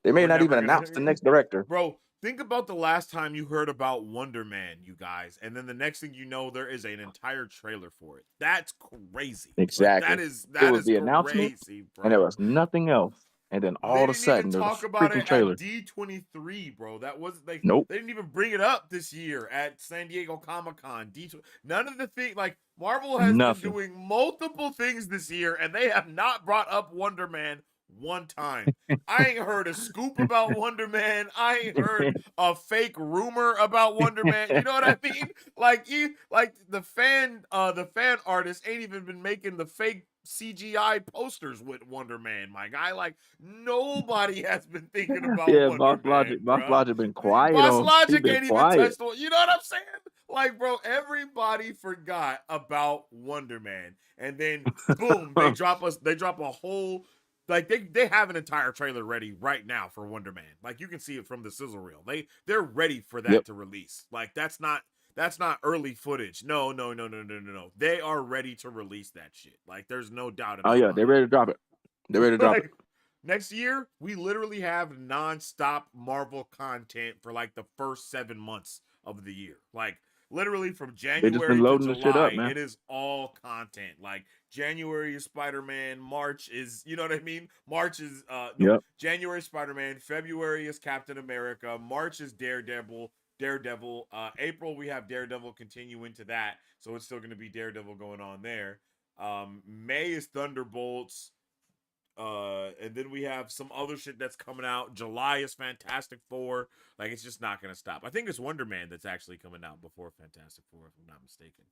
Speaker 2: They may
Speaker 1: We're
Speaker 2: not
Speaker 1: never
Speaker 2: even announce the
Speaker 1: gonna,
Speaker 2: next director.
Speaker 1: bro. Think about the last time you heard about Wonder Man, you guys, and then the next thing you know, there is an entire trailer for it. That's crazy. Like
Speaker 2: Exactly. It
Speaker 1: that
Speaker 2: was
Speaker 1: is
Speaker 2: the announcement,
Speaker 1: crazy,
Speaker 2: and there
Speaker 1: bro.
Speaker 2: was nothing else. And then
Speaker 1: They
Speaker 2: all of a
Speaker 1: didn't even
Speaker 2: sudden, there's
Speaker 1: talk
Speaker 2: a
Speaker 1: about
Speaker 2: freaking
Speaker 1: it at
Speaker 2: trailer.
Speaker 1: D23, bro. That wasn't like
Speaker 2: Nope.
Speaker 1: they didn't even bring it up this year at San Diego Comic Con. None of the thing like Marvel has been
Speaker 2: Nothing.
Speaker 1: doing multiple things this year, and they have not brought up Wonder Man one time. I ain't heard a scoop about Wonder Man. I ain't heard a fake rumor about Wonder Man. You know what I mean? Like the fan artists ain't even been making the fake CGI posters with Wonder Man, my guy. Like nobody has been thinking about
Speaker 2: Yeah,
Speaker 1: Wonder Man,
Speaker 2: Boss
Speaker 1: bro.
Speaker 2: Logic been quiet
Speaker 1: Boss
Speaker 2: on. He
Speaker 1: Logic
Speaker 2: been
Speaker 1: ain't even
Speaker 2: quiet.
Speaker 1: touched on. You know what I'm saying? Like, bro, everybody forgot about Wonder Man, and then boom, they drop us. They drop a whole. Like they have an entire trailer ready right now for Wonder Man. Like you can see it from the sizzle reel. They're ready for that
Speaker 2: Yep.
Speaker 1: to release. Like that's not early footage. No. They are ready to release that shit. Like there's no doubt in
Speaker 2: Oh
Speaker 1: my
Speaker 2: yeah, they're
Speaker 1: mind.
Speaker 2: ready to drop it. They're ready to drop it.
Speaker 1: Like next year, we literally have nonstop Marvel content for like the first 7 months of the year. Like literally from
Speaker 2: They just been
Speaker 1: January to
Speaker 2: loading the shit up,
Speaker 1: July,
Speaker 2: man.
Speaker 1: it is all content. Like January is Spider-Man, March is, you know what I mean? March is no,
Speaker 2: Yep.
Speaker 1: January Spider-Man, February is Captain America, March is Daredevil. April we have Daredevil continue into that, so it's still going to be Daredevil going on there. May is Thunderbolts. And then we have some other shit that's coming out. July is Fantastic Four. Like it's just not gonna stop. I think it's Wonder Man that's actually coming out before Fantastic Four, if I'm not mistaken.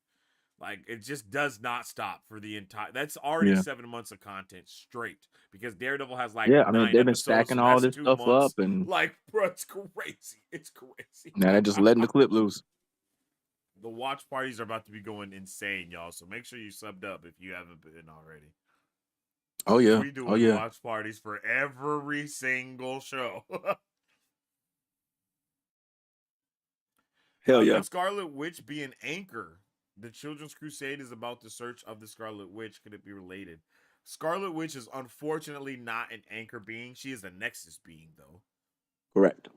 Speaker 1: Like it just does not stop for the entire. That's already
Speaker 2: Yeah.
Speaker 1: 7 months of content straight because Daredevil has like
Speaker 2: Yeah. I mean,
Speaker 1: 9
Speaker 2: they've been
Speaker 1: episodes, so
Speaker 2: stacking all
Speaker 1: that's
Speaker 2: this
Speaker 1: two
Speaker 2: stuff up,
Speaker 1: months.
Speaker 2: and
Speaker 1: Like, bro, it's crazy. It's crazy.
Speaker 2: now they're just letting the clip loose.
Speaker 1: The watch parties are about to be going insane, y'all. So make sure you subbed up if you haven't been already.
Speaker 2: Oh yeah.
Speaker 1: We
Speaker 2: Oh
Speaker 1: doing
Speaker 2: yeah.
Speaker 1: watch parties for every single show.
Speaker 2: Hell yeah.
Speaker 1: Could Scarlet Witch be an anchor? The Children's Crusade is about the search of the Scarlet Witch. Could it be related? Scarlet Witch is unfortunately not an anchor being. She is a Nexus being, though.
Speaker 2: Correct.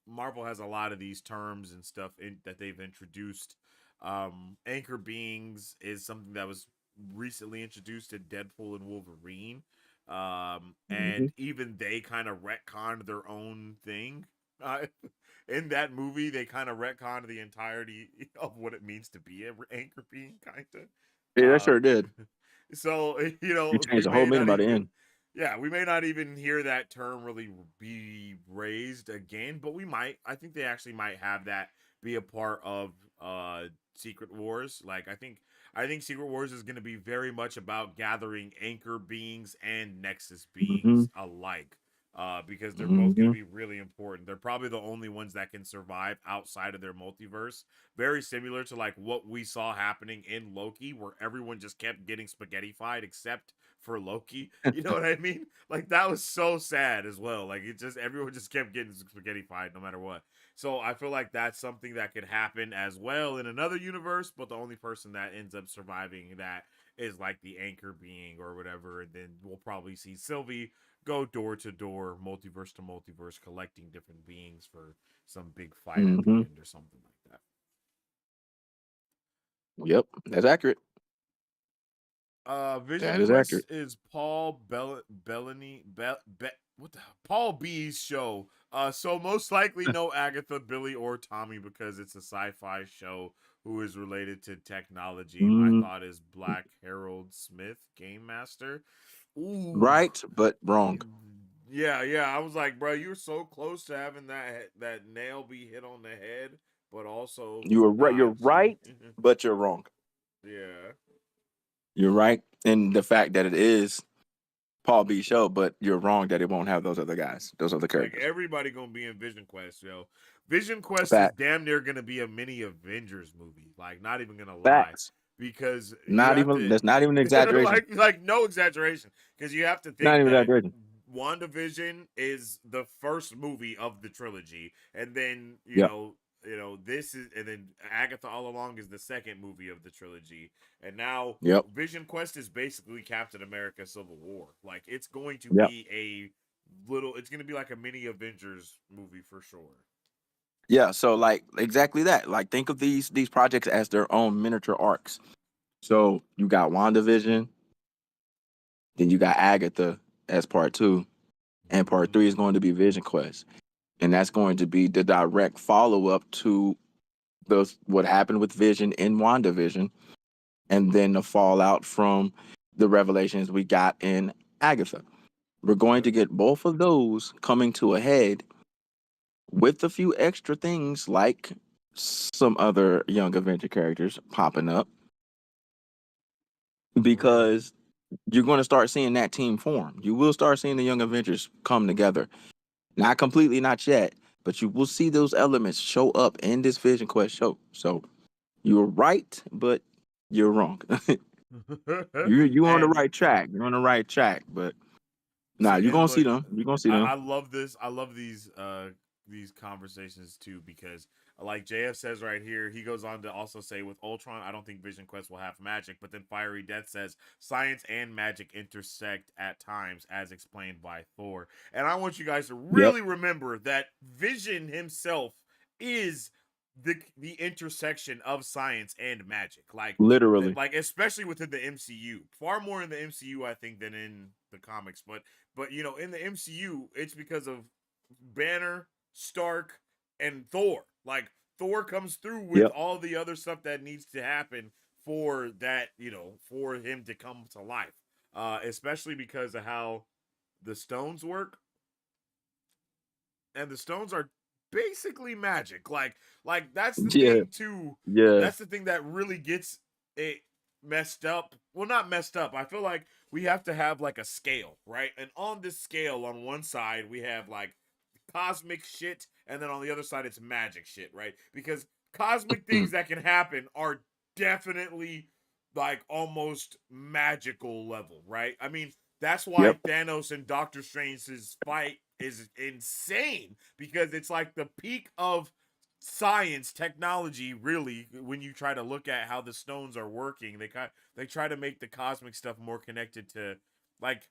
Speaker 1: Marvel has a lot of these terms and stuff that they've introduced. Anchor beings is something that was recently introduced in Deadpool and Wolverine.
Speaker 2: Mm-hmm.
Speaker 1: And even they kind of retconned their own thing. Uh, in that movie, they kind of retconned the entirety of what it means to be an anchor being, kind of.
Speaker 2: Yeah, that sure did.
Speaker 1: So
Speaker 2: You changed the whole meaning by the end.
Speaker 1: yeah, we may not even hear that term really be raised again, but we might. I think they actually might have that be a part of Secret Wars. Like I think Secret Wars is going to be very much about gathering anchor beings and Nexus
Speaker 2: Mm-hmm.
Speaker 1: beings alike. Because they're both going
Speaker 2: Mm-hmm.
Speaker 1: to be really important. They're probably the only ones that can survive outside of their multiverse. Very similar to like what we saw happening in Loki, where everyone just kept getting spaghettified except for Loki. You know what I mean? Like that was so sad as well. Like it just everyone just kept getting spaghettified no matter what. So I feel like that's something that could happen as well in another universe, but the only person that ends up surviving that is like the anchor being or whatever. And then we'll probably see Sylvie go door to door, multiverse to multiverse, collecting different beings for some big fight at the
Speaker 2: Mm-hmm.
Speaker 1: end or something like that.
Speaker 2: Yep, that's accurate.
Speaker 1: Vision
Speaker 2: That is accurate.
Speaker 1: Quest is Paul Bellany what the Paul B's show. So most likely no Agatha, Billy, or Tommy because it's a sci-fi show who is related to technology. My
Speaker 2: Mm,
Speaker 1: thought is Black Harold Smith, Game Master. Ooh,
Speaker 2: right, but wrong.
Speaker 1: yeah. I was like, bro, you're so close to having that nail be hit on the head, but also
Speaker 2: You were right.
Speaker 1: nah,
Speaker 2: You're right, but you're wrong.
Speaker 1: yeah.
Speaker 2: You're right in the fact that it is Paul B. show, but you're wrong that it won't have those other guys, those other
Speaker 1: Like
Speaker 2: characters.
Speaker 1: everybody gonna be in Vision Quest, yo. Vision Quest is
Speaker 2: Facts.
Speaker 1: damn near gonna be a mini Avengers movie. Like, not even gonna lie,
Speaker 2: Facts.
Speaker 1: because you
Speaker 2: Not
Speaker 1: have
Speaker 2: even
Speaker 1: to,
Speaker 2: that's not even an exaggeration.
Speaker 1: like no exaggeration, because you have to
Speaker 2: Not
Speaker 1: think
Speaker 2: even an
Speaker 1: that
Speaker 2: exaggeration.
Speaker 1: WandaVision is the first movie of the trilogy, and then
Speaker 2: Yep.
Speaker 1: this is, and then Agatha All Along is the second movie of the trilogy, and now
Speaker 2: Yep.
Speaker 1: Vision Quest is basically Captain America: Civil War. Like it's going to
Speaker 2: Yep.
Speaker 1: be it's going to be like a mini Avengers movie for sure.
Speaker 2: Yeah. So like exactly that. Like think of these projects as their own miniature arcs. So you got WandaVision, then you got Agatha as part two, and part
Speaker 1: Mm-hmm.
Speaker 2: three is going to be Vision Quest, and that's going to be the direct follow up to the what happened with Vision in WandaVision, and then the fallout from the revelations we got in Agatha. We're going
Speaker 1: Yep.
Speaker 2: to get both of those coming to a head with a few extra things like some other young Avenger characters popping up
Speaker 1: Right.
Speaker 2: because you're going to start seeing that team form. You will start seeing the young Avengers come together. Not completely, not yet, but you will see those elements show up in this Vision Quest show. So you're right, but you're wrong. You on the
Speaker 1: And
Speaker 2: right track. You're on the right track, but nah,
Speaker 1: see,
Speaker 2: you're
Speaker 1: and
Speaker 2: gonna see
Speaker 1: look,
Speaker 2: them. You're gonna see
Speaker 1: I
Speaker 2: them.
Speaker 1: love this. I love these conversations too because like JF says right here, he goes on to also say with Ultron, I don't think Vision Quest will have magic, but then Fiery Death says science and magic intersect at times as explained by Thor. And I want you guys to
Speaker 2: Yep,
Speaker 1: really remember that Vision himself is the intersection of science and magic.
Speaker 2: literally.
Speaker 1: Like especially within the MCU. Far more in the MCU I think than in the comics, but in the MCU, it's because of Banner, Stark, and Thor. Like Thor comes through with
Speaker 2: Yep.
Speaker 1: all the other stuff that needs to happen for that, for him to come to life. Especially because of how the stones work, and the stones are basically magic. Like that's the
Speaker 2: Yeah.
Speaker 1: thing too.
Speaker 2: Yeah.
Speaker 1: That's the thing that really gets it messed up. Well, not messed up. I feel like we have to have like a scale, right? And on this scale, on one side we have like cosmic shit, and then on the other side it's magic shit, right? Because cosmic things
Speaker 2: Mm.
Speaker 1: that can happen are definitely like almost magical level, right? I mean, that's why
Speaker 2: Yep.
Speaker 1: Thanos and Doctor Strange's fight is insane because it's like the peak of science technology really when you try to look at how the stones are working. They try to make the cosmic stuff more connected to like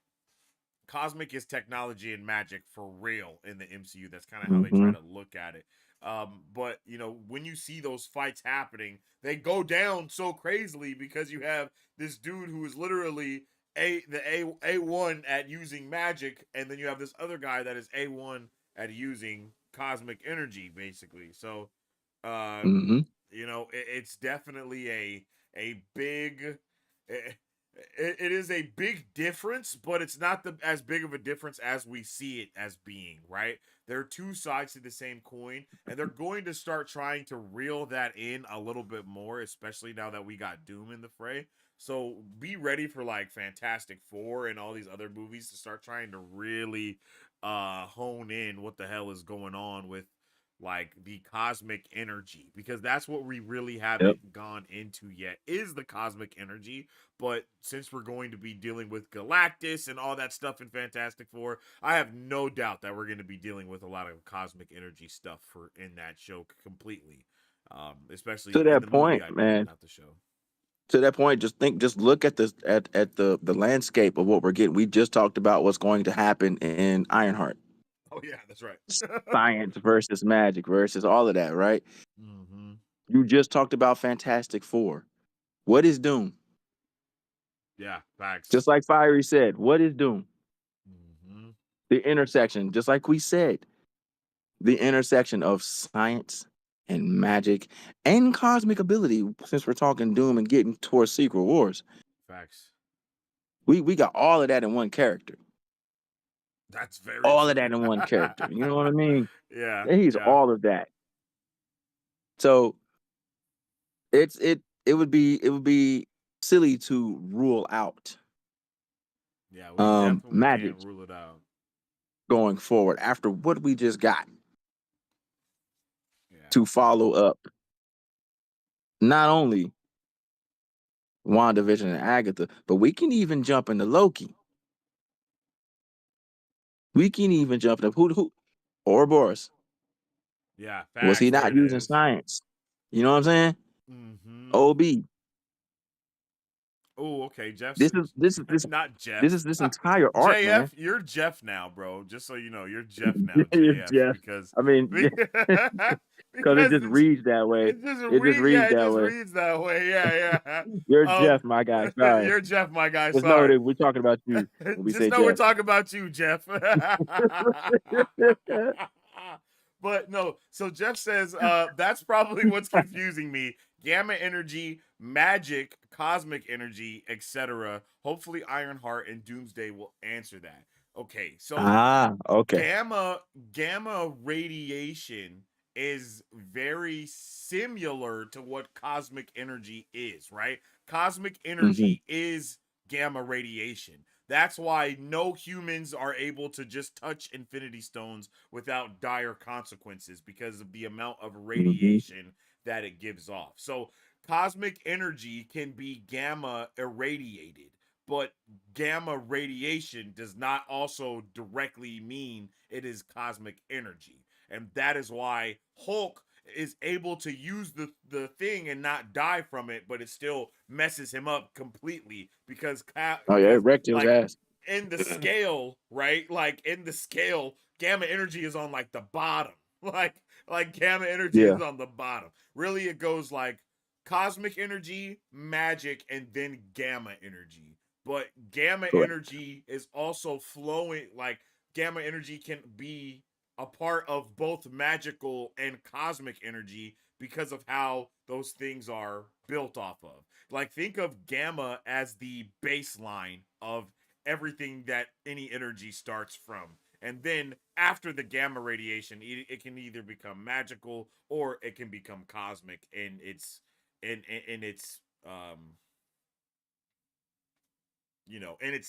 Speaker 1: cosmic is technology and magic for real in the MCU. That's kind of how they try
Speaker 2: Mm-hmm.
Speaker 1: to look at it. But when you see those fights happening, they go down so crazily because you have this dude who is literally A1 at using magic, and then you have this other guy that is A1 at using cosmic energy, basically. So, uh,
Speaker 2: Mm-hmm.
Speaker 1: it's definitely a big. It is a big difference, but it's not as big of a difference as we see it as being, right? There are two sides to the same coin, and they're going to start trying to reel that in a little bit more, especially now that we got Doom in the fray. So be ready for like Fantastic Four and all these other movies to start trying to really hone in what the hell is going on with like the cosmic energy, because that's what we really
Speaker 2: Yep.
Speaker 1: haven't gone into yet is the cosmic energy. But since we're going to be dealing with Galactus and all that stuff in Fantastic Four, I have no doubt that we're going to be dealing with a lot of cosmic energy stuff for in that show completely. Especially
Speaker 2: To
Speaker 1: in the
Speaker 2: that
Speaker 1: movie,
Speaker 2: point,
Speaker 1: I mean,
Speaker 2: man.
Speaker 1: not the show.
Speaker 2: To that point, just look at this at the landscape of what we're getting. We just talked about what's going to happen in Ironheart.
Speaker 1: Oh yeah, that's right.
Speaker 2: Science versus magic versus all of that, right?
Speaker 1: Mm-hmm.
Speaker 2: You just talked about Fantastic Four. What is Doom?
Speaker 1: Yeah,
Speaker 2: Just
Speaker 1: facts.
Speaker 2: like Fiery said, what is Doom?
Speaker 1: Mm-hmm.
Speaker 2: The intersection, just like we said, the intersection of science and magic and cosmic ability. Since we're talking Doom and getting towards Secret Wars,
Speaker 1: Facts.
Speaker 2: we got all of that in one character.
Speaker 1: That's very
Speaker 2: All of
Speaker 1: true.
Speaker 2: that in one character. You know what I mean?
Speaker 1: Yeah,
Speaker 2: He's
Speaker 1: yeah,
Speaker 2: all of that. So it would be silly to rule out
Speaker 1: yeah. We definitely
Speaker 2: magic
Speaker 1: can't rule it out.
Speaker 2: going forward after what we just got
Speaker 1: Yeah.
Speaker 2: to follow up not only WandaVision and Agatha, but we can even jump into Loki. We can even jump into who Ouroboros.
Speaker 1: Yeah,
Speaker 2: Was he
Speaker 1: facts. There
Speaker 2: not
Speaker 1: it
Speaker 2: using
Speaker 1: is.
Speaker 2: science? You know what I'm saying?
Speaker 1: Mm-hmm.
Speaker 2: OB.
Speaker 1: Oh, okay. Jeff's
Speaker 2: This is this is this
Speaker 1: not
Speaker 2: this
Speaker 1: Jeff.
Speaker 2: is this entire arc, man.
Speaker 1: JF, you're Jeff now, bro. Just so you know, you're Jeff now,
Speaker 2: You're
Speaker 1: JF,
Speaker 2: Jeff.
Speaker 1: because
Speaker 2: I mean,
Speaker 1: because
Speaker 2: because it just
Speaker 1: it's
Speaker 2: reads that way.
Speaker 1: it just
Speaker 2: It just
Speaker 1: read
Speaker 2: reads
Speaker 1: yeah, it
Speaker 2: that
Speaker 1: just
Speaker 2: way.
Speaker 1: reads that way. Yeah, yeah.
Speaker 2: You're Jeff, my guy. Sorry.
Speaker 1: You're Jeff, my guy.
Speaker 2: Just know
Speaker 1: Sorry.
Speaker 2: that we're talking about you when we
Speaker 1: Just
Speaker 2: say
Speaker 1: know we're
Speaker 2: Jeff.
Speaker 1: talking about you, Jeff. But no, so Jeff says that's probably what's confusing me. Gamma energy, magic, cosmic energy, etc. Hopefully Ironheart and Doomsday will answer that. Okay, so
Speaker 2: Okay.
Speaker 1: gamma radiation is very similar to what cosmic energy is, right? Cosmic
Speaker 2: Hmm.
Speaker 1: energy is gamma radiation. That's why no humans are able to just touch infinity stones without dire consequences because of the amount of
Speaker 2: Hmm.
Speaker 1: radiation that it gives off. So cosmic energy can be gamma irradiated, but gamma radiation does not also directly mean it is cosmic energy. And that is why Hulk is able to use the thing and not die from it, but it still messes him up completely
Speaker 2: Oh yeah, it
Speaker 1: because
Speaker 2: wrecked his
Speaker 1: like
Speaker 2: ass.
Speaker 1: in the scale, right? Like in the scale, gamma energy is on like the bottom. Like gamma energy
Speaker 2: Yeah,
Speaker 1: is on the bottom. Really, it goes like cosmic energy, magic, and then gamma energy. But gamma
Speaker 2: correct.
Speaker 1: energy is also flowing. Like gamma energy can be a part of both magical and cosmic energy because of how those things are built off of. Like think of gamma as the baseline of everything that any energy starts from. And then after the gamma radiation, it can either become magical or it can become cosmic in its in its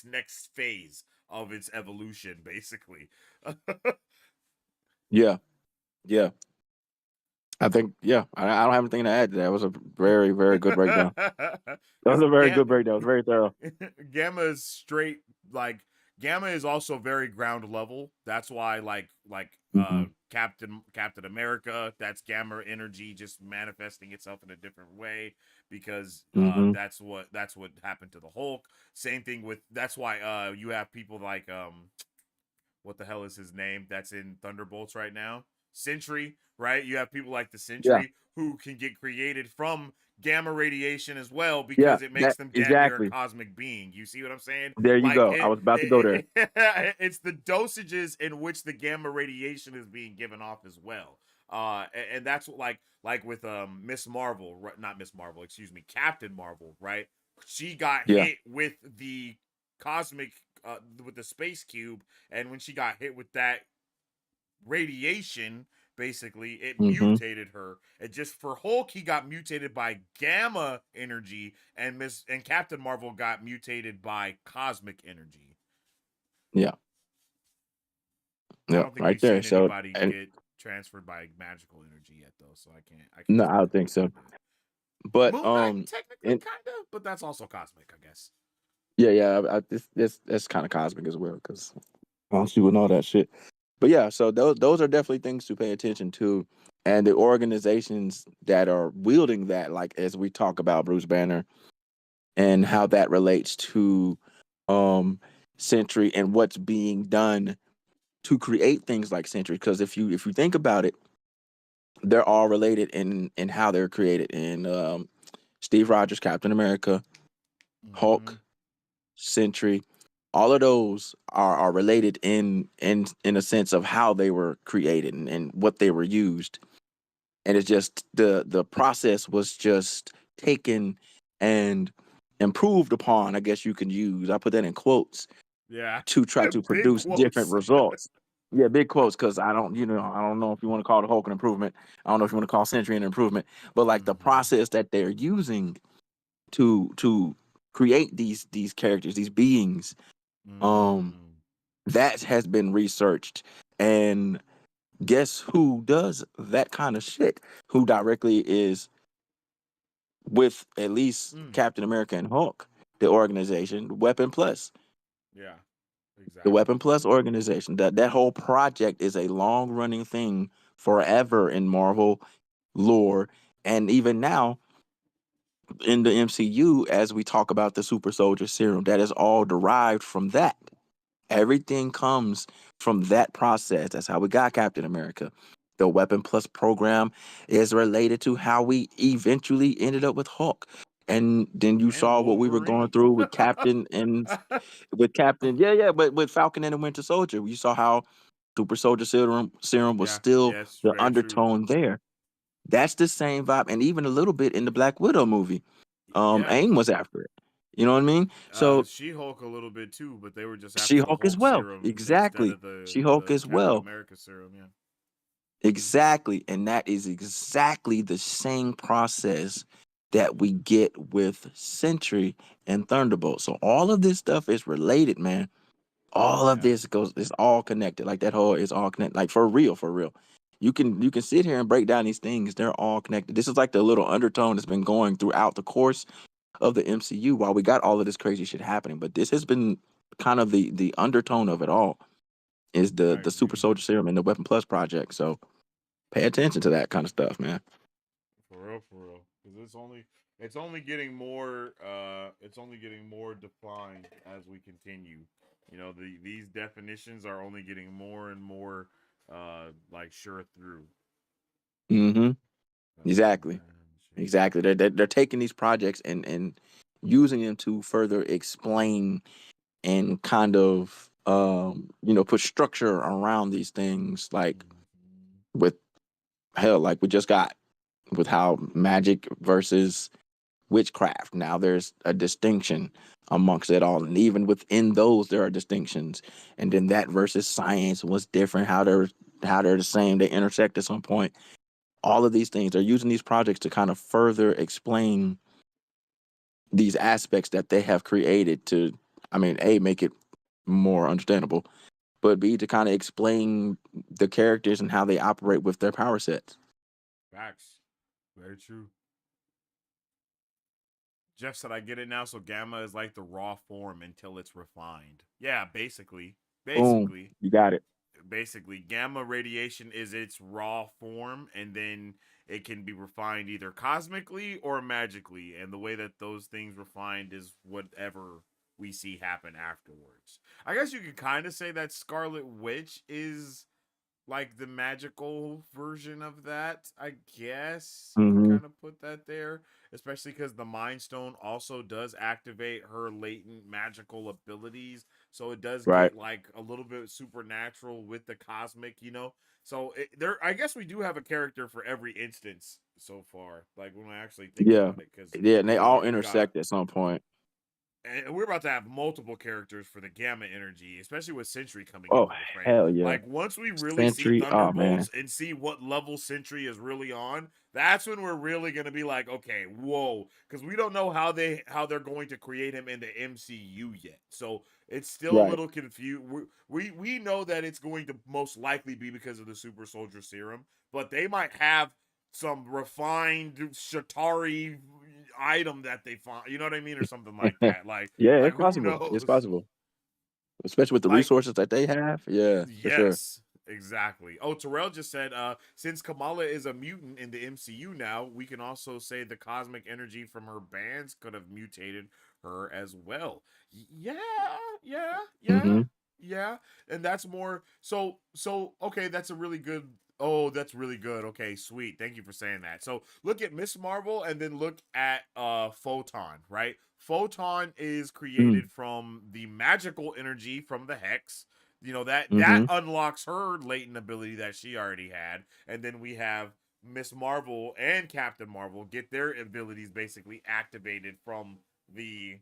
Speaker 1: next phase of its evolution, basically.
Speaker 2: Yeah, yeah. I think I don't have anything to add to that. It was a very, very good breakdown. That was
Speaker 1: Because
Speaker 2: a very good breakdown. It was very thorough.
Speaker 1: gamma is straight like gamma is also very ground level. That's why
Speaker 2: Hmm.
Speaker 1: Captain America, that's gamma energy just manifesting itself in a different way because
Speaker 2: Hmm.
Speaker 1: that's what happened to the Hulk. Same thing with that's why you have people like what the hell is his name that's in Thunderbolts right now? Sentry, right? You have people like the
Speaker 2: Yeah,
Speaker 1: Sentry who can get created from gamma radiation as well
Speaker 2: yeah.
Speaker 1: because it makes
Speaker 2: That
Speaker 1: them damn near a
Speaker 2: exactly.
Speaker 1: cosmic being. You see what I'm saying?
Speaker 2: There you
Speaker 1: Like
Speaker 2: go. I was about to go there.
Speaker 1: it's the dosages in which the gamma radiation is being given off as well. And that's what, like with Miss Marvel, not Miss Marvel, excuse me, Captain Marvel, right? She got
Speaker 2: Yeah.
Speaker 1: hit with the cosmic with the space cube, and when she got hit with that radiation, basically it
Speaker 2: Hmm.
Speaker 1: mutated her. And just for Hulk, he got mutated by gamma energy, and Captain Marvel got mutated by cosmic energy.
Speaker 2: Yeah.
Speaker 1: I
Speaker 2: Yeah.
Speaker 1: don't think
Speaker 2: Right
Speaker 1: we've
Speaker 2: there.
Speaker 1: seen
Speaker 2: So,
Speaker 1: anybody
Speaker 2: and
Speaker 1: get transferred by magical energy yet, though. So I can't
Speaker 2: no,
Speaker 1: say
Speaker 2: I don't
Speaker 1: that
Speaker 2: think so.
Speaker 1: they did.
Speaker 2: But
Speaker 1: Moon Knight, technically,
Speaker 2: and
Speaker 1: kind of, but that's also cosmic, I guess.
Speaker 2: yeah, yeah. This kind of cosmic as well because I'll see with all that shit. But yeah, so those are definitely things to pay attention to, and the organizations that are wielding that, like as we talk about Bruce Banner and how that relates to um Sentry and what's being done to create things like Sentry. Because if you think about it, they're all related in how they're created. In Steve Rogers, Captain America,
Speaker 1: Mm-hmm.
Speaker 2: Hulk, Sentry, all of those are related in a sense of how they were created and what they were used. And it's just the process was just taken and improved upon, I guess you can use. I put that in quotes
Speaker 1: Yeah,
Speaker 2: to try to
Speaker 1: big
Speaker 2: produce different
Speaker 1: quotes.
Speaker 2: results. Yeah, big quotes because I don't know if you want to call the Hulk an improvement. I don't know if you want to call Sentry an improvement, but like the
Speaker 1: Mm-hmm.
Speaker 2: process that they're using to create these characters, these beings, um,
Speaker 1: Mm-hmm.
Speaker 2: that has been researched. And guess who does that kind of shit? Who directly is with at least
Speaker 1: Mm.
Speaker 2: Captain America and Hulk, the organization, Weapon Plus.
Speaker 1: Yeah,
Speaker 2: The
Speaker 1: exactly.
Speaker 2: Weapon Plus organization. That whole project is a long running thing forever in Marvel lore. And even now in the MCU, as we talk about the super soldier serum, that is all derived from that. Everything comes from that process. That's how we got Captain America. The Weapon Plus program is related to how we eventually ended up with Hulk. And then you
Speaker 1: And
Speaker 2: saw what we were going
Speaker 1: Wolverine.
Speaker 2: through with Captain and with Captain, yeah, but with Falcon and the Winter Soldier. You saw how Super Soldier serum was
Speaker 1: Yeah,
Speaker 2: still
Speaker 1: yes,
Speaker 2: the
Speaker 1: very true.
Speaker 2: undertone there. That's the same vibe, and even a little bit in the Black Widow movie.
Speaker 1: Yeah,
Speaker 2: AIM was after it. You know what I mean? So
Speaker 1: She-Hulk a little bit too, but they were just
Speaker 2: She
Speaker 1: after the
Speaker 2: Hulk as
Speaker 1: Hulk
Speaker 2: well.
Speaker 1: serum instead
Speaker 2: Exactly.
Speaker 1: of the
Speaker 2: She Hulk
Speaker 1: the
Speaker 2: as
Speaker 1: Captain
Speaker 2: well.
Speaker 1: America serum. Yeah,
Speaker 2: Exactly. And that is exactly the same process that we get with Sentry and Thunderbolt. So all of this stuff is related, man. All of
Speaker 1: yeah,
Speaker 2: this goes is all connected. Like that whole is all connected. Like for real, for real. You can sit here and break down these things. They're all connected. This is like the little undertone that's been going throughout the course of the MCU while we got all of this crazy shit happening. But this has been kind of the undertone of it all is
Speaker 1: I
Speaker 2: the Super
Speaker 1: agree.
Speaker 2: Soldier Serum and the Weapon Plus project. So pay attention to that kind of stuff, man.
Speaker 1: For real, because it's only getting more it's only getting more defined as we continue. These definitions are only getting more and more like sure through.
Speaker 2: Hmm. Exactly.
Speaker 1: Dimension.
Speaker 2: Exactly. They're taking these projects and using them to further explain and kind of put structure around these things like
Speaker 1: Mhm.
Speaker 2: with hell like we just got with how magic versus witchcraft. Now there's a distinction amongst it all, and even within those there are distinctions. And then that versus science was different. How they're the same. They intersect at some point. All of these things they're using these projects to kind of further explain these aspects that they have created to, I mean, a make it more understandable, but b to kind of explain the characters and how they operate with their power sets.
Speaker 1: Facts. Very true. Jeff said, I get it now. So gamma is like the raw form until it's refined. Yeah, basically.
Speaker 2: Boom,
Speaker 1: Basically.
Speaker 2: you got it.
Speaker 1: Basically, gamma radiation is its raw form, and then it can be refined either cosmically or magically. And the way that those things refined is whatever we see happen afterwards. I guess you could kind of say that Scarlet Witch is like the magical version of that. I guess you could
Speaker 2: Hmm.
Speaker 1: kind of put that there, especially because the Mind Stone also does activate her latent magical abilities, so it does
Speaker 2: Right.
Speaker 1: get like a little bit supernatural with the cosmic. So I guess we do have a character for every instance so far, like when I actually think
Speaker 2: Yeah.
Speaker 1: about it, because
Speaker 2: Yeah, and they all
Speaker 1: we got
Speaker 2: intersect at some point.
Speaker 1: and we're about to have multiple characters for the gamma energy, especially with Sentry coming
Speaker 2: Oh
Speaker 1: into the frame.
Speaker 2: hell yeah.
Speaker 1: Like once we really see
Speaker 2: Sentry. Oh man.
Speaker 1: Thunderbolts and see what level Sentry is really on, that's when we're really gonna be like, okay, whoa, because we don't know how they're going to create him in the MCU yet. So it's still a
Speaker 2: Right.
Speaker 1: little confused. We know that it's going to most likely be because of the Super Soldier Serum, but they might have some refined Shatari item that they find, you know what I mean, or something like that. Like,
Speaker 2: Yeah,
Speaker 1: like
Speaker 2: it's
Speaker 1: who
Speaker 2: possible. It's
Speaker 1: knows?
Speaker 2: possible. Especially with the
Speaker 1: Like,
Speaker 2: resources that they have. Yeah, for sure.
Speaker 1: yes, exactly. Oh, Terrell just said, since Kamala is a mutant in the MCU now, we can also say the cosmic energy from her bands could have mutated her as well. Yeah, yeah, yeah,
Speaker 2: Hmm.
Speaker 1: yeah. And that's more so okay, that's a really good. Oh, that's really good. Okay, sweet. Thank you for saying that. So look at Miss Marvel and then look at Photon, right? Photon is created from the magical energy from the Hex. That
Speaker 2: Hmm.
Speaker 1: unlocks her latent ability that she already had. And then we have Miss Marvel and Captain Marvel get their abilities basically activated from the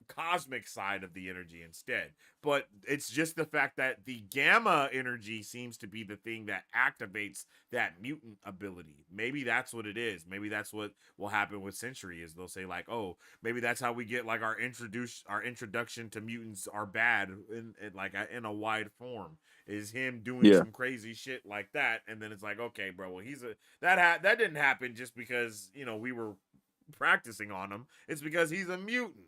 Speaker 1: cosmic side of the energy instead. But it's just the fact that the gamma energy seems to be the thing that activates that mutant ability. Maybe that's what it is. Maybe that's what will happen with Century is they'll say like, "Oh, maybe that's how we get like our introduction to mutants are bad in a wide form is him doing
Speaker 2: Yeah.
Speaker 1: some crazy shit like that." And then it's like, "Okay, bro, well that didn't happen just because, we were practicing on him. It's because he's a mutant.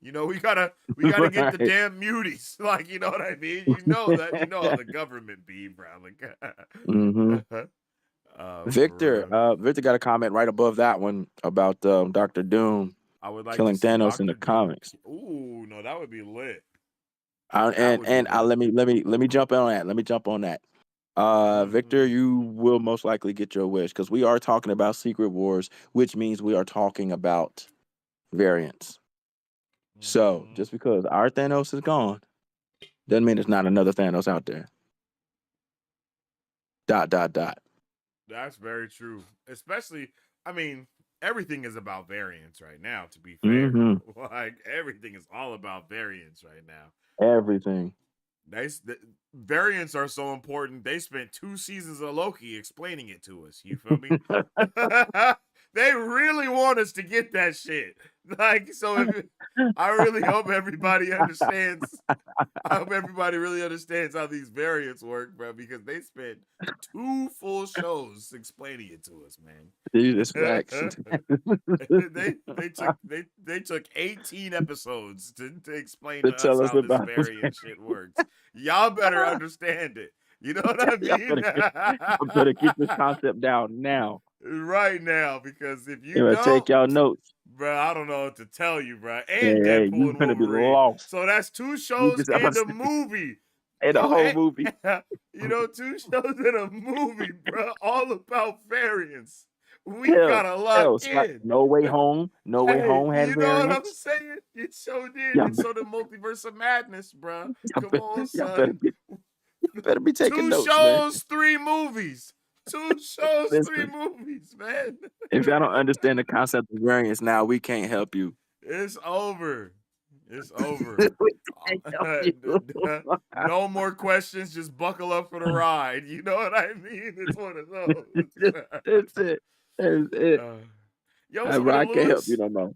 Speaker 1: We gotta get the
Speaker 2: Right.
Speaker 1: damn muties. Like, you know what I mean? You know that. You know how the government be, bro.
Speaker 2: hmm
Speaker 1: Like, for
Speaker 2: Victor,
Speaker 1: real.
Speaker 2: Victor got a comment right above that one about Doctor Doom
Speaker 1: I would like to
Speaker 2: killing
Speaker 1: see
Speaker 2: Thanos in the
Speaker 1: Doctor Doom.
Speaker 2: comics.
Speaker 1: Ooh, no, that would be lit.
Speaker 2: Uh,
Speaker 1: That
Speaker 2: and
Speaker 1: would be
Speaker 2: and
Speaker 1: lit.
Speaker 2: let me jump on that. Let me jump on that. Victor,
Speaker 1: Mm-hmm.
Speaker 2: you will most likely get your wish because we are talking about Secret Wars, which means we are talking about variants. So
Speaker 1: Mm-hmm.
Speaker 2: just because our Thanos is gone doesn't mean there's not another Thanos out there. Dot dot dot.
Speaker 1: That's very true. Especially, I mean, everything is about variance right now, to be fair.
Speaker 2: Mm-hmm.
Speaker 1: Like, everything is all about variance right now.
Speaker 2: Everything.
Speaker 1: The variants are so important. They spent 2 seasons of Loki explaining it to us. You feel me? They really want us to get that shit. Like, so I really hope everybody understands. I hope everybody really understands how these variants work, bro, because they spent 2 full shows explaining it to us,
Speaker 2: Jesus facts.
Speaker 1: man. They took 18 episodes to explain
Speaker 2: To
Speaker 1: to us
Speaker 2: tell us
Speaker 1: how this
Speaker 2: about this.
Speaker 1: variant shit works. Y'all better understand it. You know what I
Speaker 2: y'all,
Speaker 1: mean?
Speaker 2: better get, y'all better keep this concept down now.
Speaker 1: Right now, because if you
Speaker 2: You better take
Speaker 1: don't,
Speaker 2: y'all notes.
Speaker 1: bro, I don't know what to tell you, bro. And
Speaker 2: Hey,
Speaker 1: Deadpool
Speaker 2: you
Speaker 1: and
Speaker 2: better be
Speaker 1: Wolverine.
Speaker 2: lost.
Speaker 1: So that's two
Speaker 2: You
Speaker 1: shows
Speaker 2: just about
Speaker 1: and
Speaker 2: to
Speaker 1: a
Speaker 2: say
Speaker 1: movie.
Speaker 2: in the
Speaker 1: Yo,
Speaker 2: whole movie.
Speaker 1: 2 shows and a movie, bro, all about variants. We
Speaker 2: Hell,
Speaker 1: gotta lock
Speaker 2: hell,
Speaker 1: in.
Speaker 2: No Way Home. No Way
Speaker 1: Hey,
Speaker 2: Home had
Speaker 1: you know what I'm
Speaker 2: variants.
Speaker 1: saying? It so did.
Speaker 2: Y'all,
Speaker 1: It so the multiverse of madness, bro. Come on,
Speaker 2: y'all better
Speaker 1: son.
Speaker 2: be, y'all better be taking
Speaker 1: Two
Speaker 2: notes, man.
Speaker 1: shows, 3 movies. 2 shows, three
Speaker 2: Listen,
Speaker 1: movies, man.
Speaker 2: if y'all don't understand the concept of variants now, we can't help you.
Speaker 1: It's over. It's over.
Speaker 2: We can't help you.
Speaker 1: No more questions. Just buckle up for the ride. You know what I mean? It's one of those.
Speaker 2: That's it. That's it.
Speaker 1: uh, yo, what's up with it,
Speaker 2: I can't help you
Speaker 1: Lewis?
Speaker 2: no more.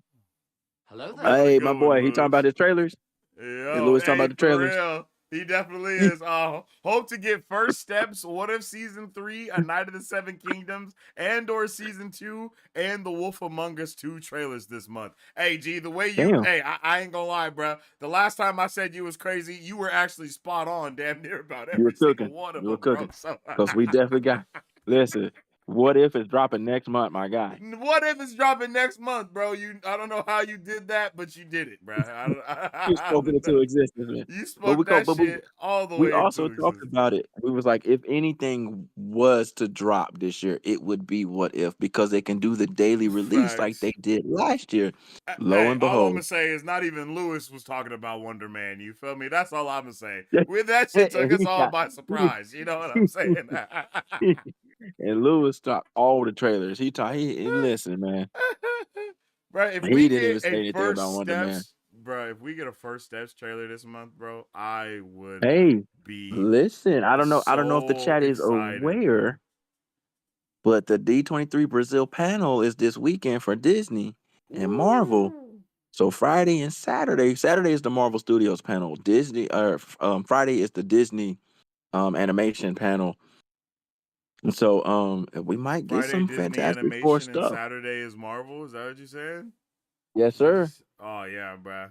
Speaker 3: Hello
Speaker 1: How's
Speaker 3: there.
Speaker 1: it
Speaker 2: Hey, my
Speaker 1: going,
Speaker 2: boy, he talking about
Speaker 1: Lewis?
Speaker 2: his trailers. Hey,
Speaker 1: Yo,
Speaker 2: Lewis talking about
Speaker 1: hey,
Speaker 2: the
Speaker 1: for
Speaker 2: trailers.
Speaker 1: real. He definitely is. Hope to get first steps. What if season 3, A Night of the Seven Kingdoms, and/or season 2, and The Wolf Among Us 2 trailers this month. Hey, G, the way
Speaker 2: Damn,
Speaker 1: I ain't gonna lie, bro. The last time I said you was crazy, you were actually spot on, damn near about
Speaker 2: you were
Speaker 1: every single
Speaker 2: cooking.
Speaker 1: one of
Speaker 2: You were
Speaker 1: them, bro.
Speaker 2: cooking.
Speaker 1: So,
Speaker 2: Because we definitely got. Listen, what if it's dropping next month, my guy?
Speaker 1: what if it's dropping next month, bro? I don't know how you did that, but you did it, bro.
Speaker 2: You
Speaker 1: I
Speaker 2: spoke it
Speaker 1: don't know.
Speaker 2: into existence, man.
Speaker 1: You
Speaker 2: But we
Speaker 1: spoke
Speaker 2: go,
Speaker 1: that
Speaker 2: but
Speaker 1: shit all the
Speaker 2: we
Speaker 1: way
Speaker 2: also
Speaker 1: into
Speaker 2: talked
Speaker 1: existence.
Speaker 2: about it. We was like, if anything was to drop this year, it would be What If because they can do the daily release like they
Speaker 1: Facts.
Speaker 2: did last year. Lo
Speaker 1: Hey,
Speaker 2: and
Speaker 1: all I'm gonna
Speaker 2: behold,
Speaker 1: say is not even Lewis was talking about Wonder Man. You feel me? That's all I'm gonna say.
Speaker 2: and
Speaker 1: With that shit took us
Speaker 2: he
Speaker 1: all
Speaker 2: got
Speaker 1: by surprise. You know what I'm saying?
Speaker 2: and Lewis talked all the trailers. He listen, man.
Speaker 1: Bro, if
Speaker 2: He
Speaker 1: we
Speaker 2: didn't
Speaker 1: get
Speaker 2: even say
Speaker 1: a
Speaker 2: anything about
Speaker 1: first
Speaker 2: Wonder Man.
Speaker 1: steps, bro, if we get a first steps trailer this month, bro, I would
Speaker 2: Hey,
Speaker 1: be
Speaker 2: listen, I don't know if the
Speaker 1: so
Speaker 2: chat is
Speaker 1: excited, bro.
Speaker 2: aware, but the D23 Brazil panel is this weekend for Disney and Marvel.
Speaker 1: Ooh.
Speaker 2: So Friday and Saturday. Saturday is the Marvel Studios panel. Friday is the Disney animation panel. And so we might get
Speaker 1: Friday
Speaker 2: some
Speaker 1: Disney
Speaker 2: Fantastic Four
Speaker 1: animation and
Speaker 2: stuff.
Speaker 1: Saturday is Marvel. Is that what you said?
Speaker 2: Yes, sir.
Speaker 1: Oh yeah, bro.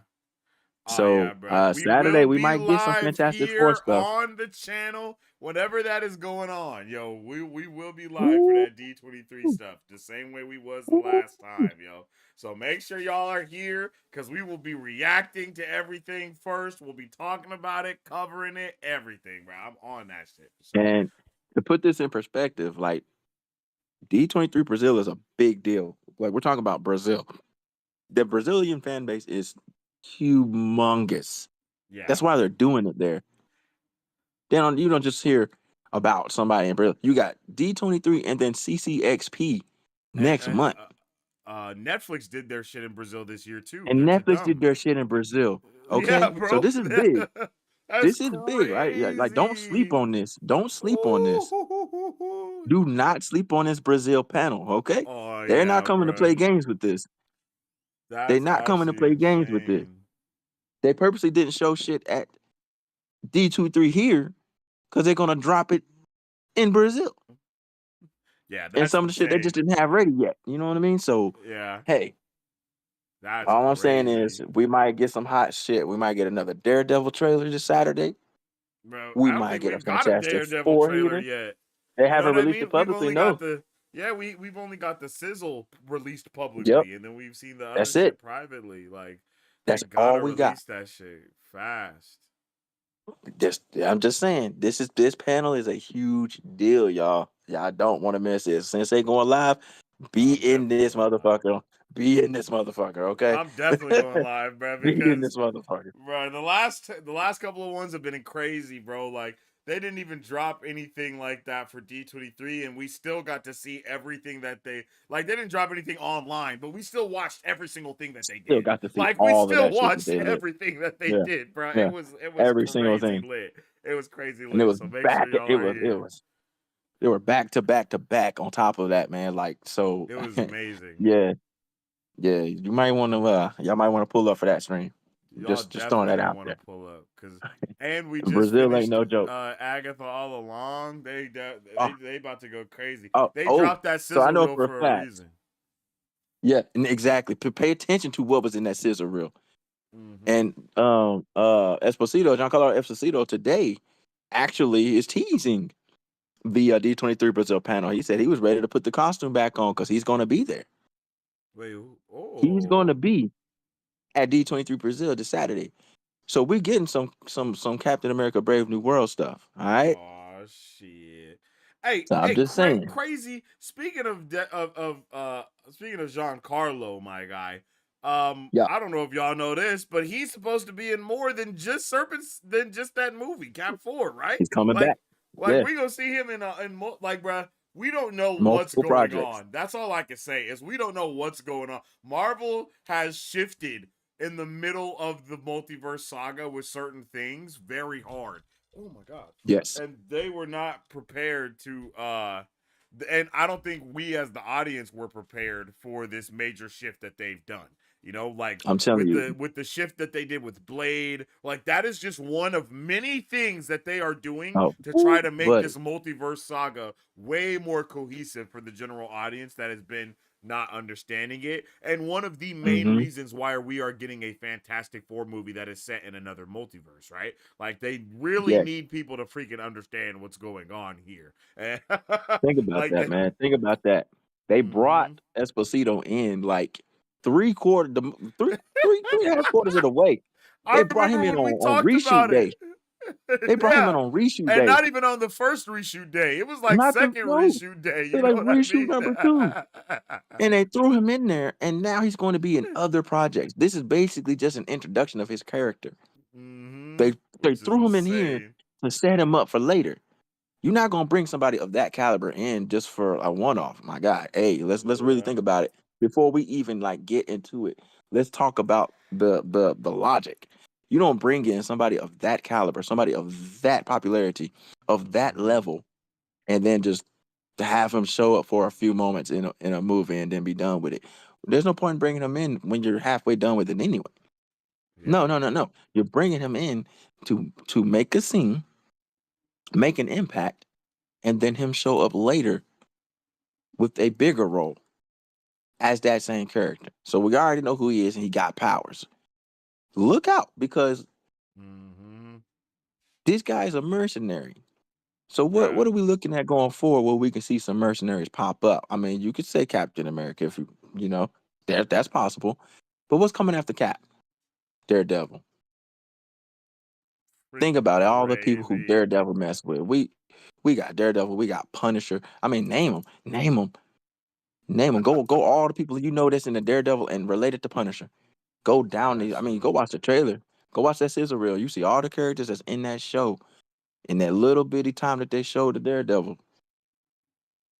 Speaker 1: Oh yeah,
Speaker 2: So
Speaker 1: bro. We
Speaker 2: Saturday
Speaker 1: will
Speaker 2: we
Speaker 1: be
Speaker 2: might get some
Speaker 1: live
Speaker 2: Fantastic Four
Speaker 1: here
Speaker 2: stuff.
Speaker 1: on the channel whenever that is going on. Yo, we will be live for
Speaker 2: Woo,
Speaker 1: that D23 stuff the same way we was the
Speaker 2: woo.
Speaker 1: last time, yo. So make sure y'all are here cuz we will be reacting to everything first. We'll be talking about it, covering it, everything, bro. I'm on that shit for sure.
Speaker 2: And to put this in perspective, like D23 Brazil is a big deal. Like we're talking about Brazil. The Brazilian fan base is humongous. That's
Speaker 1: Yeah.
Speaker 2: why they're doing it there. You don't just hear about somebody in Brazil. You got D23 and then CCXP
Speaker 1: And,
Speaker 2: next month.
Speaker 1: Netflix did their shit in Brazil this year too.
Speaker 2: And
Speaker 1: They're to
Speaker 2: Netflix did
Speaker 1: dumb.
Speaker 2: their shit in Brazil.
Speaker 1: Yeah,
Speaker 2: Okay? So
Speaker 1: bro.
Speaker 2: this is big.
Speaker 1: That's
Speaker 2: This is big, right? Like don't sleep
Speaker 1: crazy.
Speaker 2: on this. Don't sleep on this.
Speaker 1: Ooh.
Speaker 2: Do not sleep on this Brazil panel, okay?
Speaker 1: Oh
Speaker 2: They're not
Speaker 1: yeah,
Speaker 2: coming to
Speaker 1: bro.
Speaker 2: play games with this. They're
Speaker 1: That's
Speaker 2: not coming to
Speaker 1: actually
Speaker 2: play games with this.
Speaker 1: insane.
Speaker 2: They purposely didn't show shit at D23 here because they're gonna drop it in Brazil.
Speaker 1: Yeah,
Speaker 2: and
Speaker 1: that's
Speaker 2: some of the shit they just
Speaker 1: insane.
Speaker 2: didn't have ready yet. You know what I mean? So,
Speaker 1: Yeah,
Speaker 2: hey,
Speaker 1: that's
Speaker 2: all I'm saying is
Speaker 1: crazy,
Speaker 2: we might get some hot shit. We might get another Daredevil trailer this Saturday.
Speaker 1: bro.
Speaker 2: We
Speaker 1: I don't
Speaker 2: might
Speaker 1: think
Speaker 2: get a
Speaker 1: we've got a
Speaker 2: Fantastic
Speaker 1: Daredevil
Speaker 2: Four
Speaker 1: trailer
Speaker 2: here.
Speaker 1: yet.
Speaker 2: They
Speaker 1: You know
Speaker 2: haven't
Speaker 1: what I
Speaker 2: released
Speaker 1: mean?
Speaker 2: it
Speaker 1: We've
Speaker 2: publicly.
Speaker 1: only got
Speaker 2: No.
Speaker 1: the yeah, we've only got the sizzle released
Speaker 2: Yep.
Speaker 1: publicly, and then we've seen the other
Speaker 2: That's it.
Speaker 1: shit privately. Like they
Speaker 2: That's all
Speaker 1: gotta
Speaker 2: we got.
Speaker 1: release that shit fast.
Speaker 2: I'm just saying, this panel is a huge deal, y'all. Y'all don't want to miss it. Since they going live, be
Speaker 1: I'm
Speaker 2: in
Speaker 1: definitely
Speaker 2: this
Speaker 1: going live.
Speaker 2: motherfucker. Be in this motherfucker, okay?
Speaker 1: I'm definitely going live, bro,
Speaker 2: Be in
Speaker 1: because
Speaker 2: this motherfucker.
Speaker 1: bro, the last couple of ones have been crazy, bro. Like they didn't even drop anything like that for D23, and we still got to see everything that they like. They didn't drop anything online, but we still watched every single thing that they
Speaker 2: Still
Speaker 1: did.
Speaker 2: got to see
Speaker 1: Like we
Speaker 2: all of
Speaker 1: still
Speaker 2: that shit that
Speaker 1: watched
Speaker 2: they lit.
Speaker 1: everything that they
Speaker 2: Yeah,
Speaker 1: did, bro.
Speaker 2: yeah.
Speaker 1: It was
Speaker 2: Every single
Speaker 1: crazy
Speaker 2: thing.
Speaker 1: lit. It was crazy
Speaker 2: And it
Speaker 1: lit.
Speaker 2: was
Speaker 1: So make sure
Speaker 2: back.
Speaker 1: y'all are
Speaker 2: It
Speaker 1: here.
Speaker 2: was they were back to back to back on top of that, man. Like so
Speaker 1: It was amazing.
Speaker 2: yeah. Yeah. You might want to y'all might want to pull up for that stream.
Speaker 1: Y'all
Speaker 2: Just throwing
Speaker 1: definitely
Speaker 2: that
Speaker 1: gonna
Speaker 2: out
Speaker 1: want to
Speaker 2: there.
Speaker 1: pull up because, and we just
Speaker 2: Brazil ain't
Speaker 1: finished
Speaker 2: no joke.
Speaker 1: Agatha all along.
Speaker 2: Oh,
Speaker 1: They about to go crazy.
Speaker 2: oh,
Speaker 1: They
Speaker 2: oh.
Speaker 1: dropped that
Speaker 2: So I
Speaker 1: sizzle
Speaker 2: know
Speaker 1: reel
Speaker 2: for a
Speaker 1: for a
Speaker 2: fact.
Speaker 1: reason.
Speaker 2: Yeah, and exactly. Pay attention to what was in that scissor reel.
Speaker 1: Mm-hmm.
Speaker 2: And Esposito, Giancarlo Esposito today actually is teasing the D23 Brazil panel. He said he was ready to put the costume back on because he's going to be there.
Speaker 1: Wait,
Speaker 2: He's going to
Speaker 1: oh,
Speaker 2: be at D23 Brazil this Saturday. So we're getting some Captain America Brave New World stuff. All right.
Speaker 1: oh shit. Hey,
Speaker 2: So I'm just saying.
Speaker 1: crazy. Speaking of speaking of Giancarlo, my guy.
Speaker 2: Yeah,
Speaker 1: I don't know if y'all know this, but he's supposed to be in more than just Serpents than just that movie, Cap 4, right?
Speaker 2: he's coming back.
Speaker 1: Like
Speaker 2: Yeah,
Speaker 1: we gonna see him like, bruh, we don't know what's
Speaker 2: multiple
Speaker 1: going
Speaker 2: projects.
Speaker 1: on. That's all I can say is we don't know what's going on. Marvel has shifted in the middle of the multiverse saga with certain things very hard. Oh my god.
Speaker 2: Yes,
Speaker 1: And they were not prepared to and I don't think we as the audience were prepared for this major shift that they've done. You know, like
Speaker 2: I'm telling you.
Speaker 1: with the shift that they did with Blade, like that is just one of many things that they are doing
Speaker 2: Oh,
Speaker 1: to try
Speaker 2: ooh,
Speaker 1: to make
Speaker 2: buddy.
Speaker 1: this multiverse saga way more cohesive for the general audience that has been not understanding it. And one of the main
Speaker 2: Mm-hmm.
Speaker 1: reasons why we are getting a Fantastic Four movie that is set in another multiverse, right? Like they really
Speaker 2: Yes.
Speaker 1: need people to freaking understand what's going on here.
Speaker 2: Think about
Speaker 1: Like
Speaker 2: that,
Speaker 1: they,
Speaker 2: man. Think about that. They brought
Speaker 1: mm-hmm.
Speaker 2: Esposito in like three quarter, the three and a half quarters of the way.
Speaker 1: I
Speaker 2: They brought him
Speaker 1: remember
Speaker 2: in
Speaker 1: when we
Speaker 2: on
Speaker 1: talked
Speaker 2: reshoot
Speaker 1: about
Speaker 2: day.
Speaker 1: it.
Speaker 2: They brought him in
Speaker 1: Yeah.
Speaker 2: on reshoot
Speaker 1: And
Speaker 2: day.
Speaker 1: not even on the first reshoot day. It was like
Speaker 2: Not the
Speaker 1: second
Speaker 2: no.
Speaker 1: reshoot day.
Speaker 2: They're
Speaker 1: You know
Speaker 2: like
Speaker 1: what I
Speaker 2: reshoot
Speaker 1: mean?
Speaker 2: number two. And they threw him in there, and now he's going to be in other projects. This is basically just an introduction of his character.
Speaker 1: Mm-hmm.
Speaker 2: They they
Speaker 1: Which is
Speaker 2: threw him in here
Speaker 1: insane.
Speaker 2: to set him up for later. You're not gonna bring somebody of that caliber in just for a one-off. My God, hey, let's really
Speaker 1: Yeah.
Speaker 2: think about it before we even like get into it. Let's talk about the logic. You don't bring in somebody of that caliber, somebody of that popularity, of that
Speaker 1: Mm-hmm.
Speaker 2: level, and then just to have him show up for a few moments in a movie and then be done with it. There's no point in bringing him in when you're halfway done with it anyway.
Speaker 1: Yeah.
Speaker 2: No, no, no, no. You're bringing him in to make a scene, make an impact, and then him show up later with a bigger role as that same character. So we already know who he is and he got powers. Look out because
Speaker 1: Mm-hmm.
Speaker 2: this guy is a mercenary. So
Speaker 1: Yeah.
Speaker 2: what are we looking at going forward where we can see some mercenaries pop up? I mean, you could say Captain America if you know, that's possible. But what's coming after Cap? Daredevil. Think
Speaker 1: Freaking
Speaker 2: about it, all the people who
Speaker 1: crazy.
Speaker 2: Daredevil mess with. We got Daredevil, we got Punisher. I mean, name them. Go all the people you know that's in the Daredevil and related to Punisher. Go down the.
Speaker 1: That's
Speaker 2: I mean, go
Speaker 1: true.
Speaker 2: watch the trailer. Go watch that sizzle reel. You see all the characters that's in that show in that little bitty time that they showed the Daredevil.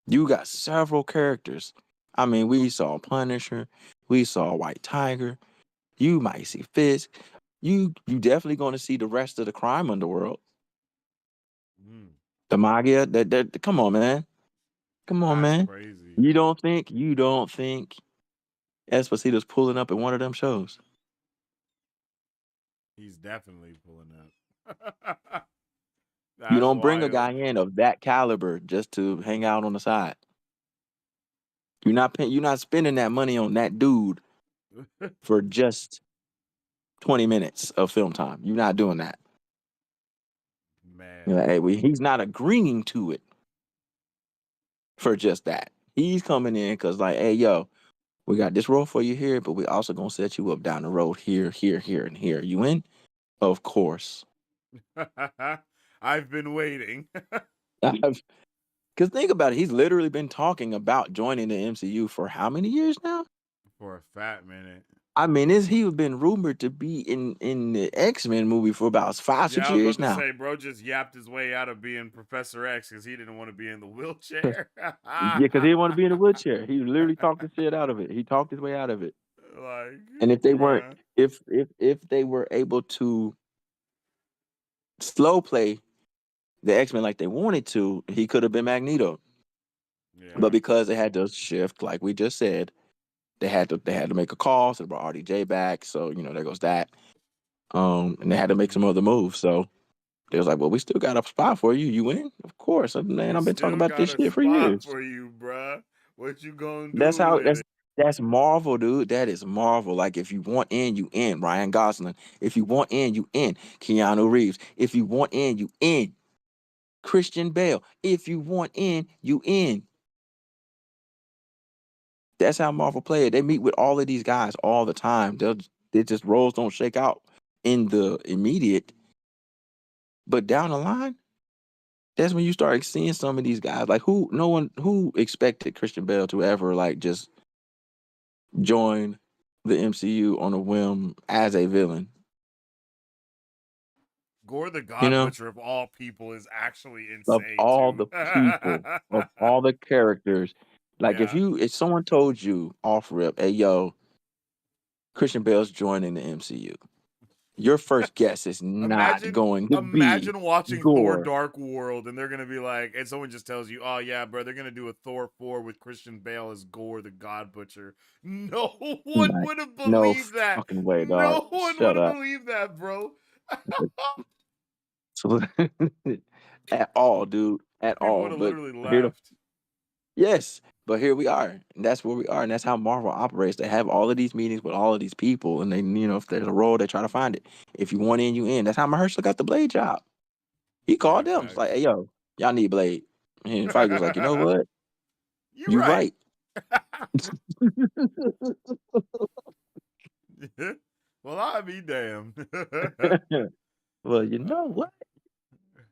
Speaker 2: You got several characters. I mean, we saw Punisher. We saw White Tiger. You might see Fisk. You definitely going to see the rest of the crime underworld.
Speaker 1: Mm.
Speaker 2: The Magia. That come on, man. Come on,
Speaker 1: That's
Speaker 2: man.
Speaker 1: crazy.
Speaker 2: You don't think Esposito's pulling up in one of them shows?
Speaker 1: He's definitely pulling up.
Speaker 2: You
Speaker 1: That's
Speaker 2: don't bring a
Speaker 1: wild.
Speaker 2: guy in of that caliber just to hang out on the side. You're not spending that money on that dude for just 20 minutes of film time. You're not doing that. You're
Speaker 1: Man.
Speaker 2: like, hey, he's not agreeing to it for just that. He's coming in because, like, hey, yo, we got this role for you here, but we also gonna set you up down the road here, here, here, and here. You in? Of course.
Speaker 1: I've been waiting.
Speaker 2: Because think about it, he's literally been talking about joining the MCU for how many years now?
Speaker 1: For a fat minute.
Speaker 2: I mean, he's been rumored to be in the X-Men movie for about 5,
Speaker 1: Yeah,
Speaker 2: 6
Speaker 1: I was
Speaker 2: years
Speaker 1: about to
Speaker 2: now.
Speaker 1: say, bro just yapped his way out of being Professor X because he didn't want to be in the wheelchair.
Speaker 2: Yeah, because he didn't want to be in a wheelchair. He literally talked the shit out of it. He talked his way out of it.
Speaker 1: Like,
Speaker 2: And if they weren't,
Speaker 1: bruh.
Speaker 2: if they were able to slow play the X-Men like they wanted to, he could have been Magneto. But
Speaker 1: Yeah.
Speaker 2: because they had to shift, like we just said, they had to make a call, so they brought RDJ back. So, there goes that. And they had to make some
Speaker 1: Mm-hmm.
Speaker 2: other moves. So they was like, well, we still got a spot for you. You in? Of course. Man,
Speaker 1: We
Speaker 2: I've been talking
Speaker 1: still
Speaker 2: about
Speaker 1: got
Speaker 2: this
Speaker 1: a
Speaker 2: shit for
Speaker 1: spot
Speaker 2: years.
Speaker 1: for you, bruh. What you gonna
Speaker 2: That's
Speaker 1: do
Speaker 2: how
Speaker 1: with
Speaker 2: that's
Speaker 1: it?
Speaker 2: that's Marvel, dude. That is Marvel. Like if you want in, you in. Ryan Gosling. If you want in, you in. Keanu Reeves. If you want in, you in. Christian Bale. If you want in, you in. That's how Marvel play it. They meet with all of these guys all the time. They just roles don't shake out in the immediate, but down the line, that's when you start seeing some of these guys. Like no one who expected Christian Bale to ever like just join the MCU on a whim as a villain.
Speaker 1: Gore the
Speaker 2: You
Speaker 1: God
Speaker 2: know,
Speaker 1: Butcher of all people is actually
Speaker 2: of
Speaker 1: insane
Speaker 2: all
Speaker 1: too.
Speaker 2: the people, of all the characters, like
Speaker 1: Yeah.
Speaker 2: if someone told you off rip, hey yo, Christian Bale's joining the MCU, your first guess is not
Speaker 1: Imagine
Speaker 2: going to be
Speaker 1: imagine watching Thor
Speaker 2: Gore.
Speaker 1: Dark World and they're gonna be like, and someone just tells you, oh yeah, bro, they're gonna do a Thor 4 with Christian Bale as Gore the God Butcher. No one
Speaker 2: Like,
Speaker 1: would have
Speaker 2: no
Speaker 1: believed that.
Speaker 2: fucking way, dog.
Speaker 1: No one would
Speaker 2: Shut
Speaker 1: have
Speaker 2: up.
Speaker 1: believed that, bro.
Speaker 2: So, at all, dude. At
Speaker 1: People would
Speaker 2: all.
Speaker 1: have
Speaker 2: But
Speaker 1: literally
Speaker 2: here to
Speaker 1: laughed.
Speaker 2: yes, but here we are. And that's where we are. And that's how Marvel operates. They have all of these meetings with all of these people. And they, if there's a role, they try to find it. If you want in, you in. That's how Mahershala got the Blade job. He
Speaker 1: Yeah,
Speaker 2: called them. It's like,
Speaker 1: facts.
Speaker 2: hey, yo, y'all need Blade. And Feige was like, you know what?
Speaker 1: You're
Speaker 2: You
Speaker 1: right.
Speaker 2: right.
Speaker 1: Well, I'll be damned.
Speaker 2: Well, you know what?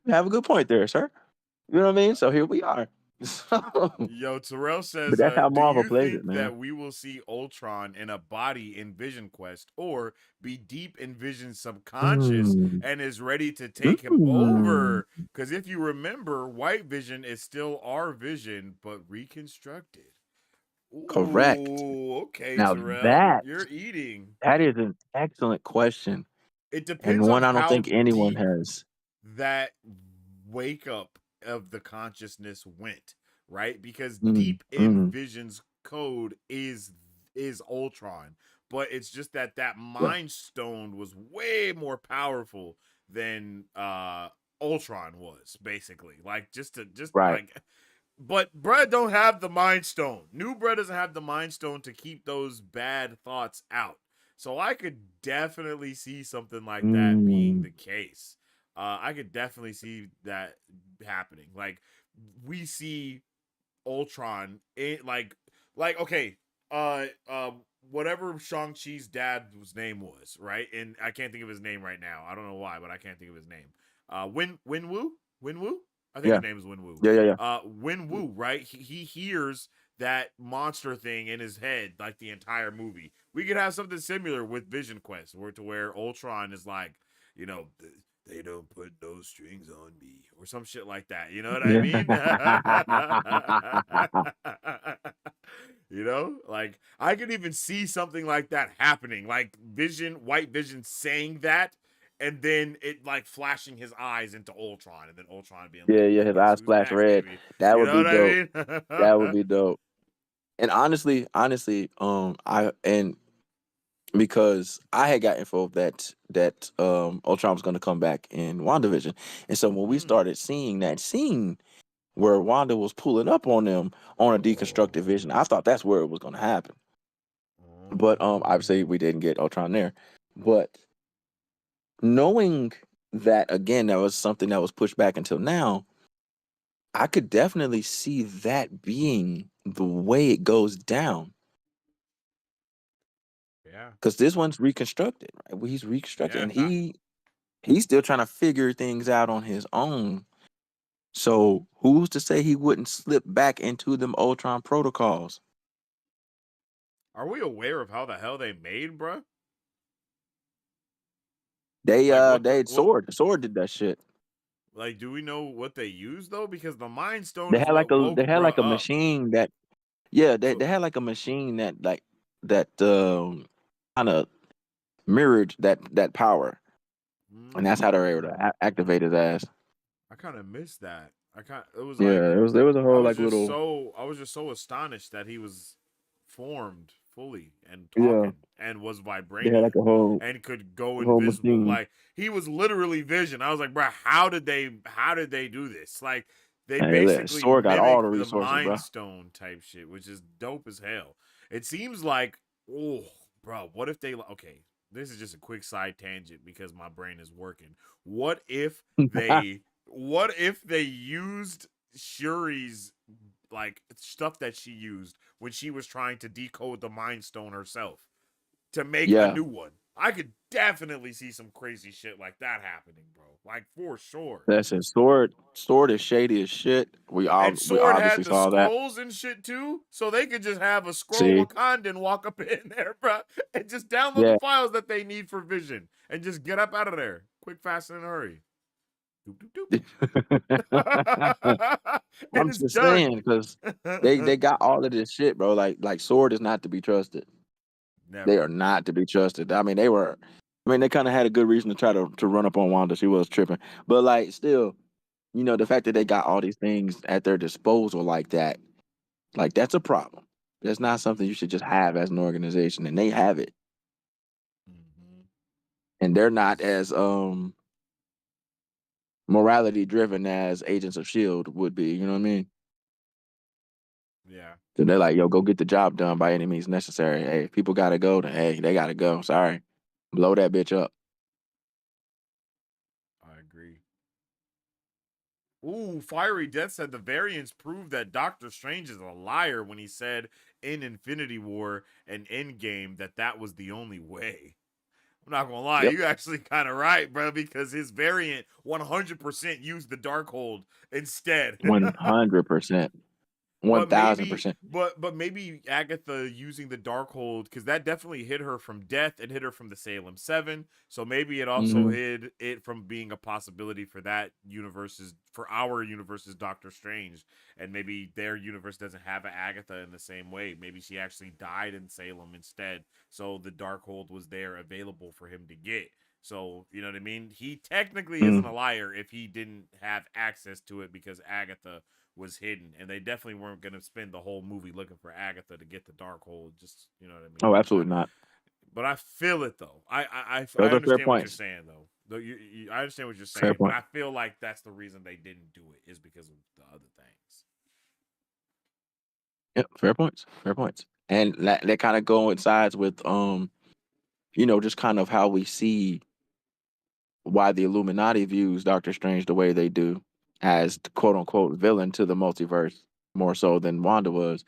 Speaker 2: You have a good point there, sir. You know what I mean? So here we are. but
Speaker 1: Yo, Terrell says,
Speaker 2: that's how
Speaker 1: do
Speaker 2: Marvel
Speaker 1: you
Speaker 2: plays it,
Speaker 1: think
Speaker 2: man.
Speaker 1: that we will see Ultron in a body in Vision Quest or be deep in Vision's subconscious
Speaker 2: Mm.
Speaker 1: and is ready to take him
Speaker 2: Mm.
Speaker 1: over? Because if you remember, White Vision is still our Vision, but reconstructed.
Speaker 2: Correct.
Speaker 1: Ooh, okay,
Speaker 2: Now
Speaker 1: Terrell.
Speaker 2: that
Speaker 1: You're eating.
Speaker 2: that is an excellent question,
Speaker 1: It
Speaker 2: and
Speaker 1: depends on
Speaker 2: one I don't think
Speaker 1: how
Speaker 2: anyone
Speaker 1: deep
Speaker 2: has.
Speaker 1: that wake up of the consciousness went, right? Because
Speaker 2: Mm,
Speaker 1: deep in
Speaker 2: mm,
Speaker 1: Vision's code is Ultron, but it's just that
Speaker 2: yeah,
Speaker 1: Mind Stone was way more powerful than Ultron was, basically. Like just
Speaker 2: right.
Speaker 1: like but Brad don't have the Mind Stone. New Brad doesn't have the Mind Stone to keep those bad thoughts out. So I could definitely see something like that being
Speaker 2: Mm,
Speaker 1: the case. I could definitely see that happening. Like we see Ultron, like okay, uh, uh, whatever Shang Chi's dad's name was, right? And I can't think of his name right now. I don't know why, but I can't think of his name. Win Wu. I think his
Speaker 2: yeah,
Speaker 1: name is Win Wu.
Speaker 2: yeah, yeah, yeah.
Speaker 1: Win Wu, right? He hears that monster thing in his head like the entire movie. We could have something similar with Vision Quest, where Ultron is like, you know, they don't put no strings on me or some shit like that. You know what I mean? You know, like I could even see something like that happening, like White Vision saying that, and then it like flashing his eyes into Ultron, and then Ultron being
Speaker 2: Yeah,
Speaker 1: like,
Speaker 2: yeah.
Speaker 1: "Yeah,
Speaker 2: His
Speaker 1: guess
Speaker 2: eyes
Speaker 1: who's
Speaker 2: flash
Speaker 1: back,
Speaker 2: red.
Speaker 1: baby?"
Speaker 2: That
Speaker 1: You
Speaker 2: would
Speaker 1: know
Speaker 2: be
Speaker 1: what I
Speaker 2: dope.
Speaker 1: mean?
Speaker 2: That would be dope. And honestly, because I had got info that Ultron was going to come back in WandaVision, and so when we
Speaker 1: Mm,
Speaker 2: started seeing that scene, where Wanda was pulling up on them on a deconstructed
Speaker 1: Oh.
Speaker 2: vision. I thought that's where it was going to happen, but obviously we didn't get Ultron there. But knowing that again, that was something that was pushed back until now. I could definitely see that being the way it goes down
Speaker 1: Yeah.
Speaker 2: because this one's reconstructed, right? Well, he's reconstructed,
Speaker 1: Yeah.
Speaker 2: and he's still trying to figure things out on his own. So who's to say he wouldn't slip back into them Ultron protocols?
Speaker 1: Are we aware of how the hell they made, bruh?
Speaker 2: They
Speaker 1: Like what the
Speaker 2: they
Speaker 1: what?
Speaker 2: sword did that shit.
Speaker 1: Like, do we know what they used though? Because the Mind Stone
Speaker 2: They
Speaker 1: is
Speaker 2: had like
Speaker 1: what
Speaker 2: a
Speaker 1: woke bruh up.
Speaker 2: machine that yeah they
Speaker 1: So,
Speaker 2: they had like a machine that that kind of mirrored that power, and that's how they were able to
Speaker 1: mm,
Speaker 2: activate his ass.
Speaker 1: I kind of missed that. It was
Speaker 2: Yeah,
Speaker 1: like
Speaker 2: there was a whole like little
Speaker 1: I was just so astonished that he was formed fully and
Speaker 2: yeah.
Speaker 1: talking and was
Speaker 2: They had like
Speaker 1: vibranium
Speaker 2: a
Speaker 1: and could go
Speaker 2: whole
Speaker 1: invisible.
Speaker 2: machine.
Speaker 1: Like he was literally Vision. I was like, bro, how did they do this? Like they
Speaker 2: Hey, look,
Speaker 1: basically
Speaker 2: Sword got all the
Speaker 1: mimicked the
Speaker 2: resources, bro.
Speaker 1: Mind Stone type shit, which is dope as hell. It seems like, oh, bro, what if they okay? This is just a quick side tangent because my brain is working. What if they used Shuri's like stuff that she used when she was trying to decode the Mind Stone herself to make a
Speaker 2: Yeah,
Speaker 1: new one? I could definitely see some crazy shit like that happening, bro. Like for sure.
Speaker 2: that's it. Sword is shady as shit.
Speaker 1: And
Speaker 2: We
Speaker 1: Sword
Speaker 2: obviously
Speaker 1: had the
Speaker 2: saw that.
Speaker 1: scrolls and shit too, so they could just have a scroll
Speaker 2: See,
Speaker 1: Wakandan walk up in there, bro, and just download the
Speaker 2: yeah.
Speaker 1: files that they need for Vision and just get up out of there, quick, fast, and in a hurry. Doop, doop, doop. And
Speaker 2: I'm
Speaker 1: it's
Speaker 2: just
Speaker 1: done.
Speaker 2: saying because they got all of this shit, bro. Like Sword is not to be trusted. They are
Speaker 1: Never.
Speaker 2: not to be trusted. I mean, they were. I mean, they kind of had a good reason to try to run up on Wanda. She was tripping, but like still, the fact that they got all these things at their disposal like that, like that's a problem. That's not something you should just have as an organization, and they have it,
Speaker 1: Mm-hmm.
Speaker 2: and they're not as morality driven as Agents of Shield would be. You know what I mean?
Speaker 1: Yeah,
Speaker 2: So they're like, yo, go get the job done by any means necessary. Hey, if people gotta go, then hey, they gotta go. Sorry, blow that bitch up.
Speaker 1: I agree. Ooh, Fiery Death said the variants prove that Doctor Strange is a liar when he said in Infinity War and Endgame that was the only way. I'm not gonna lie,
Speaker 2: Yep,
Speaker 1: you actually kind of right, bro, because his variant 100% used the Darkhold instead.
Speaker 2: 100%, one
Speaker 1: But
Speaker 2: thousand
Speaker 1: maybe,
Speaker 2: percent.
Speaker 1: maybe Agatha using the Darkhold because that definitely hid her from death. It hid her from the Salem 7. So maybe it also
Speaker 2: Mm-hmm.
Speaker 1: hid it from being a possibility for our universe's Doctor Strange, and maybe their universe doesn't have an Agatha in the same way. Maybe she actually died in Salem instead, so the Darkhold was there available for him to get. So, you know what I mean? He technically isn't a liar if he didn't have access to it because Agatha was hidden, and they definitely weren't going to spend the whole movie looking for Agatha to get the Darkhold. Just you know what I mean.
Speaker 2: Oh,
Speaker 1: But
Speaker 2: absolutely not.
Speaker 1: I feel it though. I
Speaker 2: Those are fair
Speaker 1: understand what you're
Speaker 2: points.
Speaker 1: saying though. I understand what you're
Speaker 2: Fair
Speaker 1: saying, but
Speaker 2: point.
Speaker 1: I feel like that's the reason they didn't do it is because of the other things.
Speaker 2: Yep, fair points. Fair points. And that kind of coincides with just kind of how we see why the Illuminati views Doctor Strange the way they do as the quote unquote villain to the multiverse more so than Wanda was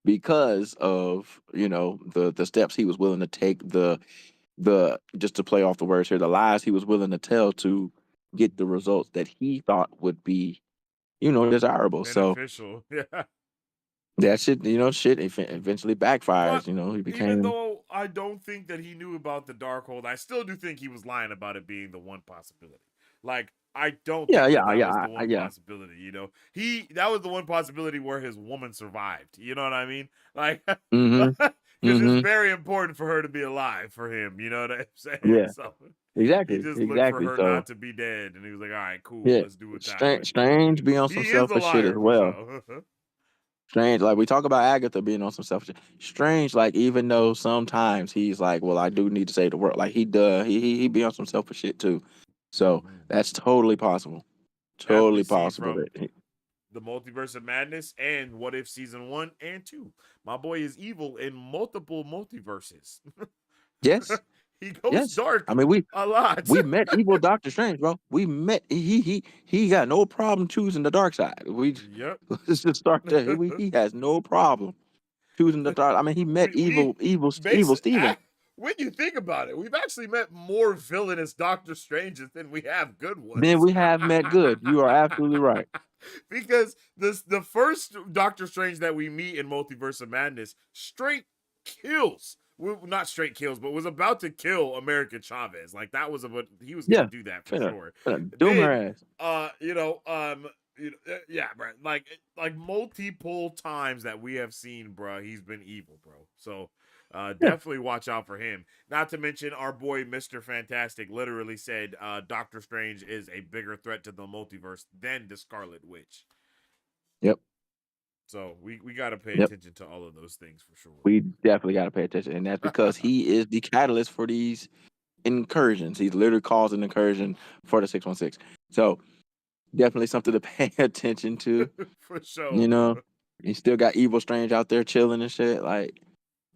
Speaker 2: because of the steps he was willing to take, the just to play off the words here, the lies he was willing to tell to get the results that he thought would be desirable. So
Speaker 1: Beneficial, yeah.
Speaker 2: that shit eventually backfires.
Speaker 1: But
Speaker 2: He
Speaker 1: even
Speaker 2: became
Speaker 1: though I don't think that he knew about the Darkhold, I still do think he was lying about it being the one possibility. Like I don't
Speaker 2: yeah
Speaker 1: think
Speaker 2: yeah
Speaker 1: that was
Speaker 2: yeah
Speaker 1: the one
Speaker 2: yeah.
Speaker 1: possibility. That was the one possibility where his woman survived. You know what I mean? Like,
Speaker 2: Mm-hmm.
Speaker 1: because it's
Speaker 2: Mm-hmm.
Speaker 1: very important for her to be alive for him. You know what I'm saying?
Speaker 2: Yeah.
Speaker 1: So he
Speaker 2: Exactly.
Speaker 1: just looked for
Speaker 2: Exactly.
Speaker 1: her
Speaker 2: So
Speaker 1: not to be dead, and he was like, "All right, cool,
Speaker 2: yeah,
Speaker 1: let's do it that way."
Speaker 2: Strange be on some
Speaker 1: He is a
Speaker 2: selfish shit as
Speaker 1: liar for
Speaker 2: well.
Speaker 1: sure.
Speaker 2: Strange, like we talk about Agatha being on some selfish. Strange, like even though sometimes he's like, well, I do need to save the world. Like he does, he be on some selfish shit too. So
Speaker 1: Mm-hmm.
Speaker 2: that's totally possible.
Speaker 1: As we
Speaker 2: Totally
Speaker 1: see
Speaker 2: possible
Speaker 1: from
Speaker 2: that.
Speaker 1: the Multiverse of Madness, and What If season 1 and 2. My boy is evil in multiple multiverses.
Speaker 2: Yes,
Speaker 1: He goes
Speaker 2: yes. I
Speaker 1: dark
Speaker 2: mean,
Speaker 1: a lot.
Speaker 2: we met evil Doctor Strange, bro. We met he got no problem choosing the dark side. We
Speaker 1: Yep.
Speaker 2: let's just start there. He has no problem choosing the dark. I mean, he met
Speaker 1: we
Speaker 2: evil
Speaker 1: basic
Speaker 2: Steven.
Speaker 1: when you think about it, we've actually met more villainous Doctor Stranges than we have good
Speaker 2: Then
Speaker 1: ones.
Speaker 2: we have met good. You are absolutely right.
Speaker 1: Because the first Doctor Strange that we meet in Multiverse of Madness straight kills. Well, not straight kills, but was about to kill America Chavez. Like that was about he was gonna
Speaker 2: Yeah,
Speaker 1: do that for
Speaker 2: finna,
Speaker 1: sure.
Speaker 2: finna doom her
Speaker 1: Then
Speaker 2: ass.
Speaker 1: yeah, bro. Like multiple times that we have seen, bro, he's been evil, bro. So
Speaker 2: Yeah,
Speaker 1: definitely watch out for him. Not to mention our boy Mr. Fantastic literally said Doctor Strange is a bigger threat to the multiverse than the Scarlet Witch.
Speaker 2: yep,
Speaker 1: So we got to pay
Speaker 2: yep.
Speaker 1: attention to all of those things for sure.
Speaker 2: We definitely got to pay attention, and that's because he is the catalyst for these incursions. He's literally caused an incursion for the 616. So definitely something to pay attention to.
Speaker 1: For sure,
Speaker 2: You
Speaker 1: bro.
Speaker 2: know, he still got Evil Strange out there chilling and shit. Like,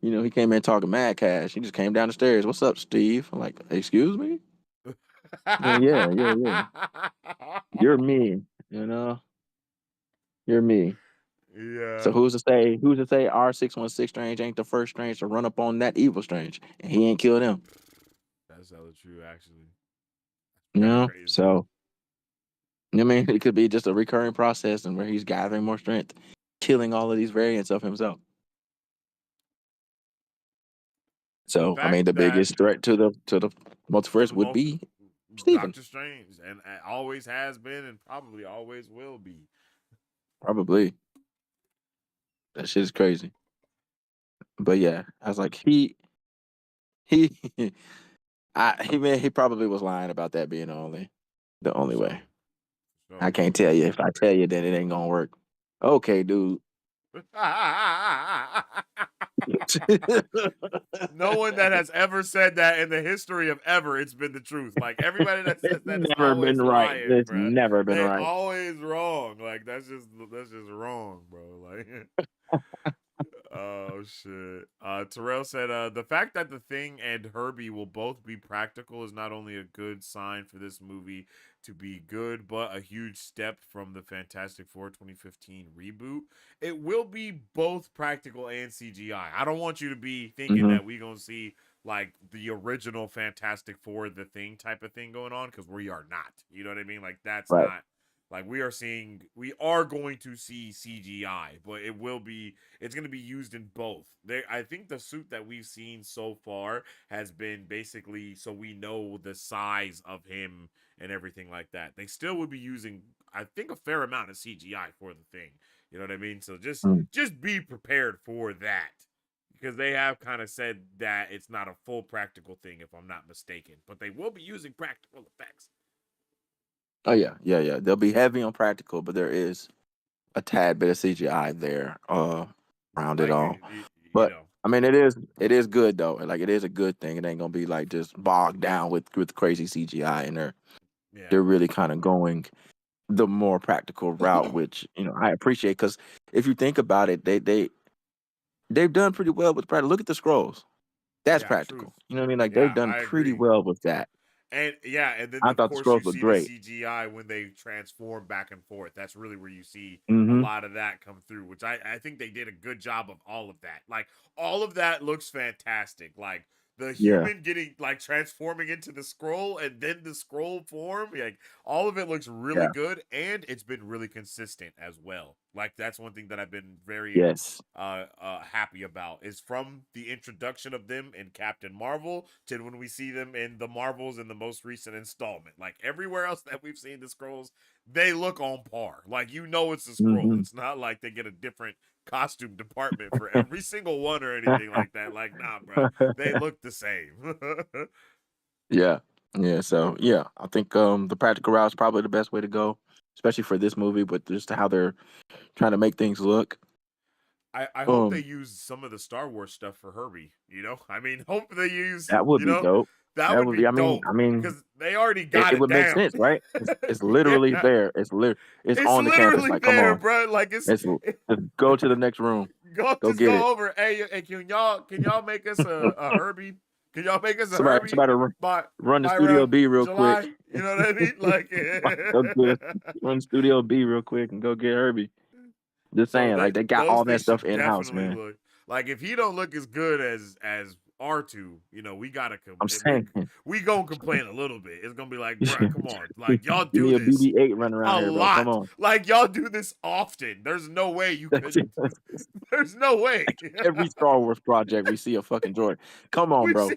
Speaker 2: he came in talking mad cash. He just came down the stairs. What's up, Steve? I'm like, excuse me? Yeah. You're me. You're me. So
Speaker 1: Yeah,
Speaker 2: who's to say? Who's to say our 616 Strange ain't the first Strange to run up on that Evil Strange and he ain't killed him?
Speaker 1: that's hella true. Actually,
Speaker 2: You
Speaker 1: very
Speaker 2: know.
Speaker 1: crazy.
Speaker 2: So I mean, it could be just a recurring process and where he's gathering more strength, killing all of these variants of himself.
Speaker 1: The
Speaker 2: So I
Speaker 1: fact
Speaker 2: mean, the
Speaker 1: that
Speaker 2: biggest threat to the
Speaker 1: to
Speaker 2: multiverse
Speaker 1: the
Speaker 2: would
Speaker 1: multi
Speaker 2: be Steven.
Speaker 1: Doctor Strange, and always has been, and probably always will be.
Speaker 2: Probably. That shit is crazy. But yeah, I was like, he he probably was lying about that being the
Speaker 1: For
Speaker 2: only
Speaker 1: sure,
Speaker 2: way.
Speaker 1: for
Speaker 2: I
Speaker 1: sure,
Speaker 2: can't
Speaker 1: bro.
Speaker 2: tell you. If I tell you, then it ain't gonna work. Okay, dude.
Speaker 1: No one that has ever said that in the history of ever, it's been the truth. Like everybody that says
Speaker 2: It's
Speaker 1: that is
Speaker 2: never been
Speaker 1: always
Speaker 2: right.
Speaker 1: lying,
Speaker 2: It's
Speaker 1: bro.
Speaker 2: never been
Speaker 1: They
Speaker 2: right.
Speaker 1: always wrong. Like that's just wrong, bro. Like oh shit. Terrell said, the fact that the Thing and Herbie will both be practical is not only a good sign for this movie to be good, but a huge step from the Fantastic Four 2015 reboot. It will be both practical and CGI. I don't want you to be thinking
Speaker 2: Hmm.
Speaker 1: that we gonna see like the original Fantastic Four, the Thing type of thing going on, because we are not. You know what I mean? Like that's
Speaker 2: Right.
Speaker 1: not like we are going to see CGI, but it's going to be used in both. I think the suit that we've seen so far has been basically so we know the size of him and everything like that. They still would be using, I think, a fair amount of CGI for the Thing. You know what I mean? So
Speaker 2: Mm.
Speaker 1: just be prepared for that. Because they have kind of said that it's not a full practical thing, if I'm not mistaken. But they will be using practical effects.
Speaker 2: Oh yeah. They'll be heavy on practical, but there is a tad bit of CGI there, around it
Speaker 1: Like,
Speaker 2: all.
Speaker 1: you
Speaker 2: But
Speaker 1: know,
Speaker 2: I mean, it is good though. Like it is a good thing. It ain't gonna be like just bogged down with crazy CGI, and
Speaker 1: yeah.
Speaker 2: they're really kind of going the more practical route, which I appreciate because if you think about it, they've done pretty well with practical. Look at the scrolls. That's
Speaker 1: Yeah, truth.
Speaker 2: practical. You know what I mean? Like they've
Speaker 1: Yeah,
Speaker 2: done
Speaker 1: I
Speaker 2: pretty
Speaker 1: agree.
Speaker 2: well with that.
Speaker 1: And yeah, and then
Speaker 2: I
Speaker 1: of
Speaker 2: thought the
Speaker 1: course you
Speaker 2: scrolls looked
Speaker 1: see the
Speaker 2: great.
Speaker 1: CGI when they transform back and forth. That's really where you see a
Speaker 2: Hmm.
Speaker 1: lot of that come through, which I think they did a good job of all of that. Like all of that looks fantastic. Like the
Speaker 2: Yeah,
Speaker 1: human getting like transforming into the scroll and then the scroll form, like all of it looks really
Speaker 2: yeah,
Speaker 1: good and it's been really consistent as well. Like that's one thing that I've been very
Speaker 2: yes,
Speaker 1: happy about is from the introduction of them in Captain Marvel to when we see them in the Marvels in the most recent installment. Like everywhere else that we've seen the scrolls, they look on par. Like it's a scroll.
Speaker 2: hmm
Speaker 1: It's not like they get a different costume department for every single one or anything like that. Like, nah, bro. They look the same.
Speaker 2: yeah, yeah. So yeah, I think the practical route is probably the best way to go, especially for this movie. But just how they're trying to make things look.
Speaker 1: I hope they
Speaker 2: Um,
Speaker 1: use some of the Star Wars stuff for Herbie. I mean, hope they use,
Speaker 2: that would be dope.
Speaker 1: That
Speaker 2: That
Speaker 1: would
Speaker 2: would
Speaker 1: be
Speaker 2: be.
Speaker 1: dope
Speaker 2: I mean,
Speaker 1: because they already got
Speaker 2: it
Speaker 1: it
Speaker 2: would make
Speaker 1: down.
Speaker 2: sense, right? It's literally
Speaker 1: Yeah,
Speaker 2: there. It's
Speaker 1: it's
Speaker 2: on the campus.
Speaker 1: literally
Speaker 2: Like, come
Speaker 1: there,
Speaker 2: on,
Speaker 1: bro. Like
Speaker 2: let's just go to the next room.
Speaker 1: go
Speaker 2: Go
Speaker 1: just
Speaker 2: get it.
Speaker 1: go over. Hey, can y'all make us a Herbie? Can y'all make us a Herbie
Speaker 2: Somebody
Speaker 1: by
Speaker 2: run to
Speaker 1: by
Speaker 2: Studio
Speaker 1: around
Speaker 2: B real quick.
Speaker 1: July? You know what I mean? Like,
Speaker 2: Go get us, run to Studio B real quick and go get Herbie. Just
Speaker 1: so
Speaker 2: saying, like they got
Speaker 1: those
Speaker 2: all that
Speaker 1: things
Speaker 2: stuff
Speaker 1: should
Speaker 2: in house,
Speaker 1: definitely
Speaker 2: man.
Speaker 1: look like if he don't look as good as R2, we gotta
Speaker 2: I'm saying,
Speaker 1: we gonna complain a little bit. It's gonna be like, bruh, come on, like y'all
Speaker 2: give
Speaker 1: do
Speaker 2: me a
Speaker 1: this
Speaker 2: BB-8 running around
Speaker 1: a
Speaker 2: here, bro. Come
Speaker 1: lot.
Speaker 2: on.
Speaker 1: Like y'all do this often. There's no way you couldn't. There's no way.
Speaker 2: Every Star Wars project, we see a fucking droid. Come on,
Speaker 1: we
Speaker 2: bro.
Speaker 1: see,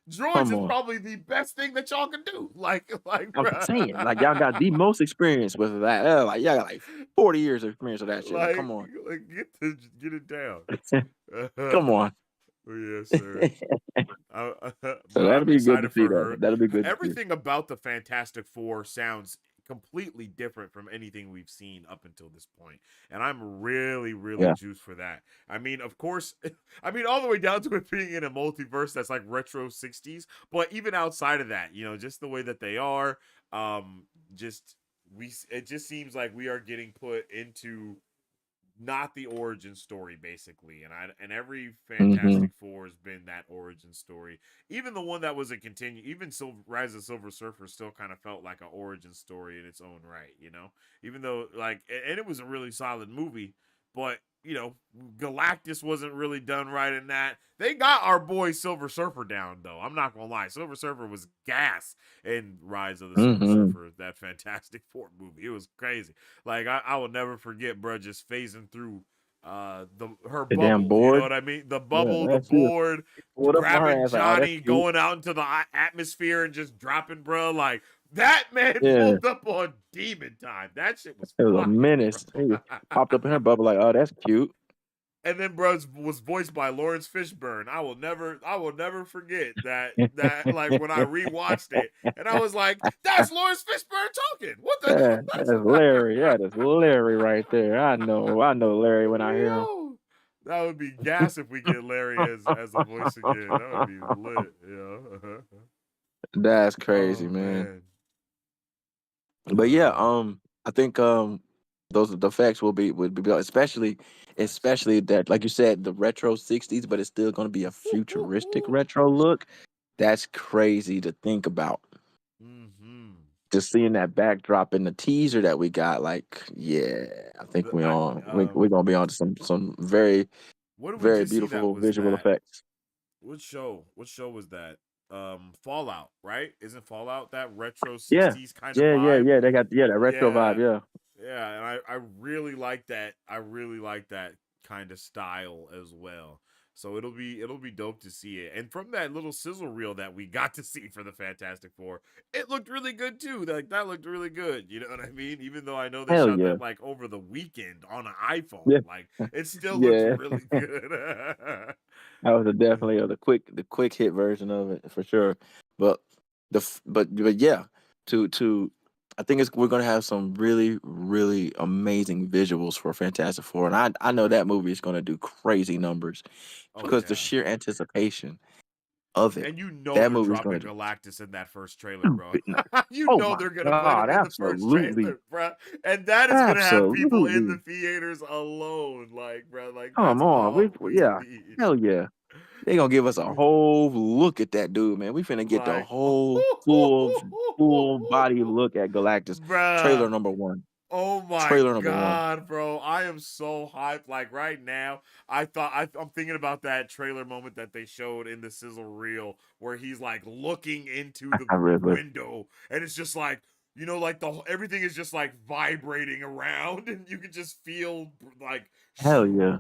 Speaker 1: droids
Speaker 2: Come
Speaker 1: is
Speaker 2: on.
Speaker 1: probably the best thing that y'all can do. Like,
Speaker 2: I'm saying, like y'all got the
Speaker 1: bruh.
Speaker 2: most experience with that. Like y'all got like 40 years of experience with that shit. Like, come on.
Speaker 1: like get it down.
Speaker 2: Come on.
Speaker 1: Yes, sir.
Speaker 2: So
Speaker 1: But
Speaker 2: that'll
Speaker 1: I'm
Speaker 2: be good to
Speaker 1: excited
Speaker 2: see
Speaker 1: for
Speaker 2: that.
Speaker 1: her.
Speaker 2: That'll be good to see.
Speaker 1: Everything about the Fantastic Four sounds completely different from anything we've seen up until this point, and I'm really, really
Speaker 2: Yeah.
Speaker 1: juiced for that. I mean, of course, I mean all the way down to it being in a multiverse that's like retro '60s, but even outside of that, just the way that they are, just it just seems like we are getting put into not the origin story basically, and every
Speaker 2: Mm-hmm.
Speaker 1: Fantastic Four has been that origin story. Even the one that was a continue, even Rise of Silver Surfer still kind of felt like an origin story in its own right, even though like, and it was a really solid movie, but Galactus wasn't really done right in that. They got our boy Silver Surfer down though. I'm not gonna lie, Silver Surfer was gas in Rise of the Silver
Speaker 2: Mm-hmm.
Speaker 1: Surfer, that Fantastic Four movie. It was crazy. Like I will never forget, bro, just phasing through her
Speaker 2: The damn
Speaker 1: bubble. You know
Speaker 2: board.
Speaker 1: what I mean? The
Speaker 2: Yeah,
Speaker 1: bubble, the
Speaker 2: man. She was
Speaker 1: board,
Speaker 2: pulled up on her
Speaker 1: grabbing
Speaker 2: ass like, oh, that's
Speaker 1: Johnny,
Speaker 2: cute.
Speaker 1: going out into the atmosphere and just dropping, bro. Like that man
Speaker 2: Yeah.
Speaker 1: pulled up on demon time. That shit was
Speaker 2: It was a
Speaker 1: fire,
Speaker 2: menace. He
Speaker 1: bro.
Speaker 2: popped up in her bubble like, oh, that's cute.
Speaker 1: And then bro was voiced by Lawrence Fishburne. I will never forget that like when I rewatched it and I was like, that's Lawrence Fishburne talking. What
Speaker 2: Yeah, that's Larry.
Speaker 1: the
Speaker 2: That is Larry right there. I know Larry when I hear him.
Speaker 1: Yo, that would be gas if we get Larry as a voice again. That would be lit,
Speaker 2: That's crazy,
Speaker 1: Oh
Speaker 2: man.
Speaker 1: man.
Speaker 2: But yeah, I think those the facts would be especially that, like you said, the retro '60s, but it's still going to be a futuristic retro look. That's crazy to think about.
Speaker 1: Mm-hmm.
Speaker 2: Just seeing that backdrop in the teaser that we got, like, yeah, I think
Speaker 1: The, I
Speaker 2: we're gonna be on to some very,
Speaker 1: what did we
Speaker 2: very
Speaker 1: just see that
Speaker 2: beautiful
Speaker 1: was
Speaker 2: visual
Speaker 1: that?
Speaker 2: effects.
Speaker 1: What show? What show was that? Fallout, right? Isn't Fallout that retro
Speaker 2: Yeah,
Speaker 1: '60s kind of
Speaker 2: yeah.
Speaker 1: vibe?
Speaker 2: They got that retro vibe.
Speaker 1: Yeah,
Speaker 2: Yeah,
Speaker 1: yeah, and I really like that. I really like that kind of style as well. So it'll be dope to see it. And from that little sizzle reel that we got to see for the Fantastic Four, it looked really good too. Like that looked really good. You know what I mean? Even though I know they
Speaker 2: hell
Speaker 1: shot
Speaker 2: yeah,
Speaker 1: that like over the weekend on an iPhone,
Speaker 2: yeah,
Speaker 1: like it still looks
Speaker 2: yeah.
Speaker 1: really good.
Speaker 2: That was definitely the quick hit version of it for sure. But but yeah, to I think we're gonna have some really really amazing visuals for Fantastic Four, and I know that movie is gonna do crazy numbers
Speaker 1: Oh
Speaker 2: because the
Speaker 1: yeah.
Speaker 2: sheer anticipation of it.
Speaker 1: And you know
Speaker 2: That
Speaker 1: they're
Speaker 2: movie's gonna
Speaker 1: dropping
Speaker 2: do
Speaker 1: Galactus in that first trailer, bro.
Speaker 2: stupid.
Speaker 1: You
Speaker 2: Oh
Speaker 1: know
Speaker 2: my
Speaker 1: they're gonna put
Speaker 2: god,
Speaker 1: him in the first
Speaker 2: absolutely,
Speaker 1: trailer, bro. And that is gonna have people in the
Speaker 2: absolutely.
Speaker 1: theaters alone, like, bro, like
Speaker 2: Come
Speaker 1: that's
Speaker 2: on,
Speaker 1: all we
Speaker 2: yeah,
Speaker 1: need.
Speaker 2: hell yeah. They gonna give us a whole look at that dude, man. We finna get the
Speaker 1: Like,
Speaker 2: whole full body look at Galactus. Trailer
Speaker 1: bruh.
Speaker 2: number one.
Speaker 1: Oh my
Speaker 2: Trailer number one.
Speaker 1: god, bro! I am so hyped. Like right now, I'm thinking about that trailer moment that they showed in the sizzle reel where he's like looking into the
Speaker 2: I really.
Speaker 1: window, and it's just like like everything is just like vibrating around, and you can just feel like
Speaker 2: Hell yeah.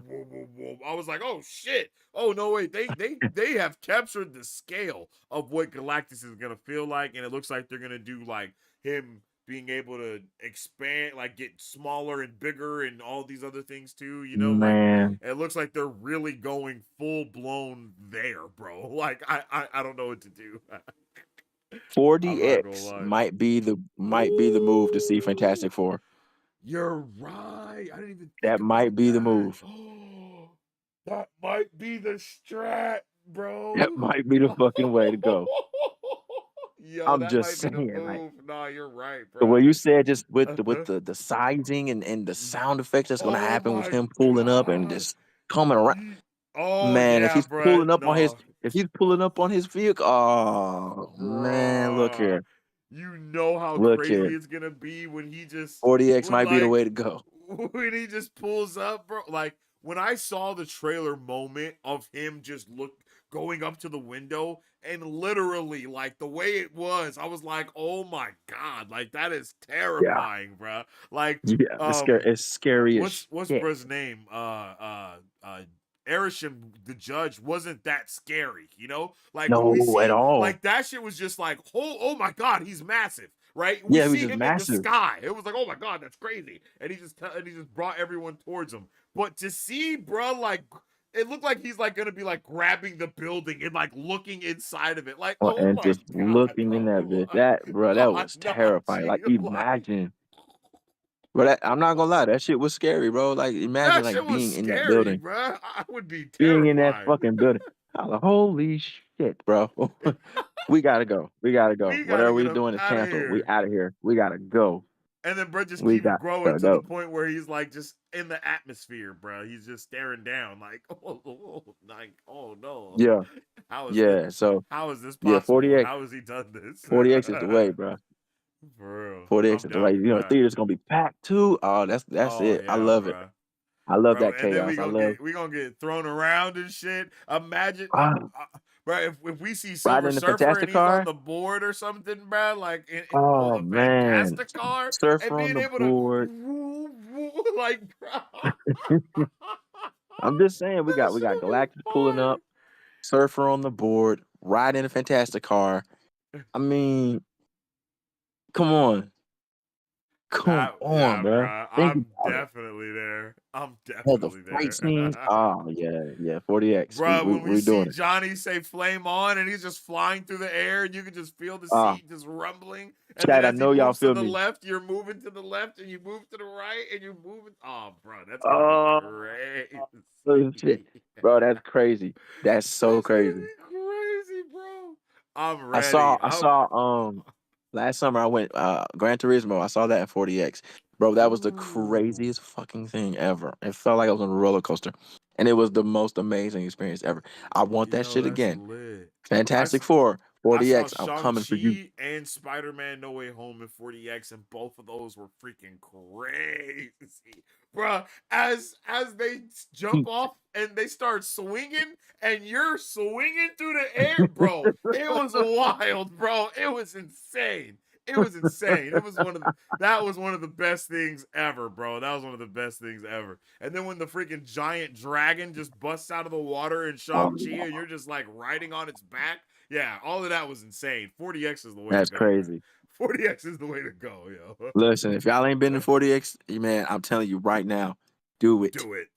Speaker 1: I was like, oh shit! Oh no, wait, they have captured the scale of what Galactus is gonna feel like, and it looks like they're gonna do like him being able to expand, like get smaller and bigger and all these other things too, like
Speaker 2: Man.
Speaker 1: it looks like they're really going full blown there, bro. Like I don't know what to do. I'm not gonna
Speaker 2: 4DX
Speaker 1: lie.
Speaker 2: might be the move to see Fantastic
Speaker 1: Ooh,
Speaker 2: Four.
Speaker 1: you're right. I didn't even think
Speaker 2: That
Speaker 1: about
Speaker 2: might be the
Speaker 1: that.
Speaker 2: move.
Speaker 1: Oh, that might be the strat. bro.
Speaker 2: That might be the fucking way to go.
Speaker 1: Yo,
Speaker 2: I'm
Speaker 1: that
Speaker 2: just
Speaker 1: might be the
Speaker 2: saying, like
Speaker 1: move. Nah, you're right,
Speaker 2: the way
Speaker 1: bro.
Speaker 2: you said, just with the sizing and the sound effects that's gonna
Speaker 1: Oh
Speaker 2: happen with
Speaker 1: my
Speaker 2: him pulling up and
Speaker 1: god.
Speaker 2: just coming around.
Speaker 1: Oh
Speaker 2: Man,
Speaker 1: yeah, bro. No,
Speaker 2: if he's pulling up on his vehicle, oh man,
Speaker 1: bruh.
Speaker 2: here,
Speaker 1: You know how
Speaker 2: look
Speaker 1: crazy
Speaker 2: here.
Speaker 1: it's gonna be when he just
Speaker 2: 40x
Speaker 1: when
Speaker 2: might be the
Speaker 1: like
Speaker 2: way to go.
Speaker 1: when he just pulls up, bro. Like when I saw the trailer moment of him just going up to the window and literally like the way it was, I was like, oh my god, like that is
Speaker 2: Yeah,
Speaker 1: terrifying, bro. Like
Speaker 2: yeah, it's scary as
Speaker 1: what's
Speaker 2: shit.
Speaker 1: bruh's name? Erisham, the judge, wasn't that scary, you know? Like when we
Speaker 2: No, at
Speaker 1: see
Speaker 2: all.
Speaker 1: like that shit was just like, oh my god, he's massive, right? We
Speaker 2: Yeah, he was
Speaker 1: see
Speaker 2: just
Speaker 1: him in the
Speaker 2: massive.
Speaker 1: sky. It was like, oh my god, that's crazy, and he just brought everyone towards him. But to see, bro, like it looked like he's like gonna be like grabbing the building and like looking inside of it, like, oh
Speaker 2: And
Speaker 1: my
Speaker 2: just
Speaker 1: god,
Speaker 2: looking in that
Speaker 1: bro,
Speaker 2: bitch. That bro, that
Speaker 1: like,
Speaker 2: was
Speaker 1: nah,
Speaker 2: terrifying. Like
Speaker 1: G, like
Speaker 2: imagine. But I'm not gonna lie, that shit was scary, bro. Like imagine
Speaker 1: that shit
Speaker 2: like
Speaker 1: was
Speaker 2: being in that
Speaker 1: scary,
Speaker 2: building,
Speaker 1: bro. I would be
Speaker 2: being in that
Speaker 1: terrified.
Speaker 2: fucking building. I was like, holy shit, bro. We gotta go. We gotta go.
Speaker 1: We gotta
Speaker 2: Whatever
Speaker 1: get
Speaker 2: we
Speaker 1: him
Speaker 2: doing is
Speaker 1: out of
Speaker 2: canceled. We
Speaker 1: here.
Speaker 2: out of here. We gotta go.
Speaker 1: And then bro just
Speaker 2: We
Speaker 1: keeps
Speaker 2: got
Speaker 1: growing
Speaker 2: to
Speaker 1: to the
Speaker 2: go.
Speaker 1: point where he's like just in the atmosphere, bro. He's just staring down, like, like, oh no,
Speaker 2: Yeah,
Speaker 1: how is this?
Speaker 2: yeah. So
Speaker 1: How is this
Speaker 2: yeah,
Speaker 1: possible? How has he done this?
Speaker 2: 40x is the way, bro.
Speaker 1: For real,
Speaker 2: 40x
Speaker 1: I'm
Speaker 2: is the way.
Speaker 1: down for that.
Speaker 2: Theater's gonna be packed too. Oh, that's
Speaker 1: Oh
Speaker 2: it. I
Speaker 1: yeah,
Speaker 2: love it.
Speaker 1: bro.
Speaker 2: I love
Speaker 1: Bro,
Speaker 2: that
Speaker 1: and then
Speaker 2: chaos. I love
Speaker 1: we gonna get thrown around and shit. Imagine,
Speaker 2: ah,
Speaker 1: bro, if we see Silver
Speaker 2: riding the
Speaker 1: Surfer and
Speaker 2: fantastic
Speaker 1: he's on
Speaker 2: car.
Speaker 1: the board or something, bro, like on
Speaker 2: Oh
Speaker 1: the
Speaker 2: man.
Speaker 1: Fantastic car and
Speaker 2: Surfer on
Speaker 1: being
Speaker 2: the
Speaker 1: able to
Speaker 2: board.
Speaker 1: like, bro,
Speaker 2: I'm just saying
Speaker 1: that
Speaker 2: we
Speaker 1: shit
Speaker 2: got
Speaker 1: would be
Speaker 2: Galactus pulling
Speaker 1: fire.
Speaker 2: up, Surfer on the board, riding a fantastic car. I mean, come on. Come
Speaker 1: That
Speaker 2: on,
Speaker 1: yeah,
Speaker 2: bro.
Speaker 1: bro.
Speaker 2: Think
Speaker 1: I'm
Speaker 2: about it.
Speaker 1: definitely there. I'm
Speaker 2: All the
Speaker 1: definitely
Speaker 2: fight
Speaker 1: there.
Speaker 2: scenes. Oh yeah, yeah. 40x.
Speaker 1: Bro, when we
Speaker 2: We
Speaker 1: see
Speaker 2: doing it.
Speaker 1: Johnny say flame on and he's just flying through the air and you can just feel the
Speaker 2: Ah,
Speaker 1: seat just rumbling. And then
Speaker 2: Chad, I
Speaker 1: as he
Speaker 2: know y'all
Speaker 1: moves to
Speaker 2: feel
Speaker 1: the
Speaker 2: me.
Speaker 1: left, you're moving to the left and you move to the right and you're moving. Oh, bro, that's gonna be
Speaker 2: Oh
Speaker 1: crazy.
Speaker 2: shit. Bro, that's crazy. That's so
Speaker 1: That's gonna
Speaker 2: crazy.
Speaker 1: be crazy, bro. I'm
Speaker 2: I saw
Speaker 1: ready.
Speaker 2: I saw last summer I went Gran Turismo. I saw that in 40x. Bro, that was the
Speaker 1: Ooh.
Speaker 2: craziest fucking thing ever. It felt like I was on a roller coaster. And it was the most amazing experience ever. I want that
Speaker 1: Yo,
Speaker 2: shit
Speaker 1: that's
Speaker 2: again.
Speaker 1: lit. I
Speaker 2: Fantastic
Speaker 1: s-
Speaker 2: Four,
Speaker 1: I saw
Speaker 2: 40x, I'm coming for you.
Speaker 1: Shang-Chi and Spider-Man No Way Home in 40X, and both of those were freaking crazy. Bruh, as they jump off and they start swinging, and you're swinging through the air, bro. It was wild, bro. It was insane. It was insane. It was that was one of the best things ever, bro. That was one of the best things ever. And then when the freaking giant dragon just busts out of the water in
Speaker 2: Oh,
Speaker 1: Shang-Chi and you're just like riding on its back, yeah, all of that was insane. 40X is the way to
Speaker 2: that's
Speaker 1: go, man.
Speaker 2: crazy.
Speaker 1: 40X is the way to go, yo.
Speaker 2: Listen, if y'all ain't been to 40x, man, I'm telling you right now, do it.
Speaker 1: Do it.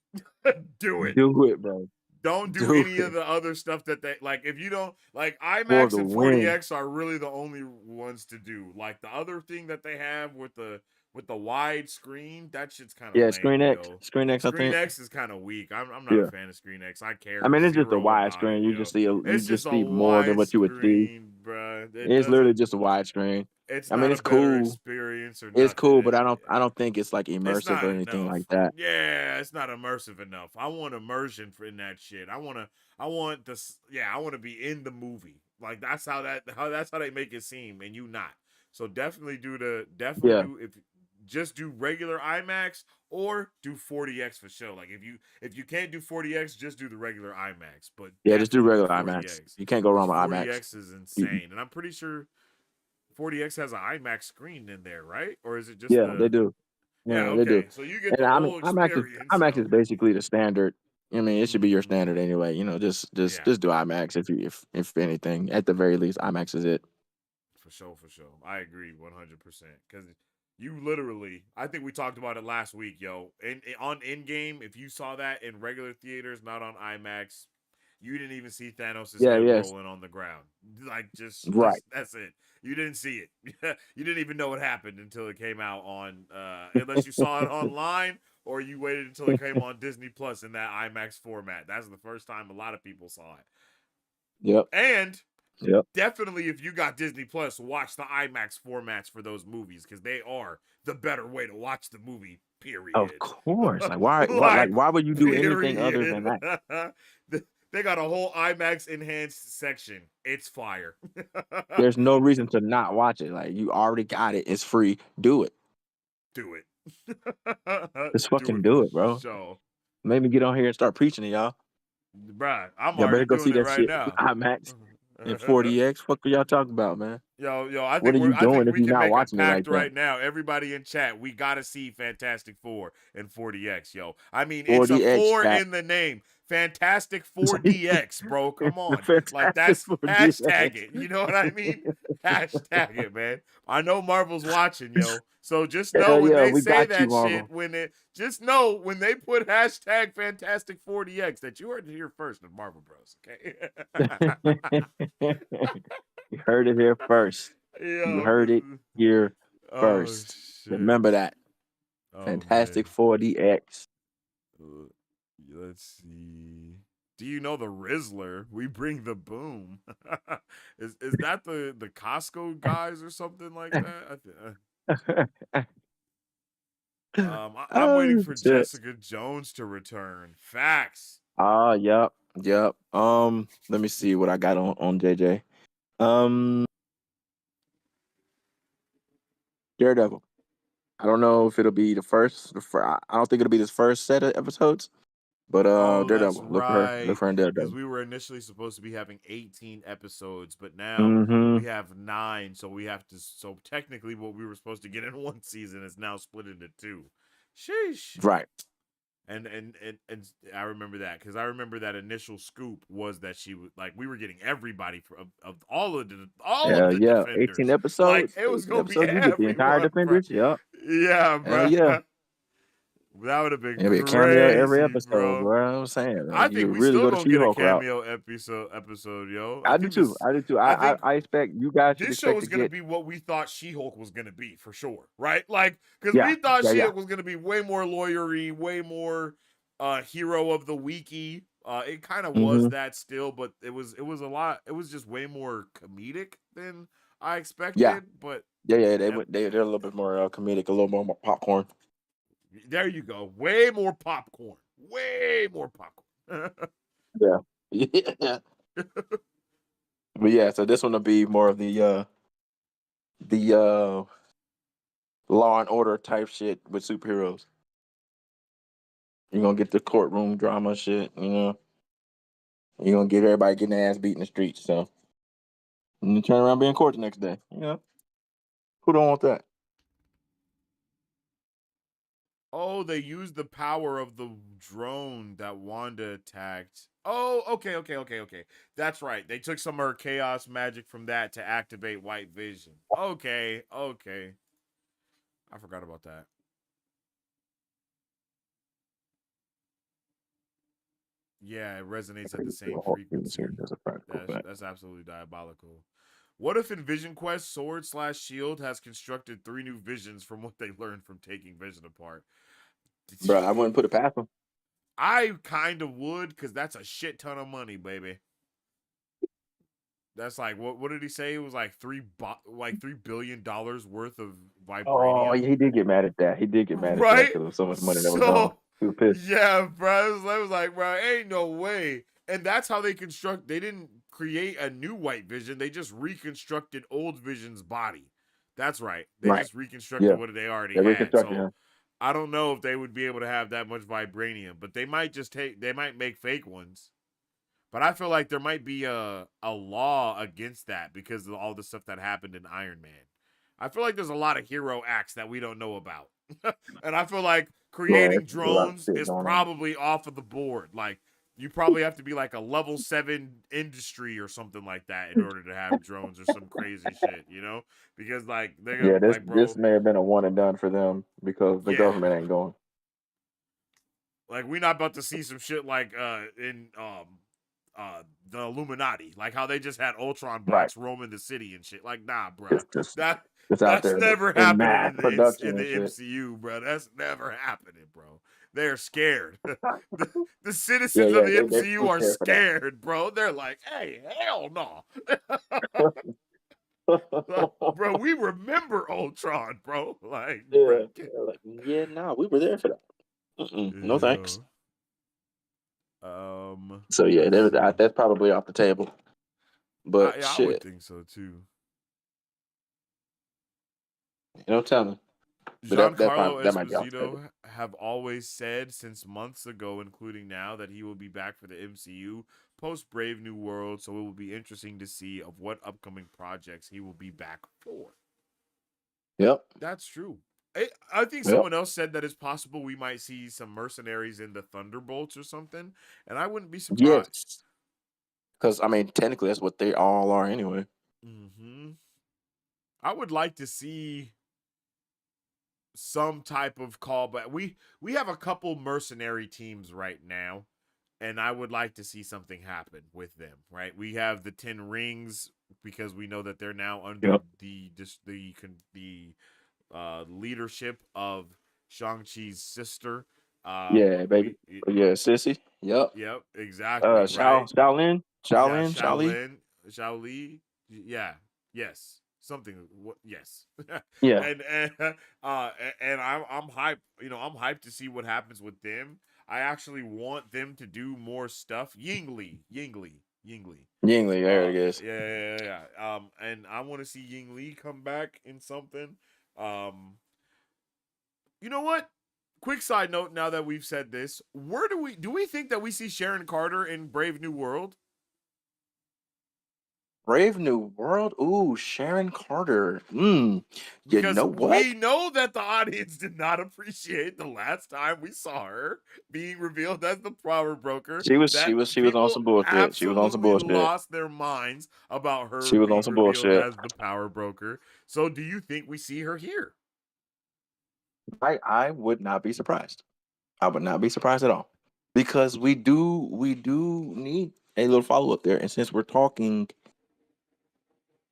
Speaker 1: Do it.
Speaker 2: Do it, bro.
Speaker 1: Don't do
Speaker 2: Do
Speaker 1: any of
Speaker 2: it
Speaker 1: the other stuff that they like. If you don't like,
Speaker 2: for
Speaker 1: IMAX
Speaker 2: the
Speaker 1: and
Speaker 2: win.
Speaker 1: 40X are really the only ones to do. Like the other thing that they have with the wide screen, that shit's kind of
Speaker 2: Yeah,
Speaker 1: lame,
Speaker 2: Screen X.
Speaker 1: yo.
Speaker 2: Screen X, I
Speaker 1: Screen
Speaker 2: think.
Speaker 1: X is kind of weak. I'm not a
Speaker 2: Yeah.
Speaker 1: fan of Screen X. I
Speaker 2: I
Speaker 1: care
Speaker 2: mean, it's just a
Speaker 1: zero about it,
Speaker 2: widescreen.
Speaker 1: yo.
Speaker 2: You
Speaker 1: It's just
Speaker 2: just
Speaker 1: a
Speaker 2: see more than
Speaker 1: wide
Speaker 2: what you would see.
Speaker 1: screen, bruh. It
Speaker 2: It's literally
Speaker 1: doesn't.
Speaker 2: just a widescreen.
Speaker 1: It's
Speaker 2: I mean,
Speaker 1: not a
Speaker 2: it's
Speaker 1: better
Speaker 2: cool.
Speaker 1: experience or
Speaker 2: It's
Speaker 1: nothing.
Speaker 2: cool, but I don't think it's like
Speaker 1: It's
Speaker 2: immersive
Speaker 1: not
Speaker 2: or anything
Speaker 1: enough.
Speaker 2: like that.
Speaker 1: Yeah, it's not immersive enough. I want immersion in that shit. I want this. Yeah, I want to be in the movie. Like that's how they make it seem, and you not. So definitely
Speaker 2: Yeah,
Speaker 1: do if just do regular IMAX or do 40X for sure. Like if you can't do 40X, just do the regular IMAX, but
Speaker 2: yeah. Just do
Speaker 1: definitely do
Speaker 2: regular IMAX.
Speaker 1: 40X
Speaker 2: You can't go
Speaker 1: because
Speaker 2: wrong with IMAX.
Speaker 1: 40X is
Speaker 2: You-
Speaker 1: insane, and I'm pretty sure 40X has an IMAX screen in there, right? Or is it just
Speaker 2: Yeah, they
Speaker 1: the
Speaker 2: do.
Speaker 1: yeah,
Speaker 2: Yeah, they do.
Speaker 1: okay. So you get
Speaker 2: And
Speaker 1: the whole experience.
Speaker 2: IMAX is
Speaker 1: So,
Speaker 2: basically the standard. I mean, it should be your
Speaker 1: mm,
Speaker 2: standard anyway.
Speaker 1: yeah,
Speaker 2: Just do IMAX if anything. At the very least, IMAX is it.
Speaker 1: for sure, for sure. I agree 100%. Because you literally, I think we talked about it last week, yo. On in game, if you saw that in regular theaters, not on IMAX, you didn't even see Thanos'
Speaker 2: Yeah,
Speaker 1: head
Speaker 2: yes,
Speaker 1: rolling on the ground. Like
Speaker 2: right.
Speaker 1: just that's it. You didn't see it. You didn't even know what happened until it came out on unless you saw it online or you waited until it came on Disney Plus in that IMAX format. That's the first time a lot of people saw it.
Speaker 2: Yep.
Speaker 1: And
Speaker 2: Yep.
Speaker 1: definitely, if you got Disney Plus, watch the IMAX formats for those movies because they are the better way to watch the movie.
Speaker 2: Of
Speaker 1: Period.
Speaker 2: course. Like why? What? Like
Speaker 1: Like,
Speaker 2: why would you do anything other than
Speaker 1: period.
Speaker 2: that?
Speaker 1: They got a whole IMAX enhanced section. It's fire.
Speaker 2: There's no reason to not watch it. Like you already got it. It's free. Do it.
Speaker 1: Do it.
Speaker 2: Just
Speaker 1: Do
Speaker 2: fucking
Speaker 1: it for
Speaker 2: do it, bro.
Speaker 1: sure.
Speaker 2: Made me get on here and start preaching to y'all.
Speaker 1: Bruh, I'm
Speaker 2: Y'all better
Speaker 1: already
Speaker 2: go
Speaker 1: doing
Speaker 2: see
Speaker 1: it
Speaker 2: that
Speaker 1: right
Speaker 2: shit.
Speaker 1: now.
Speaker 2: IMAX and 40X. What are y'all talking about, man?
Speaker 1: Yo, I
Speaker 2: What are you
Speaker 1: I think
Speaker 2: doing if
Speaker 1: we
Speaker 2: you're
Speaker 1: can
Speaker 2: not
Speaker 1: make a
Speaker 2: watching it
Speaker 1: pact
Speaker 2: like that?
Speaker 1: right now. Everybody in chat, we gotta see Fantastic Four and 40X, yo. I mean, it's a
Speaker 2: 40X
Speaker 1: four
Speaker 2: chat.
Speaker 1: in the name. Fantastic 4DX, bro. Come on. Like
Speaker 2: Fantastic
Speaker 1: that's
Speaker 2: 40X.
Speaker 1: hashtag it. You know what I mean? Hashtag it, man. I know Marvel's watching, yo. So just know
Speaker 2: Hell
Speaker 1: when
Speaker 2: yeah,
Speaker 1: they
Speaker 2: we
Speaker 1: say
Speaker 2: got you,
Speaker 1: that
Speaker 2: Marvel.
Speaker 1: shit, just know when they put hashtag Fantastic 4DX that you heard it here first in Marvel Bros. Okay.
Speaker 2: You heard it here first. You
Speaker 1: Yo,
Speaker 2: heard it here
Speaker 1: oh
Speaker 2: first.
Speaker 1: shit.
Speaker 2: Remember that.
Speaker 1: Oh
Speaker 2: Fantastic
Speaker 1: man.
Speaker 2: 40X.
Speaker 1: Uh, Let's see. Do you know the Rizzler? We bring the boom. Is that the Costco guys or something like that? I'm waiting
Speaker 2: Oh
Speaker 1: for
Speaker 2: shit.
Speaker 1: Jessica Jones to return. Facts.
Speaker 2: Yep. Yep. Let me see what I got on JJ. Daredevil. I don't know if it'll be I don't think it'll be this first set of episodes, but
Speaker 1: Oh, that's
Speaker 2: Daredevil. Look for her. Look
Speaker 1: right.
Speaker 2: for her in
Speaker 1: Because
Speaker 2: Daredevil.
Speaker 1: we were initially supposed to be having 18 episodes, but now
Speaker 2: Mm-hmm.
Speaker 1: we have 9. So we have to. So technically, what we were supposed to get in one season is now split into 2. Sheesh.
Speaker 2: Right.
Speaker 1: And I remember that because I remember that initial scoop was that she was like we were getting everybody of all of the
Speaker 2: Yeah. 18
Speaker 1: defenders. Like
Speaker 2: episodes.
Speaker 1: it was
Speaker 2: 18
Speaker 1: gonna be
Speaker 2: episodes. You get the entire
Speaker 1: everyone, bro.
Speaker 2: Defenders. Yep.
Speaker 1: Yeah,
Speaker 2: Hell
Speaker 1: bro.
Speaker 2: yeah.
Speaker 1: That would have been
Speaker 2: It'll be a cameo every
Speaker 1: crazy,
Speaker 2: episode,
Speaker 1: bro.
Speaker 2: bro. I'm saying,
Speaker 1: I
Speaker 2: you
Speaker 1: think we
Speaker 2: really
Speaker 1: still
Speaker 2: go to
Speaker 1: gonna get a
Speaker 2: She-Hulk route.
Speaker 1: cameo episode, yo.
Speaker 2: I do too. I do too.
Speaker 1: I
Speaker 2: I
Speaker 1: think
Speaker 2: I expect you guys should
Speaker 1: this show
Speaker 2: expect to
Speaker 1: is gonna
Speaker 2: get.
Speaker 1: be what we thought She-Hulk was gonna be for sure, right? Like, because
Speaker 2: Yeah.
Speaker 1: we thought
Speaker 2: Yeah.
Speaker 1: She-Hulk was gonna be way more lawyery, way more hero of the weeky. It kind of was
Speaker 2: Mm-hmm.
Speaker 1: that still, but it was a lot. It was just way more comedic than I
Speaker 2: Yeah.
Speaker 1: expected. But
Speaker 2: Yeah. They
Speaker 1: uh,
Speaker 2: went. They're a little bit more comedic, a little more popcorn.
Speaker 1: there you go, way more popcorn, way more popcorn.
Speaker 2: Yeah. Yeah. But yeah, so this one will be more of the Law and Order type shit with superheroes. You're gonna get the courtroom drama shit, you know. You're gonna get everybody getting their ass beat in the streets, so and you turn around being in court the next day. You know? Who don't want that?
Speaker 1: Oh, they used the power of the drone that Wanda attacked. Oh, okay. That's right. They took some of her chaos magic from that to activate White Vision. Okay. I forgot about that. Yeah, it resonates at the same frequency.
Speaker 2: That's a practical fact.
Speaker 1: That's absolutely diabolical. What if in Vision Quest, Sword/Shield has constructed 3 new visions from what they learned from taking Vision apart?
Speaker 2: Bro, I wouldn't put it past them.
Speaker 1: I kind of would, because that's a shit ton of money, baby. That's like what did he say? It was like $3 billion worth of
Speaker 2: Oh,
Speaker 1: vibranium,
Speaker 2: yeah, he did get mad at that. He did get mad at that
Speaker 1: right?
Speaker 2: because there was so much money that was gone.
Speaker 1: So
Speaker 2: He was pissed.
Speaker 1: yeah, bro. I was like, bro, ain't no way. And that's how they construct. They didn't create a new White Vision. They just reconstructed old Vision's body. That's right. They
Speaker 2: Right.
Speaker 1: just reconstructed
Speaker 2: Yeah.
Speaker 1: what they already
Speaker 2: They
Speaker 1: had.
Speaker 2: reconstructed
Speaker 1: So
Speaker 2: him.
Speaker 1: I don't know if they would be able to have that much vibranium, but they might they might make fake ones. But I feel like there might be a law against that because of all the stuff that happened in Iron Man. I feel like there's a lot of hero acts that we don't know about. And I feel like
Speaker 2: Yeah,
Speaker 1: creating
Speaker 2: there's a lot of
Speaker 1: drones
Speaker 2: shit
Speaker 1: is
Speaker 2: going on.
Speaker 1: probably off of the board. Like you probably have to be like a level 7 industry or something like that in order to have drones or some crazy shit, you know? Because like they're
Speaker 2: Yeah,
Speaker 1: gonna
Speaker 2: this
Speaker 1: like,
Speaker 2: this
Speaker 1: bro,
Speaker 2: may have been a one and done for them because the
Speaker 1: yeah.
Speaker 2: government ain't going.
Speaker 1: Like we're not about to see some shit like in the Illuminati, like how they just had Ultron
Speaker 2: Right.
Speaker 1: bots roaming the city and shit. Like, nah, bro,
Speaker 2: It's just
Speaker 1: that
Speaker 2: it's out
Speaker 1: that's
Speaker 2: there
Speaker 1: never
Speaker 2: in
Speaker 1: happening
Speaker 2: mass
Speaker 1: in
Speaker 2: production
Speaker 1: the
Speaker 2: and shit.
Speaker 1: MCU, bro. That's never happening, bro. They're scared. The
Speaker 2: Yeah,
Speaker 1: citizens of
Speaker 2: yeah,
Speaker 1: the
Speaker 2: they're
Speaker 1: MCU
Speaker 2: too
Speaker 1: are
Speaker 2: scared for that.
Speaker 1: scared, bro. They're like, hey, hell no. Bro, we remember Ultron, bro. Like, bro,
Speaker 2: Yeah, like, yeah, nah, we were there for that. No thanks.
Speaker 1: yeah.
Speaker 2: So yeah,
Speaker 1: Let's see.
Speaker 2: that's probably off the table. But
Speaker 1: Yeah, I would
Speaker 2: shit,
Speaker 1: think so too.
Speaker 2: tell me. But
Speaker 1: Giancarlo
Speaker 2: that might be off the table.
Speaker 1: Esposito have always said since months ago, including now, that he will be back for the MCU post Brave New World. So it will be interesting to see of what upcoming projects he will be back for.
Speaker 2: Yep,
Speaker 1: That's true. I think
Speaker 2: yep,
Speaker 1: someone else said that it's possible we might see some mercenaries in the Thunderbolts or something, and I wouldn't be surprised.
Speaker 2: yes. Because I mean, technically, that's what they all are anyway.
Speaker 1: Hmm. I would like to see some type of callback. We have a couple mercenary teams right now, and I would like to see something happen with them. Right, we have the 10 Rings because we know that they're now under
Speaker 2: Yep.
Speaker 1: the leadership of Shang Chi's sister.
Speaker 2: Yeah, baby.
Speaker 1: We
Speaker 2: Yeah, sissy. Yep.
Speaker 1: Yep, exactly, right?
Speaker 2: Shaolin,
Speaker 1: Yeah,
Speaker 2: Shaolin, Shaoli.
Speaker 1: Shaolin, Shaoli, yeah, yes, something. What? Yes,
Speaker 2: Yeah,
Speaker 1: and and I'm hyped. I'm hyped to see what happens with them. I actually want them to do more stuff. Yingli.
Speaker 2: Yingli. There it is.
Speaker 1: Yeah. And I want to see Ying Li come back in something. Um, you know what? Quick side note. Now that we've said this, where do we think that we see Sharon Carter in Brave New World?
Speaker 2: Brave New World. Ooh, Sharon Carter. You
Speaker 1: Because
Speaker 2: know what?
Speaker 1: we know that the audience did not appreciate the last time we saw her being revealed as the power broker. That
Speaker 2: She was on
Speaker 1: people
Speaker 2: some bullshit. She was on some
Speaker 1: absolutely
Speaker 2: bullshit.
Speaker 1: lost their minds about her
Speaker 2: She was on
Speaker 1: being
Speaker 2: some
Speaker 1: revealed
Speaker 2: bullshit.
Speaker 1: as the power broker. So, do you think we see her here?
Speaker 2: I would not be surprised. I would not be surprised at all. Because we do need a little follow up there. And since we're talking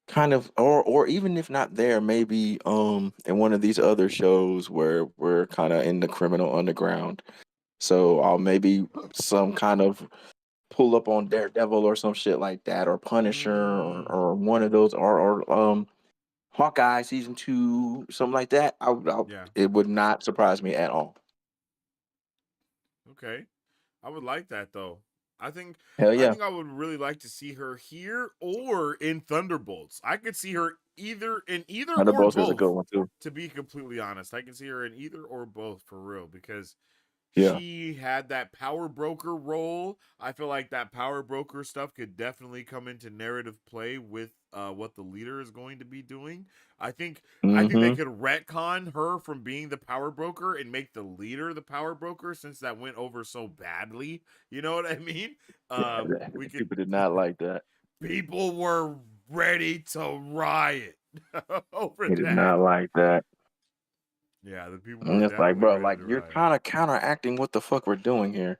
Speaker 2: kind of or even if not there, maybe in one of these other shows where we're kind of in the criminal underground. So maybe some kind of pull up on Daredevil or some shit like that, or Punisher,
Speaker 1: Mm,
Speaker 2: or one of those, or Hawkeye season 2, something like that.
Speaker 1: yeah.
Speaker 2: It would not surprise me at all.
Speaker 1: Okay. I would like that though. I think
Speaker 2: Hell
Speaker 1: I
Speaker 2: yeah,
Speaker 1: think I would really like to see her here or in Thunderbolts. I could see her either or
Speaker 2: Thunderbolts is a good
Speaker 1: both.
Speaker 2: one too.
Speaker 1: To be completely honest, I can see her in either or both for real because
Speaker 2: Yeah.
Speaker 1: she had that power broker role. I feel like that power broker stuff could definitely come into narrative play with what the leader is going to be doing. I think they
Speaker 2: Mm-hmm.
Speaker 1: could retcon her from being the power broker and make the leader the power broker since that went over so badly. You know what I mean? We could
Speaker 2: People did not like that.
Speaker 1: People were ready to riot over
Speaker 2: They did
Speaker 1: that.
Speaker 2: not like that.
Speaker 1: Yeah, the people
Speaker 2: And
Speaker 1: were
Speaker 2: it's like,
Speaker 1: definitely
Speaker 2: bro,
Speaker 1: ready
Speaker 2: like
Speaker 1: to
Speaker 2: you're
Speaker 1: riot.
Speaker 2: kind of counteracting what the fuck we're doing here.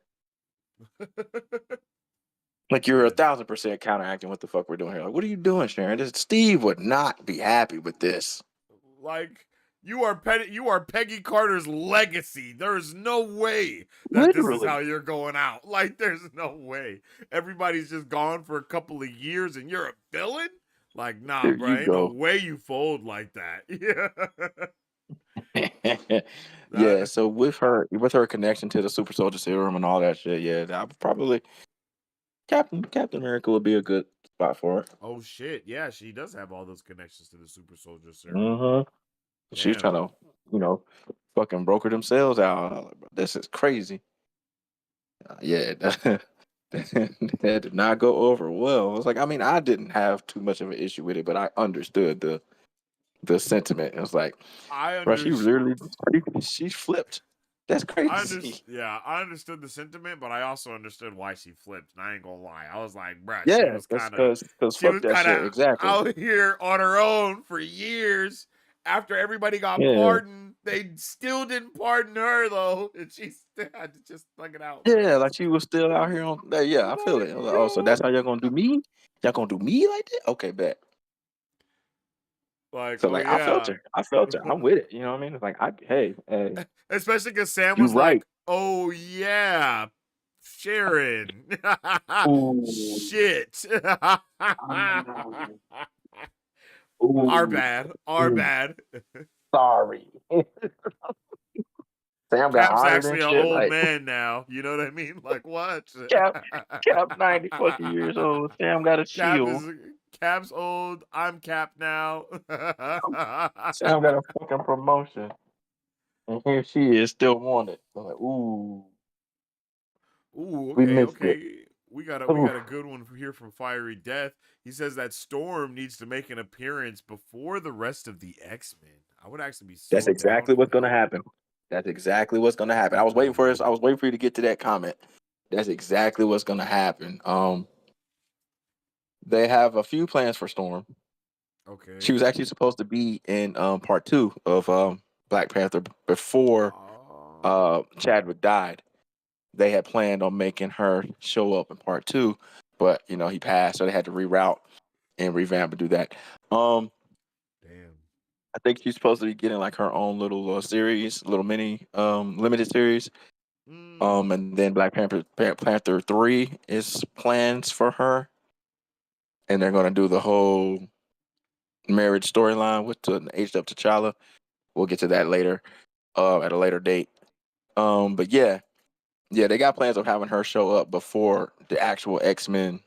Speaker 2: Like you're a
Speaker 1: Yeah.
Speaker 2: 1,000% counteracting what the fuck we're doing here. Like, what are you doing, Sharon? Steve would not be happy with this.
Speaker 1: Like you are Peggy Carter's legacy. There's no way that this is how
Speaker 2: Literally.
Speaker 1: you're going out. Like there's no way. Everybody's just gone for a couple of years and you're a villain? Like nah,
Speaker 2: There
Speaker 1: bro.
Speaker 2: you
Speaker 1: Ain't no
Speaker 2: go.
Speaker 1: way you fold like that. Yeah.
Speaker 2: Yeah,
Speaker 1: that
Speaker 2: so with her connection to the super soldier serum and all that shit, yeah, I would probably Captain America would be a good spot for it.
Speaker 1: Oh shit. Yeah, she does have all those connections to the super soldier serum.
Speaker 2: Mm-hmm. She's trying
Speaker 1: Damn.
Speaker 2: to, you know, fucking broker themselves out. I'm like, bro, this is crazy. Yeah, that did not go over well. It's like, I mean, I didn't have too much of an issue with it, but I understood the sentiment. It was like,
Speaker 1: I
Speaker 2: bro, she
Speaker 1: understood
Speaker 2: literally she flipped. That's crazy.
Speaker 1: I understood the sentiment, but I also understood why she flipped. And I ain't gonna lie. I was like, bruh,
Speaker 2: Yeah, because
Speaker 1: she
Speaker 2: fuck
Speaker 1: was
Speaker 2: that
Speaker 1: kind of
Speaker 2: shit. Exactly.
Speaker 1: out here on her own for years. After everybody got
Speaker 2: Yeah.
Speaker 1: pardoned, they still didn't pardon her though, and she still had to just thug it out, bro.
Speaker 2: Yeah, like she was still out here on that. Yeah, I feel
Speaker 1: Like,
Speaker 2: it. I was like, oh, so
Speaker 1: yo,
Speaker 2: that's how y'all gonna do me? Y'all gonna do me like that? Okay, bet.
Speaker 1: like,
Speaker 2: So
Speaker 1: oh
Speaker 2: like I felt
Speaker 1: yeah.
Speaker 2: her. I felt her. I'm with it. You know what I mean? It's like hey,
Speaker 1: Especially because Sam
Speaker 2: you
Speaker 1: was like,
Speaker 2: right.
Speaker 1: Oh yeah, Sharon.
Speaker 2: Ooh,
Speaker 1: Shit.
Speaker 2: um,
Speaker 1: Our
Speaker 2: ooh,
Speaker 1: bad. Our
Speaker 2: ooh,
Speaker 1: bad.
Speaker 2: sorry. Sam got
Speaker 1: Cap's
Speaker 2: honored
Speaker 1: actually
Speaker 2: and
Speaker 1: an
Speaker 2: shit.
Speaker 1: old
Speaker 2: Like
Speaker 1: man now. You know what I mean? Like what?
Speaker 2: Cap, Cap 90 fucking years old. Sam got a
Speaker 1: Cap
Speaker 2: shield.
Speaker 1: is Cap's old. I'm Cap now.
Speaker 2: Sam got a fucking promotion, and here she is, still wanted. I'm like, ooh,
Speaker 1: Ooh,
Speaker 2: we
Speaker 1: okay,
Speaker 2: missed it.
Speaker 1: okay. We got a
Speaker 2: Oof.
Speaker 1: good one here from Fiery Death. He says that Storm needs to make an appearance before the rest of the X-Men. I would actually be
Speaker 2: That's
Speaker 1: so down
Speaker 2: exactly
Speaker 1: for
Speaker 2: what's gonna
Speaker 1: that.
Speaker 2: happen. That's exactly what's gonna happen. I was waiting for this. I was waiting for you to get to that comment. That's exactly what's gonna happen. They have a few plans for Storm. She
Speaker 1: Okay.
Speaker 2: was actually supposed to be in part two of Black Panther before Chadwick died. They had planned on making her show up in part two, but he passed, so they had to reroute and revamp and do that.
Speaker 1: Damn.
Speaker 2: I think she's supposed to be getting like her own little series, little mini limited series.
Speaker 1: Mm.
Speaker 2: And then Black Panther 3 is plans for her, and they're gonna do the whole marriage storyline with the aged up T'Challa. We'll get to that later, at a later date. But yeah, they got plans of having her show up before the actual X-Men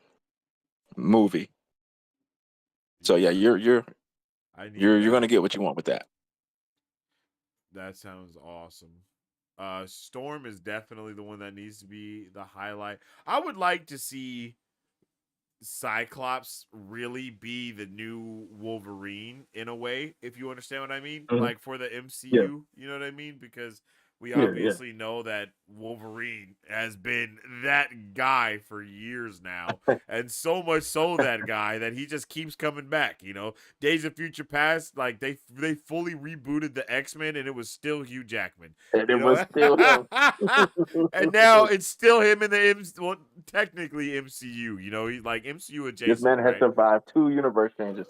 Speaker 2: movie. So yeah,
Speaker 1: Yeah.
Speaker 2: you're
Speaker 1: I need
Speaker 2: you're you're gonna
Speaker 1: that.
Speaker 2: get what you want with that.
Speaker 1: That sounds awesome. Storm is definitely the one that needs to be the highlight. I would like to see Cyclops really be the new Wolverine in a way, if you understand what I mean.
Speaker 2: Mhm.
Speaker 1: Like for the
Speaker 2: Yeah,
Speaker 1: MCU, you know what I mean? Because we
Speaker 2: yeah, yeah.
Speaker 1: obviously know that Wolverine has been that guy for years now. And so much so that guy that he just keeps coming back, you know. Days of Future Past, like they fully rebooted the X-Men and it was still Hugh Jackman.
Speaker 2: And
Speaker 1: You
Speaker 2: it was
Speaker 1: know?
Speaker 2: still him.
Speaker 1: And now it's still him in the well, technically MCU. You know, he's like MCU
Speaker 2: This
Speaker 1: adjacent,
Speaker 2: man has
Speaker 1: right?
Speaker 2: survived two universe changes.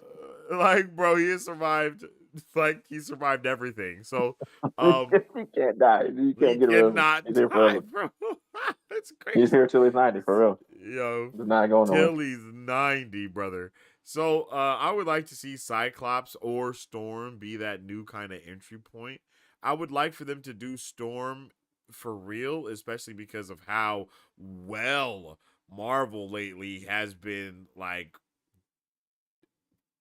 Speaker 1: Like, bro, he has survived. Like he survived everything. So,
Speaker 2: He
Speaker 1: um,
Speaker 2: can't die. You
Speaker 1: he
Speaker 2: can't get rid of him.
Speaker 1: cannot
Speaker 2: He's here
Speaker 1: die,
Speaker 2: forever.
Speaker 1: bro. That's
Speaker 2: He's
Speaker 1: crazy.
Speaker 2: here till he's 90 for real.
Speaker 1: Yo,
Speaker 2: He's not going nowhere.
Speaker 1: till he's 90, brother. So, I would like to see Cyclops or Storm be that new kind of entry point. I would like for them to do Storm for real, especially because of how well Marvel lately has been like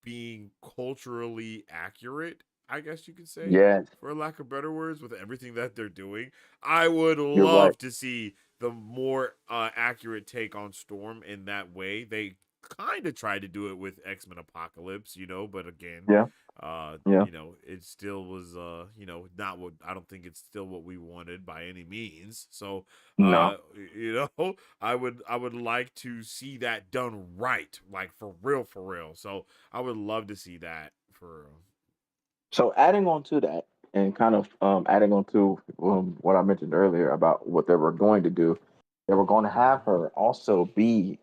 Speaker 1: being culturally accurate, I guess you could say,
Speaker 2: Yes,
Speaker 1: for lack of better words, with everything that they're doing. I would
Speaker 2: you're right.
Speaker 1: love to see the more accurate take on Storm in that way. They kind of tried to do it with X-Men Apocalypse, you know, but again,
Speaker 2: Yeah, yeah.
Speaker 1: it still was not what I don't think it's still what we wanted by any means. So,
Speaker 2: No.
Speaker 1: you know, I would like to see that done right, like for real, for real. So, I would love to see that for
Speaker 2: So adding on to that, and kind of adding on to what I mentioned earlier about what they were going to do, they were going to have her also be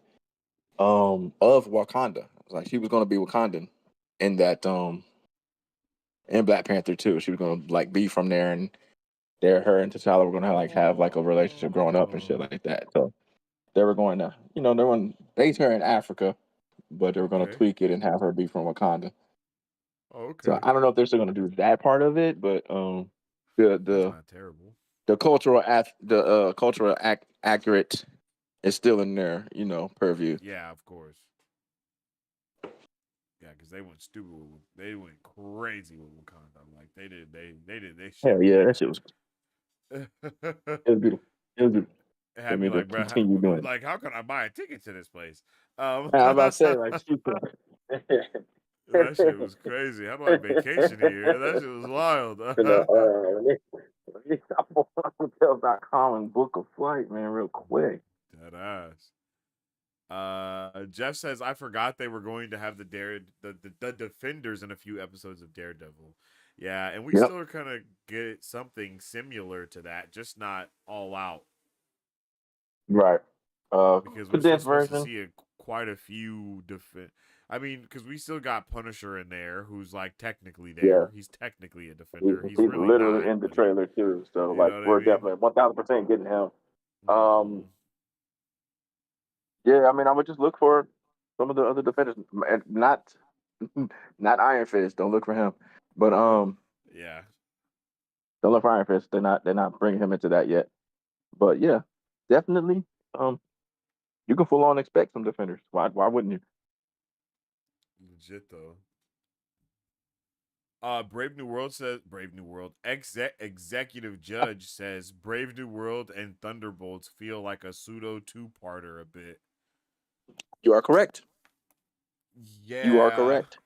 Speaker 2: of Wakanda. Like she was going to be Wakandan in that in Black Panther too. She was going to like be from there, and her and T'Challa were going to like have like a relationship growing up and shit
Speaker 1: oh,
Speaker 2: like that. So they were going to, they were going to base her in Africa, but they were going to
Speaker 1: okay,
Speaker 2: tweak it and have her be from Wakanda. So
Speaker 1: okay,
Speaker 2: I don't know if they're still going to do that part of it, but the
Speaker 1: that's
Speaker 2: the
Speaker 1: not terrible.
Speaker 2: the cultural accurate is still in their purview.
Speaker 1: Yeah, of course. Yeah, because they went stupid. They went crazy with Wakanda. Like they did they
Speaker 2: Hell
Speaker 1: shit
Speaker 2: yeah,
Speaker 1: big
Speaker 2: that shit was
Speaker 1: time.
Speaker 2: it was beautiful. It was beautiful. They
Speaker 1: Had me
Speaker 2: need to
Speaker 1: like, bro,
Speaker 2: continue doing it.
Speaker 1: like how can I buy a ticket to this place? Um,
Speaker 2: I was about to say like shoot.
Speaker 1: that shit was crazy. How do I vacation here? That shit was wild.
Speaker 2: To the hotels.com and book a flight, man, real quick.
Speaker 1: Dead ass. Jeff says I forgot they were going to have the defenders in a few episodes of Daredevil. Yeah, and we
Speaker 2: Yep.
Speaker 1: still are kind of get something similar to that, just not all out
Speaker 2: Right.
Speaker 1: because we're still
Speaker 2: Condensed
Speaker 1: supposed to
Speaker 2: version.
Speaker 1: see a quite a few I mean, because we still got Punisher in there, who's like technically
Speaker 2: Yeah,
Speaker 1: there. He's technically a defender. He's
Speaker 2: he's
Speaker 1: really
Speaker 2: literally
Speaker 1: not,
Speaker 2: in the
Speaker 1: but
Speaker 2: trailer too. So
Speaker 1: you
Speaker 2: like
Speaker 1: know what I
Speaker 2: we're
Speaker 1: mean.
Speaker 2: definitely 1000% getting him. Um,
Speaker 1: Hmm.
Speaker 2: yeah, I mean, I would just look for some of the other defenders, and not not Iron Fist. Don't look for him, but
Speaker 1: Yeah,
Speaker 2: don't look for Iron Fist. They're not bringing him into that yet. But yeah, definitely. Um, you can full on expect some defenders. Why wouldn't you?
Speaker 1: legit though. Brave New World says Brave New World executive judge says Brave New World and Thunderbolts feel like a pseudo two-parter a bit.
Speaker 2: You are correct. You are
Speaker 1: Yeah,
Speaker 2: correct.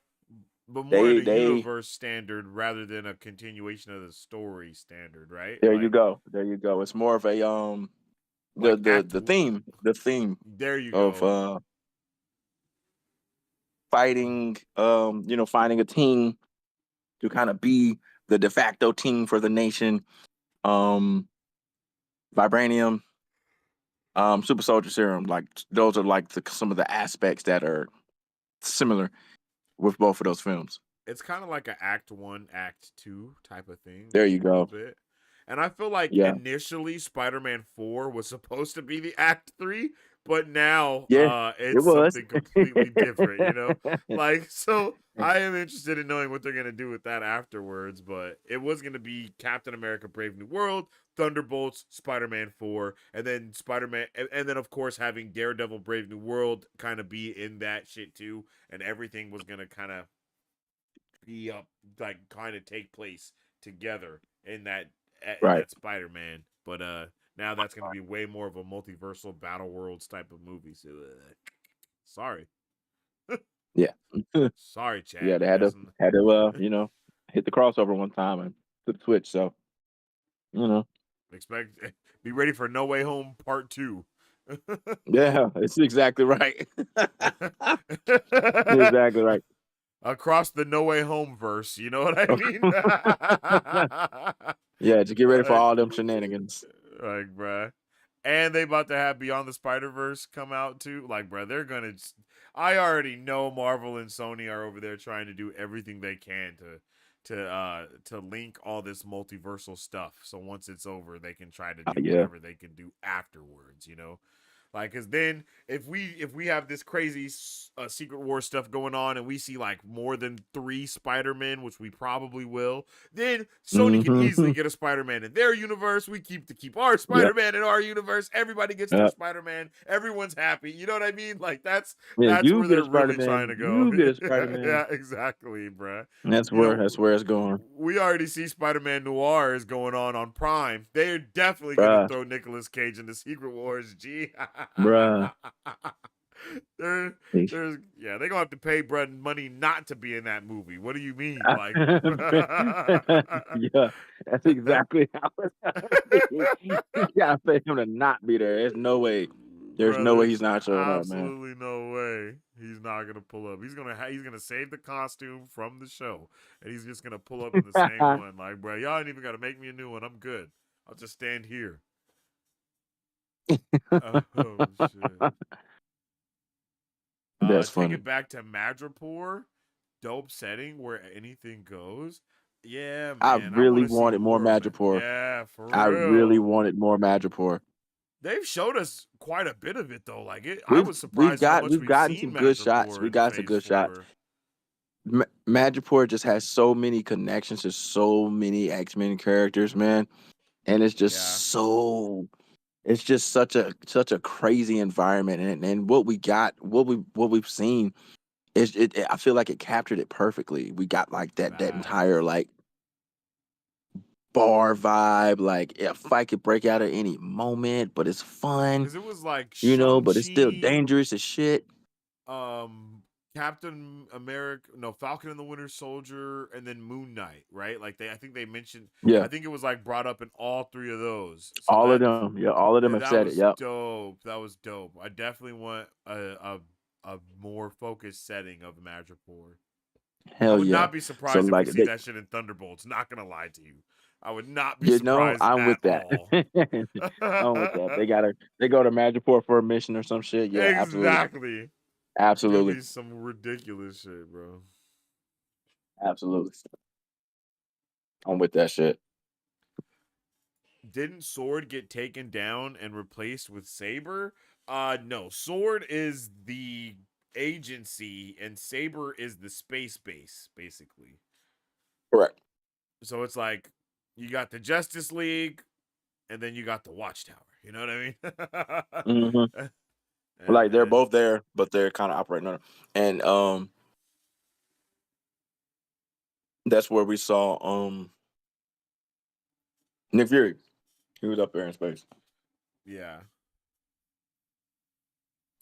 Speaker 1: but more in
Speaker 2: They
Speaker 1: a
Speaker 2: they
Speaker 1: universe standard rather than a continuation of the story standard, right?
Speaker 2: There you
Speaker 1: Like
Speaker 2: go. There you go. It's more of a the
Speaker 1: like
Speaker 2: the
Speaker 1: act.
Speaker 2: the theme the theme
Speaker 1: There you
Speaker 2: of
Speaker 1: go.
Speaker 2: fighting, finding a team to kind of be the de facto team for the nation. Um, Vibranium, super soldier serum, like those are like some of the aspects that are similar with both of those films.
Speaker 1: It's kind of like an act one, act two type of thing,
Speaker 2: There
Speaker 1: a
Speaker 2: you
Speaker 1: little
Speaker 2: go.
Speaker 1: bit. And I feel like
Speaker 2: Yeah,
Speaker 1: initially Spider-Man 4 was supposed to be the act 3, but now
Speaker 2: yeah, it
Speaker 1: it's
Speaker 2: was.
Speaker 1: something completely different, you know? Like so I am interested in knowing what they're going to do with that afterwards, but it was going to be Captain America Brave New World, Thunderbolts, Spider-Man 4, and then Spider-Man and then of course having Daredevil Brave New World kind of be in that shit too, and everything was going to kind of be up like kind of take place together in
Speaker 2: Right.
Speaker 1: that Spider-Man. But now that's going to be way more of a multiversal battle worlds type of movie. So sorry.
Speaker 2: Yeah.
Speaker 1: Sorry
Speaker 2: Yeah,
Speaker 1: chat.
Speaker 2: they had to
Speaker 1: That's
Speaker 2: hit the crossover one time and flip the switch. So you know,
Speaker 1: expect be ready for No Way Home Part 2.
Speaker 2: yeah, it's exactly right. Exactly right.
Speaker 1: Across the No Way Home verse, you know what I mean?
Speaker 2: Yeah, just get ready for
Speaker 1: like,
Speaker 2: all them shenanigans.
Speaker 1: bruh. And they about to have Beyond the Spider Verse come out too. Like, bruh, they're gonna. I already know Marvel and Sony are over there trying to do everything they can to link all this multiversal stuff. So once it's over, they can try to do
Speaker 2: Yeah.
Speaker 1: whatever they can do afterwards. You know, like, cause then if we have this crazy Secret War stuff going on, and we see like more than 3 Spider-Men, which we probably will, then Sony can easily
Speaker 2: Hmm.
Speaker 1: get a Spider-Man in their universe. We keep our
Speaker 2: Yep.
Speaker 1: Spider-Man in our universe. Everybody gets their
Speaker 2: Yep.
Speaker 1: Spider-Man. Everyone's happy. You know what I mean? Like
Speaker 2: Yeah,
Speaker 1: that's
Speaker 2: you
Speaker 1: where
Speaker 2: get
Speaker 1: they're
Speaker 2: a Spider
Speaker 1: really trying
Speaker 2: Man.
Speaker 1: to go.
Speaker 2: You get a Spider Man.
Speaker 1: Yeah, exactly, bruh.
Speaker 2: That's
Speaker 1: You
Speaker 2: where
Speaker 1: know,
Speaker 2: that's where it's going,
Speaker 1: we already see Spider-Man Noir is going on Prime. They're definitely gonna
Speaker 2: bruh.
Speaker 1: throw Nicolas Cage into Secret Wars. G.
Speaker 2: Bruh.
Speaker 1: there, there's yeah, they're gonna have to pay Brett money not to be in that movie. What do you mean? Like,
Speaker 2: Yeah, that's exactly how it's gonna be. You gotta pay him to not be there. There's no way. There's no way
Speaker 1: brothers,
Speaker 2: he's not showing up, man.
Speaker 1: absolutely no way he's not gonna pull up. He's gonna save the costume from the show, and he's just gonna pull up in the same one. Like, bro, y'all ain't even gotta make me a new one. I'm good. I'll just stand here. Oh shit.
Speaker 2: That's
Speaker 1: Take
Speaker 2: funny.
Speaker 1: it back to Madripoor, dope setting where anything goes. Yeah,
Speaker 2: I
Speaker 1: man, I want
Speaker 2: really
Speaker 1: to see
Speaker 2: wanted more
Speaker 1: more of it.
Speaker 2: Madripoor.
Speaker 1: Yeah, for
Speaker 2: I really
Speaker 1: real.
Speaker 2: wanted more Madripoor.
Speaker 1: They've showed us quite a bit of it though. Like it, I
Speaker 2: We've
Speaker 1: was
Speaker 2: we've
Speaker 1: surprised how
Speaker 2: got
Speaker 1: much
Speaker 2: we've
Speaker 1: we've
Speaker 2: gotten
Speaker 1: seen
Speaker 2: some good shots.
Speaker 1: Madripoor
Speaker 2: We've
Speaker 1: in
Speaker 2: gotten some
Speaker 1: Phase
Speaker 2: good shots.
Speaker 1: Four.
Speaker 2: Madripoor just has so many connections to so many X-Men characters, man, and
Speaker 1: Yeah,
Speaker 2: it's just such a crazy environment, and what we got, what we've seen is I feel like it captured it perfectly. We got like that entire
Speaker 1: facts.
Speaker 2: like bar vibe, like a fight could break out at any moment, but it's fun,
Speaker 1: Because it was like
Speaker 2: but it's still
Speaker 1: Shang-Chi,
Speaker 2: dangerous as shit.
Speaker 1: um, Captain America, no, Falcon and the Winter Soldier, and then Moon Knight, right? Like I think they mentioned, I
Speaker 2: Yeah,
Speaker 1: think it was like brought up in all 3 of those. So
Speaker 2: all of
Speaker 1: that
Speaker 2: them. Yeah, all of them have
Speaker 1: that
Speaker 2: said it.
Speaker 1: was
Speaker 2: Yep.
Speaker 1: dope. That was dope. I definitely want a more focused setting of Madripoor. I
Speaker 2: Hell
Speaker 1: would
Speaker 2: yeah.
Speaker 1: not be
Speaker 2: So
Speaker 1: surprised if we
Speaker 2: like
Speaker 1: see that shit in Thunderbolts. Not gonna lie to you, I would not be surprised
Speaker 2: I'm
Speaker 1: at
Speaker 2: with that.
Speaker 1: all.
Speaker 2: I'm with that. They go to Madripoor for a mission or some shit. Yeah, absolutely.
Speaker 1: Exactly. It'll
Speaker 2: Absolutely.
Speaker 1: be some ridiculous shit, bro.
Speaker 2: Absolutely. I'm with that shit.
Speaker 1: Didn't Sword get taken down and replaced with Saber? No. Sword is the agency and Saber is the space base, basically.
Speaker 2: Correct.
Speaker 1: So it's like you got the Justice League and then you got the Watchtower. You know what I
Speaker 2: Hmm.
Speaker 1: mean?
Speaker 2: Like they're
Speaker 1: and
Speaker 2: both there, but they're kind of operating on it. And that's where we saw Nick Fury. He was up there in space,
Speaker 1: yeah.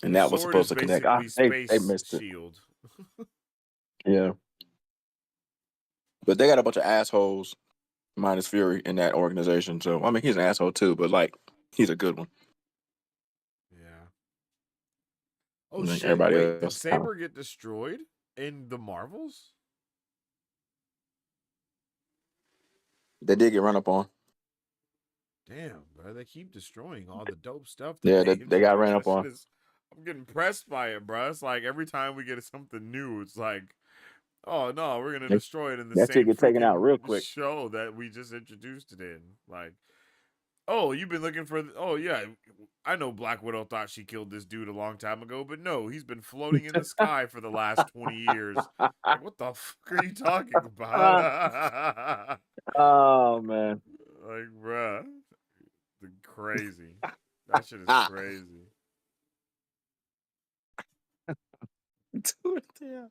Speaker 2: and
Speaker 1: The
Speaker 2: that was
Speaker 1: Sword
Speaker 2: supposed
Speaker 1: is
Speaker 2: to connect.
Speaker 1: basically
Speaker 2: They
Speaker 1: Space
Speaker 2: missed it.
Speaker 1: Shield.
Speaker 2: Yeah, but they got a bunch of assholes minus Fury in that organization. So I mean, he's an asshole too, but like he's a good one.
Speaker 1: Yeah. Oh
Speaker 2: Like
Speaker 1: shit!
Speaker 2: everybody
Speaker 1: Wait, did
Speaker 2: else, kind of.
Speaker 1: Saber get destroyed in the Marvels?
Speaker 2: They did get run up on.
Speaker 1: Damn, bro, they keep destroying all the dope stuff that
Speaker 2: Yeah,
Speaker 1: they
Speaker 2: they got
Speaker 1: introduce.
Speaker 2: ran
Speaker 1: That
Speaker 2: up
Speaker 1: shit
Speaker 2: on.
Speaker 1: is. I'm getting pressed by it, bro. It's like every time we get something new, it's like, oh no, we're gonna
Speaker 2: That
Speaker 1: destroy it in the
Speaker 2: that shit
Speaker 1: same
Speaker 2: get taken out
Speaker 1: freaking
Speaker 2: real quick.
Speaker 1: show that we just introduced it in. Like, oh, you've been looking for. Oh yeah, I know Black Widow thought she killed this dude a long time ago, but no, he's been floating in the sky for the last 20 years. Like, what the fuck are you talking about?
Speaker 2: Oh man.
Speaker 1: Like, bruh, the crazy. That shit is
Speaker 2: Ah.
Speaker 1: crazy.
Speaker 2: Dude, yeah.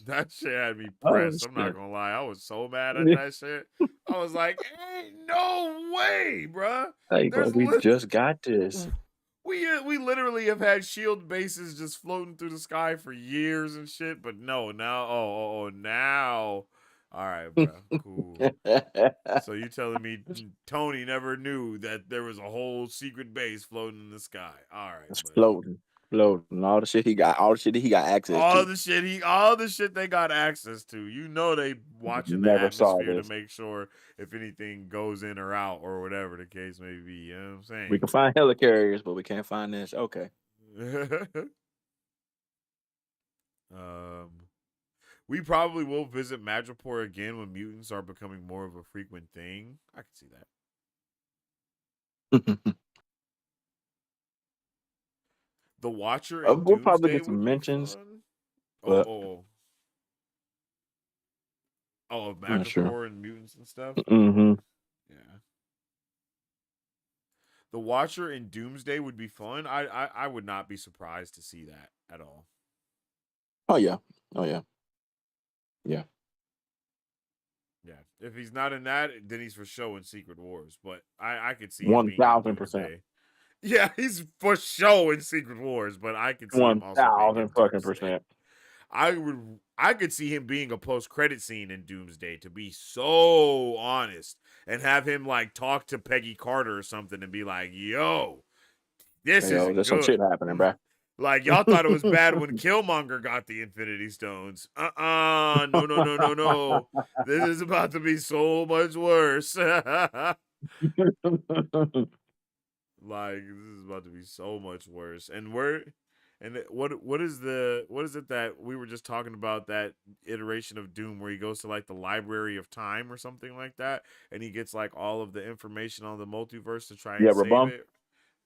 Speaker 1: That shit had me
Speaker 2: Oh
Speaker 1: pressed. I'm not
Speaker 2: shit.
Speaker 1: gonna lie. I was so mad at that shit. I was like, ain't no way, bruh.
Speaker 2: Like, bro,
Speaker 1: There's
Speaker 2: we just got this.
Speaker 1: we literally have had shield bases just floating through the sky for years and shit, but no, now now. All right, bro. Cool. So you telling me Tony never knew that there was a whole secret base floating in the sky? All right,
Speaker 2: It's
Speaker 1: buddy.
Speaker 2: floating, floating. All the shit he got, all the shit that he got access to.
Speaker 1: All the shit they got access to. You know they watching the
Speaker 2: Never saw
Speaker 1: atmosphere to
Speaker 2: this.
Speaker 1: make sure if anything goes in or out or whatever the case may be. You know what
Speaker 2: We
Speaker 1: I'm
Speaker 2: can find helicarriers, but we can't find this. Okay.
Speaker 1: saying? um, we probably will visit Madripoor again when mutants are becoming more of a frequent thing. I can see that. The Watcher in
Speaker 2: We'll probably
Speaker 1: Doomsday
Speaker 2: get
Speaker 1: would
Speaker 2: some
Speaker 1: be
Speaker 2: mentions,
Speaker 1: fun. Oh,
Speaker 2: but
Speaker 1: oh, of
Speaker 2: I'm not sure.
Speaker 1: Madripoor and mutants and stuff.
Speaker 2: Mm-hmm.
Speaker 1: Yeah. The Watcher in Doomsday would be fun. I would not be surprised to see that at all.
Speaker 2: Oh yeah. Oh yeah. Yeah.
Speaker 1: Yeah. If he's not in that, then he's for show in Secret Wars. But I could see him
Speaker 2: One
Speaker 1: being in
Speaker 2: thousand percent.
Speaker 1: Doomsday. Yeah, he's for show in Secret Wars, but I could see him
Speaker 2: One
Speaker 1: also being in
Speaker 2: thousand fucking
Speaker 1: Doomsday.
Speaker 2: percent.
Speaker 1: I could see him being a post credit scene in Doomsday, to be so honest, and have him like talk to Peggy Carter or something and be like, "Yo, this
Speaker 2: Hey, yo,
Speaker 1: isn't
Speaker 2: there's some shit
Speaker 1: good."
Speaker 2: happening, bruh.
Speaker 1: Like y'all thought it was bad when Killmonger got the Infinity Stones. No, no, no, no, no. This is about to be so much worse. Like this is about to be so much worse. And what is it that we were just talking about, that iteration of Doom where he goes to like the Library of Time or something like that, and he gets like all of the information on the multiverse to try
Speaker 2: Yeah,
Speaker 1: and save
Speaker 2: Rabum.
Speaker 1: it.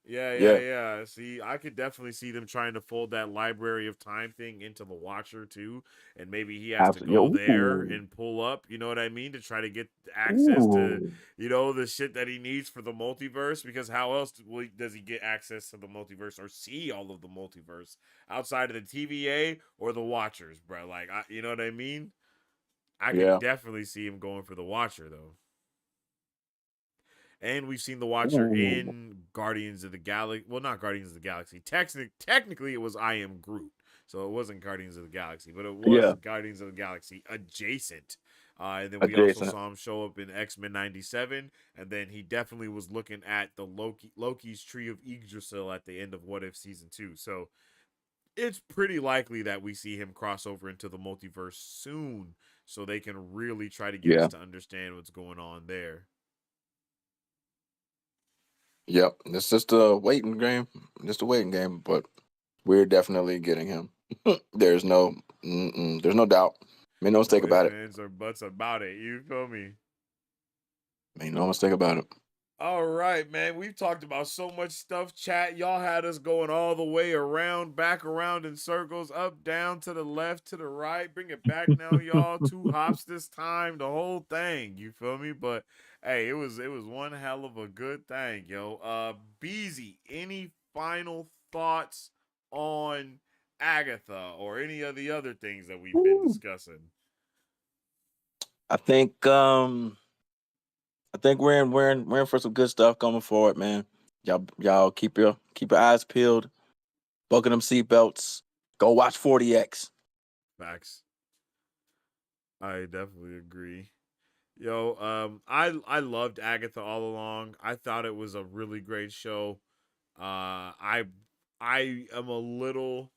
Speaker 1: Yeah, yeah,
Speaker 2: Yeah.
Speaker 1: yeah. See, I could definitely see them trying to fold that Library of Time thing into the Watcher too, and maybe he has to
Speaker 2: Absolutely.
Speaker 1: go there
Speaker 2: Ooh.
Speaker 1: and pull up. You know what I mean? To try to get access to,
Speaker 2: Ooh.
Speaker 1: the shit that he needs for the multiverse. Because how else does he get access to the multiverse or see all of the multiverse outside of the TVA or the Watchers, bro? Like, you know what I mean? I could
Speaker 2: Yeah.
Speaker 1: definitely see him going for the Watcher though. And we've seen the Watcher
Speaker 2: Ooh.
Speaker 1: in Guardians of the Galaxy. Well, not Guardians of the Galaxy. Technically, it was I Am Groot. So it wasn't Guardians of the Galaxy, but it was
Speaker 2: Yeah.
Speaker 1: Guardians of the Galaxy adjacent. And then we also
Speaker 2: Adjacent.
Speaker 1: saw him show up in X-Men 97. And then he definitely was looking at the Loki's Tree of Yggdrasil at the end of What If Season 2. So it's pretty likely that we see him cross over into the multiverse soon, so they can really try to get us
Speaker 2: Yeah.
Speaker 1: to understand what's going on there.
Speaker 2: Yep. It's just a waiting game. Just a waiting game, but we're definitely getting him. There's no, there's no doubt. Make no mistake
Speaker 1: No ifs,
Speaker 2: about it.
Speaker 1: ands, or buts about it. You feel me?
Speaker 2: Make no mistake about it.
Speaker 1: All right, man. We've talked about so much stuff, chat. Y'all had us going all the way around, back around in circles, up, down, to the left, to the right. Bring it back now, y'all. 2 hops this time, the whole thing. You feel me? But hey, it was one hell of a good thing, yo. Beezy, any final thoughts on Agatha or any of the other things that we've been
Speaker 2: Woo.
Speaker 1: discussing?
Speaker 2: I think we're in for some good stuff coming forward, man. Y'all keep your eyes peeled, buckle them seatbelts, go watch 40X.
Speaker 1: Facts. I definitely agree. Yo, I loved Agatha all along. I thought it was a really great show. I am a little,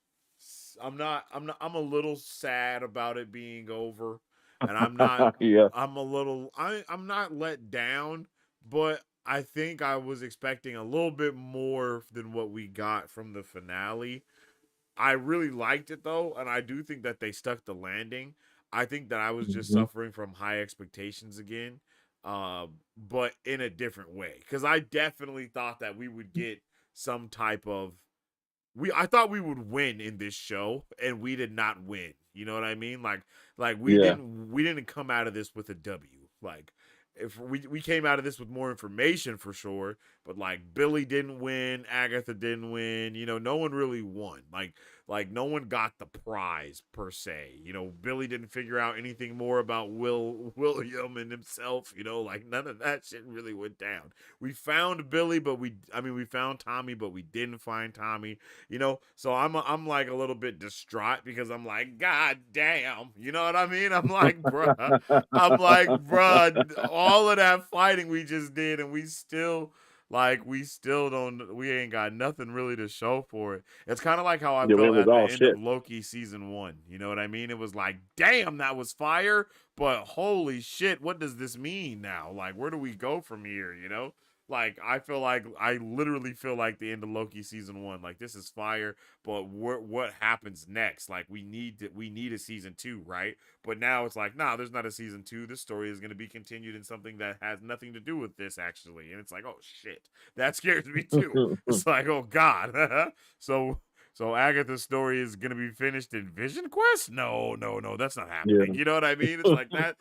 Speaker 1: I'm a little sad about it being over, and I'm not.
Speaker 2: Yeah.
Speaker 1: I'm a little. I'm not let down, but I think I was expecting a little bit more than what we got from the finale. I really liked it though, and I do think that they stuck the landing. I think that I was just
Speaker 2: Mhm.
Speaker 1: suffering from high expectations again, but in a different way. Because I definitely thought that we would get some type of I thought we would win in this show, and we did not win. You know what I mean? Like
Speaker 2: Yeah.
Speaker 1: we didn't come out of this with a W. Like if we came out of this with more information for sure, but like Billy didn't win, Agatha didn't win. You know, no one really won. Like no one got the prize per se. You know, Billy didn't figure out anything more about William and himself. You know, like none of that shit really went down. We found Billy, but we found Tommy, but we didn't find Tommy. You know, so I'm like a little bit distraught because I'm like, God damn, you know what I mean? I'm like, bruh, all of that fighting we just did, and we still don't, we ain't got nothing really to show for it. It's kind of like how I
Speaker 2: Yeah, it
Speaker 1: felt
Speaker 2: was
Speaker 1: at the
Speaker 2: all
Speaker 1: end of
Speaker 2: shit.
Speaker 1: Loki season 1. You know what I mean? It was like, damn, that was fire, but holy shit, what does this mean now? Like, where do we go from here? You know? Like I literally feel like the end of Loki season 1. Like this is fire, but what happens next? Like we need a season 2, right? But now it's like, nah, there's not a season 2. This story is going to be continued in something that has nothing to do with this actually. And it's like, oh shit. That scares me too. It's like, oh god. so so Agatha's story is gonna be finished in Vision Quest? No, no, no, that's not
Speaker 2: Yeah.
Speaker 1: happening. You know what I mean? It's like that.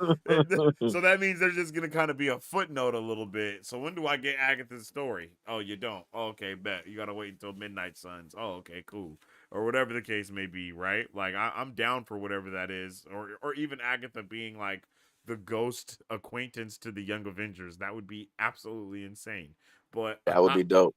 Speaker 1: So that means there's just gonna kind of be a footnote a little bit. So when do I get Agatha's story? Oh, you don't. Oh, okay, bet. You gotta wait until Midnight Suns. Oh, okay, cool. Or whatever the case may be, right? Like I'm down for whatever that is, or even Agatha being like the ghost acquaintance to the Young Avengers. That would be absolutely insane. But
Speaker 2: That would be dope.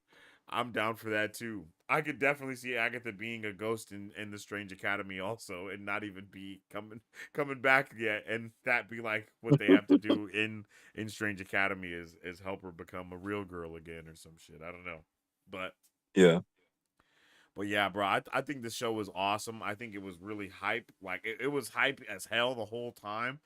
Speaker 1: I'm down for that too. I could definitely see Agatha being a ghost in the Strange Academy also, and not even be coming back yet, and that be like what they have to do in Strange Academy is help her become a real girl again or some shit. I don't know, but
Speaker 2: Yeah.
Speaker 1: but yeah, bro, I think this show was awesome. I think it was really hype. Like it was hype as hell the whole time.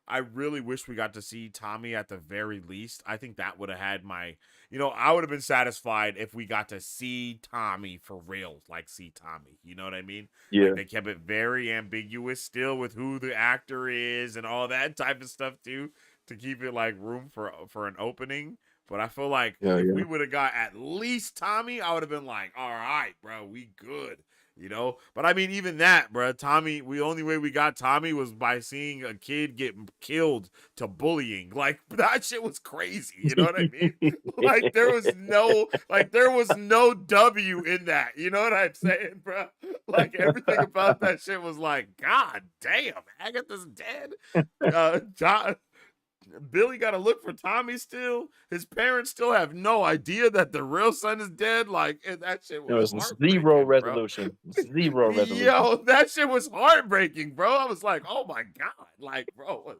Speaker 1: I really wish we got to see Tommy at the very least. I think that would have had my, I would have been satisfied if we got to see Tommy for real, like see Tommy. You know what I mean? Like
Speaker 2: Yeah.
Speaker 1: they kept it very ambiguous still with who the actor is and all that type of stuff too, to keep it like room for an opening. But I feel like
Speaker 2: Yeah.
Speaker 1: if we
Speaker 2: Yeah.
Speaker 1: would have got at least Tommy, I would have been like, all right, bro, we good. But I mean, even that, bro, Tommy, the only way we got Tommy was by seeing a kid get killed to bullying. Like, that shit was crazy. You know what I mean? Like, there was no W in that. You know what I'm saying, bro? Like, everything about that shit was like, God damn, Agatha's dead. John, Billy got to look for Tommy still. His parents still have no idea that the real son is dead. Like, that shit
Speaker 2: There
Speaker 1: was
Speaker 2: was zero
Speaker 1: heartbreaking, bro.
Speaker 2: resolution. Zero resolution.
Speaker 1: Yo, that shit was heartbreaking, bro. I was like, oh my God. Like, bro,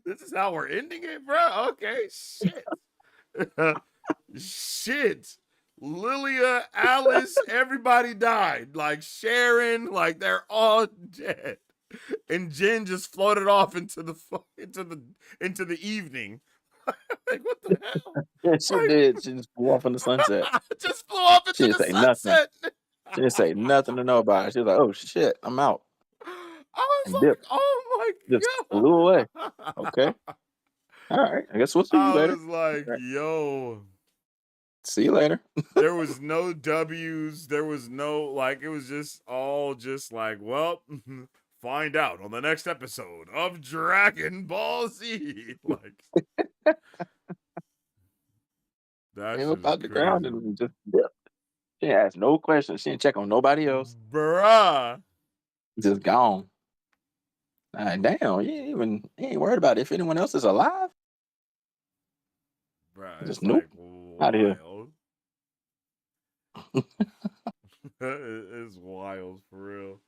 Speaker 1: this is how we're ending it, bro? Okay, shit. Shit. Lilia, Alice, everybody died. Like, Sharon, like, they're all dead. And Jen just floated off into the evening. Like, what the hell?
Speaker 2: Yeah, she
Speaker 1: Like,
Speaker 2: did. She just flew off in the sunset.
Speaker 1: just flew off
Speaker 2: She
Speaker 1: into
Speaker 2: didn't
Speaker 1: the
Speaker 2: say nothing.
Speaker 1: sunset.
Speaker 2: She didn't say nothing to nobody. She was like, "Oh shit, I'm out,"
Speaker 1: I was
Speaker 2: and
Speaker 1: like,
Speaker 2: dipped.
Speaker 1: oh
Speaker 2: Just
Speaker 1: my
Speaker 2: flew away. Okay,
Speaker 1: god.
Speaker 2: all right. I guess we'll see you
Speaker 1: I
Speaker 2: later.
Speaker 1: was like,
Speaker 2: All right.
Speaker 1: yo,
Speaker 2: See you later.
Speaker 1: there was no W's. There was no, like, it was just all just like, well, find out on the next episode of Dragon Ball Z. Like, that
Speaker 2: Came
Speaker 1: shit
Speaker 2: up
Speaker 1: is
Speaker 2: out the ground
Speaker 1: crazy.
Speaker 2: and just dipped. She didn't ask no questions. She didn't check on nobody else.
Speaker 1: Bruh.
Speaker 2: Just gone. Damn, you ain't worried about if anyone else is alive.
Speaker 1: Bruh,
Speaker 2: Just
Speaker 1: it's
Speaker 2: nope.
Speaker 1: like
Speaker 2: Out of here.
Speaker 1: wild. It's wild for real.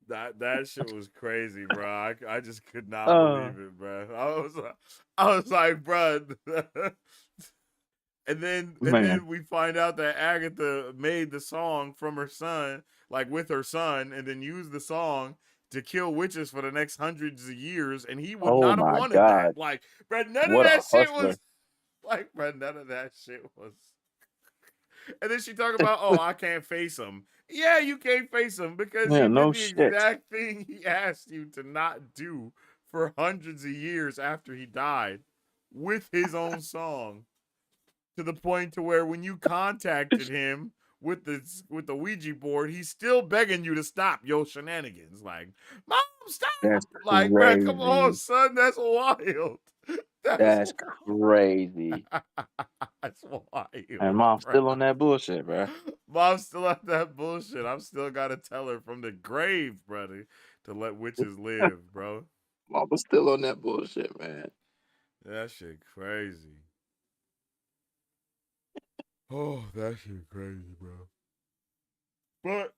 Speaker 1: That shit was crazy, bro. I just could not
Speaker 2: Uh
Speaker 1: believe it, bro. I was like, bro. And then
Speaker 2: man.
Speaker 1: we find out that Agatha made the song from her son, like with her son, and then used the song to kill witches for the next hundreds of years, and he would
Speaker 2: Oh
Speaker 1: not have
Speaker 2: my
Speaker 1: wanted
Speaker 2: God.
Speaker 1: that. Like, bro, none of
Speaker 2: What a
Speaker 1: that shit
Speaker 2: hustler.
Speaker 1: was like, bro, none of that shit was. And then she talk about, oh, I can't face him. Yeah, you can't face him because
Speaker 2: Yeah,
Speaker 1: you did
Speaker 2: no
Speaker 1: the
Speaker 2: shit.
Speaker 1: exact thing he asked you to not do for hundreds of years after he died with his own song. To the point to where when you contacted him with the Ouija board, he's still begging you to stop your shenanigans. Like, Mom, stop!
Speaker 2: That's
Speaker 1: Like, bro, come on,
Speaker 2: crazy.
Speaker 1: son, that's wild. That's
Speaker 2: That's crazy.
Speaker 1: that's
Speaker 2: And
Speaker 1: wild,
Speaker 2: mom's
Speaker 1: bro.
Speaker 2: still on that bullshit, bro.
Speaker 1: Mom's still at that bullshit. I'm still gotta tell her from the grave, brother, to let witches live, bro.
Speaker 2: Mama's still on that bullshit, man.
Speaker 1: That shit crazy. Oh, that shit crazy, bro. But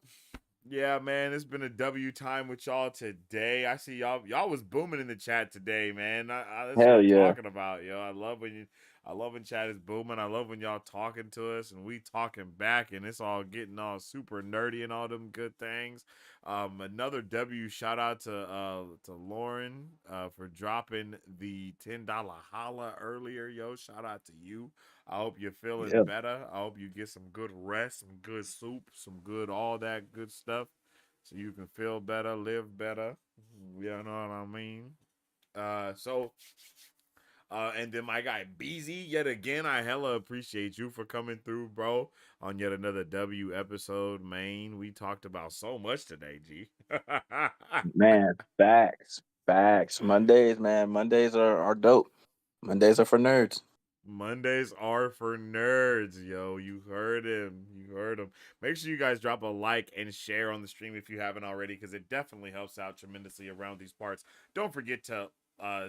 Speaker 1: yeah, man, it's been a W time with y'all today. I see y'all was booming in the chat today, man. That's what
Speaker 2: Hell
Speaker 1: I'm
Speaker 2: yeah.
Speaker 1: talking about, yo. I love when chat is booming. I love when y'all talking to us and we talking back, and it's all getting all super nerdy and all them good things. Another W shout out to Lauren for dropping the $10 holla earlier, yo. Shout out to you. I hope you're feeling
Speaker 2: Yeah.
Speaker 1: better. I hope you get some good rest, some good soup, some good all that good stuff, so you can feel better, live better. You know what I mean? So and then my guy BZ, yet again, I hella appreciate you for coming through, bro, on yet another W episode, man. We talked about so much today, G.
Speaker 2: Man, facts. Facts. Mondays, man. Mondays are dope. Mondays are for nerds.
Speaker 1: Mondays are for nerds, yo. You heard him. You heard him. Make sure you guys drop a like and share on the stream if you haven't already, because it definitely helps out tremendously around these parts. Don't forget to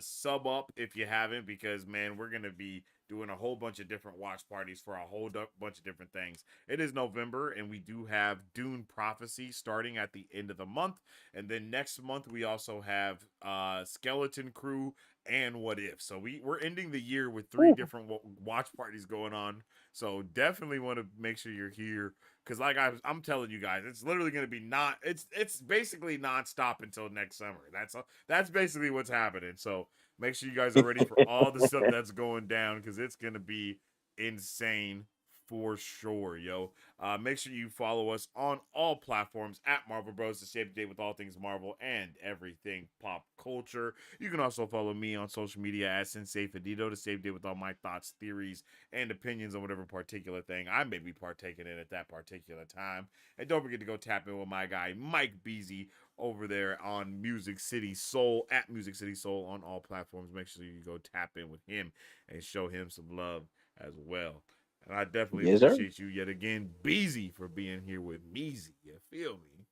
Speaker 1: sub up if you haven't, because man, we're gonna be doing a whole bunch of different watch parties for a whole bunch of different things. It is November, and we do have Dune Prophecy starting at the end of the month, and then next month we also have Skeleton Crew and What If. So we're ending the year with three
Speaker 2: Woo.
Speaker 1: different watch parties going on. So definitely want to make sure you're here, because like I'm telling you guys, it's literally going to be not. It's basically nonstop until next summer. That's basically what's happening. So make sure you guys are ready for all the stuff that's going down, because it's going to be insane for sure, yo. Make sure you follow us on all platforms at Marvel Bros to stay up to date with all things Marvel and everything pop culture. You can also follow me on social media at Sensei Fedito to stay up to date with all my thoughts, theories, and opinions on whatever particular thing I may be partaking in at that particular time. And don't forget to go tap in with my guy Mike Beasy over there on Music City Soul at Music City Soul on all platforms. Make sure you go tap in with him and show him some love as well. And I definitely
Speaker 2: Yes, sir.
Speaker 1: appreciate you yet again, Beezy, for being here with Meezy. You feel me?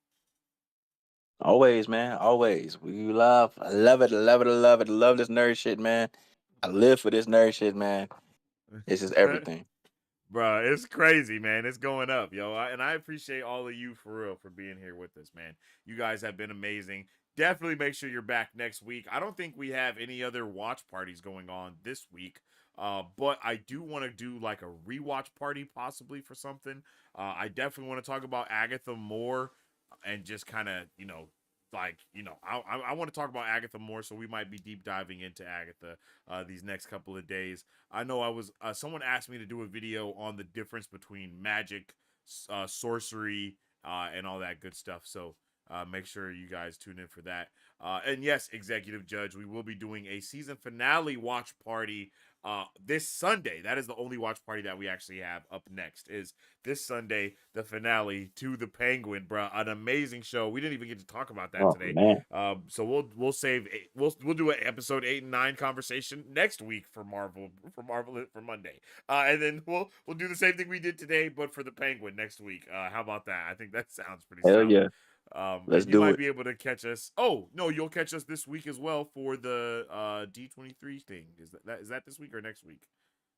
Speaker 2: Always, man. Always. I love it. I love it. I love it. I love this nerd shit, man. I live for this nerd shit, man. This is everything.
Speaker 1: Bruh, it's crazy, man. It's going up, yo. And I appreciate all of you for real for being here with us, man. You guys have been amazing. Definitely make sure you're back next week. I don't think we have any other watch parties going on this week. But I do want to do like a rewatch party possibly for something. I definitely want to talk about Agatha more and just kind of, I want to talk about Agatha more, so we might be deep diving into Agatha these next couple of days. I know I was someone asked me to do a video on the difference between magic, sorcery, and all that good stuff. So make sure you guys tune in for that. And yes, Executive Judge, we will be doing a season finale watch party this Sunday. That is the only watch party that we actually have up next. Is this Sunday the finale to The Penguin, bro? An amazing show. We didn't even get to talk about that
Speaker 2: Oh
Speaker 1: today.
Speaker 2: man.
Speaker 1: So we'll save we'll do an episode 8 and 9 conversation next week for Marvel for Monday. And then we'll do the same thing we did today, but for The Penguin next week. How about that? I think that sounds pretty
Speaker 2: Hell
Speaker 1: solid.
Speaker 2: yeah. Let's
Speaker 1: And you
Speaker 2: do
Speaker 1: might
Speaker 2: it.
Speaker 1: be able to catch us. Oh no, you'll catch us this week as well for the D23 thing. Is that this week or next week?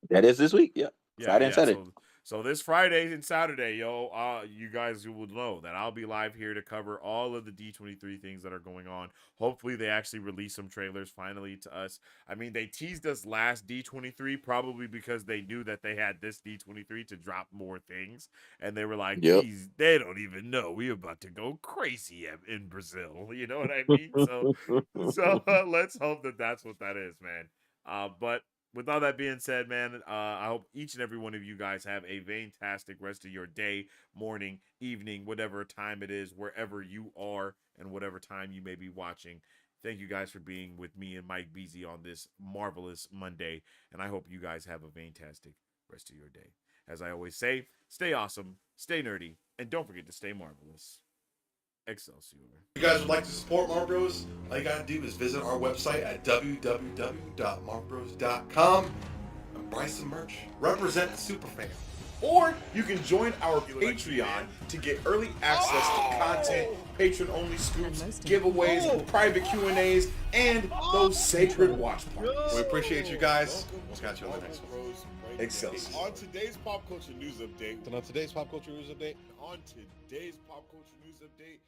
Speaker 2: That is this week. Yeah.
Speaker 1: Yeah,
Speaker 2: Friday and
Speaker 1: yeah.
Speaker 2: Saturday.
Speaker 1: So this Friday and Saturday, you guys will know that I'll be live here to cover all of the D23 things that are going on. Hopefully they actually release some trailers finally to us. I mean, they teased us last D23 probably because they knew that they had this D23 to drop more things, and they were like,
Speaker 2: Yep.
Speaker 1: they don't even know we about to go crazy in Brazil. You know what I mean? So let's hope that that's what that is, man. But with all that being said, man, I hope each and every one of you guys have a fantastic rest of your day, morning, evening, whatever time it is, wherever you are, and whatever time you may be watching. Thank you guys for being with me and Mike Beasy on this marvelous Monday, and I hope you guys have a fantastic rest of your day. As I always say, stay awesome, stay nerdy, and don't forget to stay marvelous. Excelsior.
Speaker 3: If you guys would like to support Marvel Bros, all you gotta do is visit our website at www.marvelbros.com and buy some merch. Represent the superfan. Or you can join our Patreon to get early access to content, patron-only scoops, giveaways, private Q&As, and those sacred watch parties. We appreciate you guys. We'll catch you on the next one. Excelsior.
Speaker 1: On today's pop culture news update,
Speaker 3: And on today's pop culture news update,
Speaker 1: on today's pop culture news update,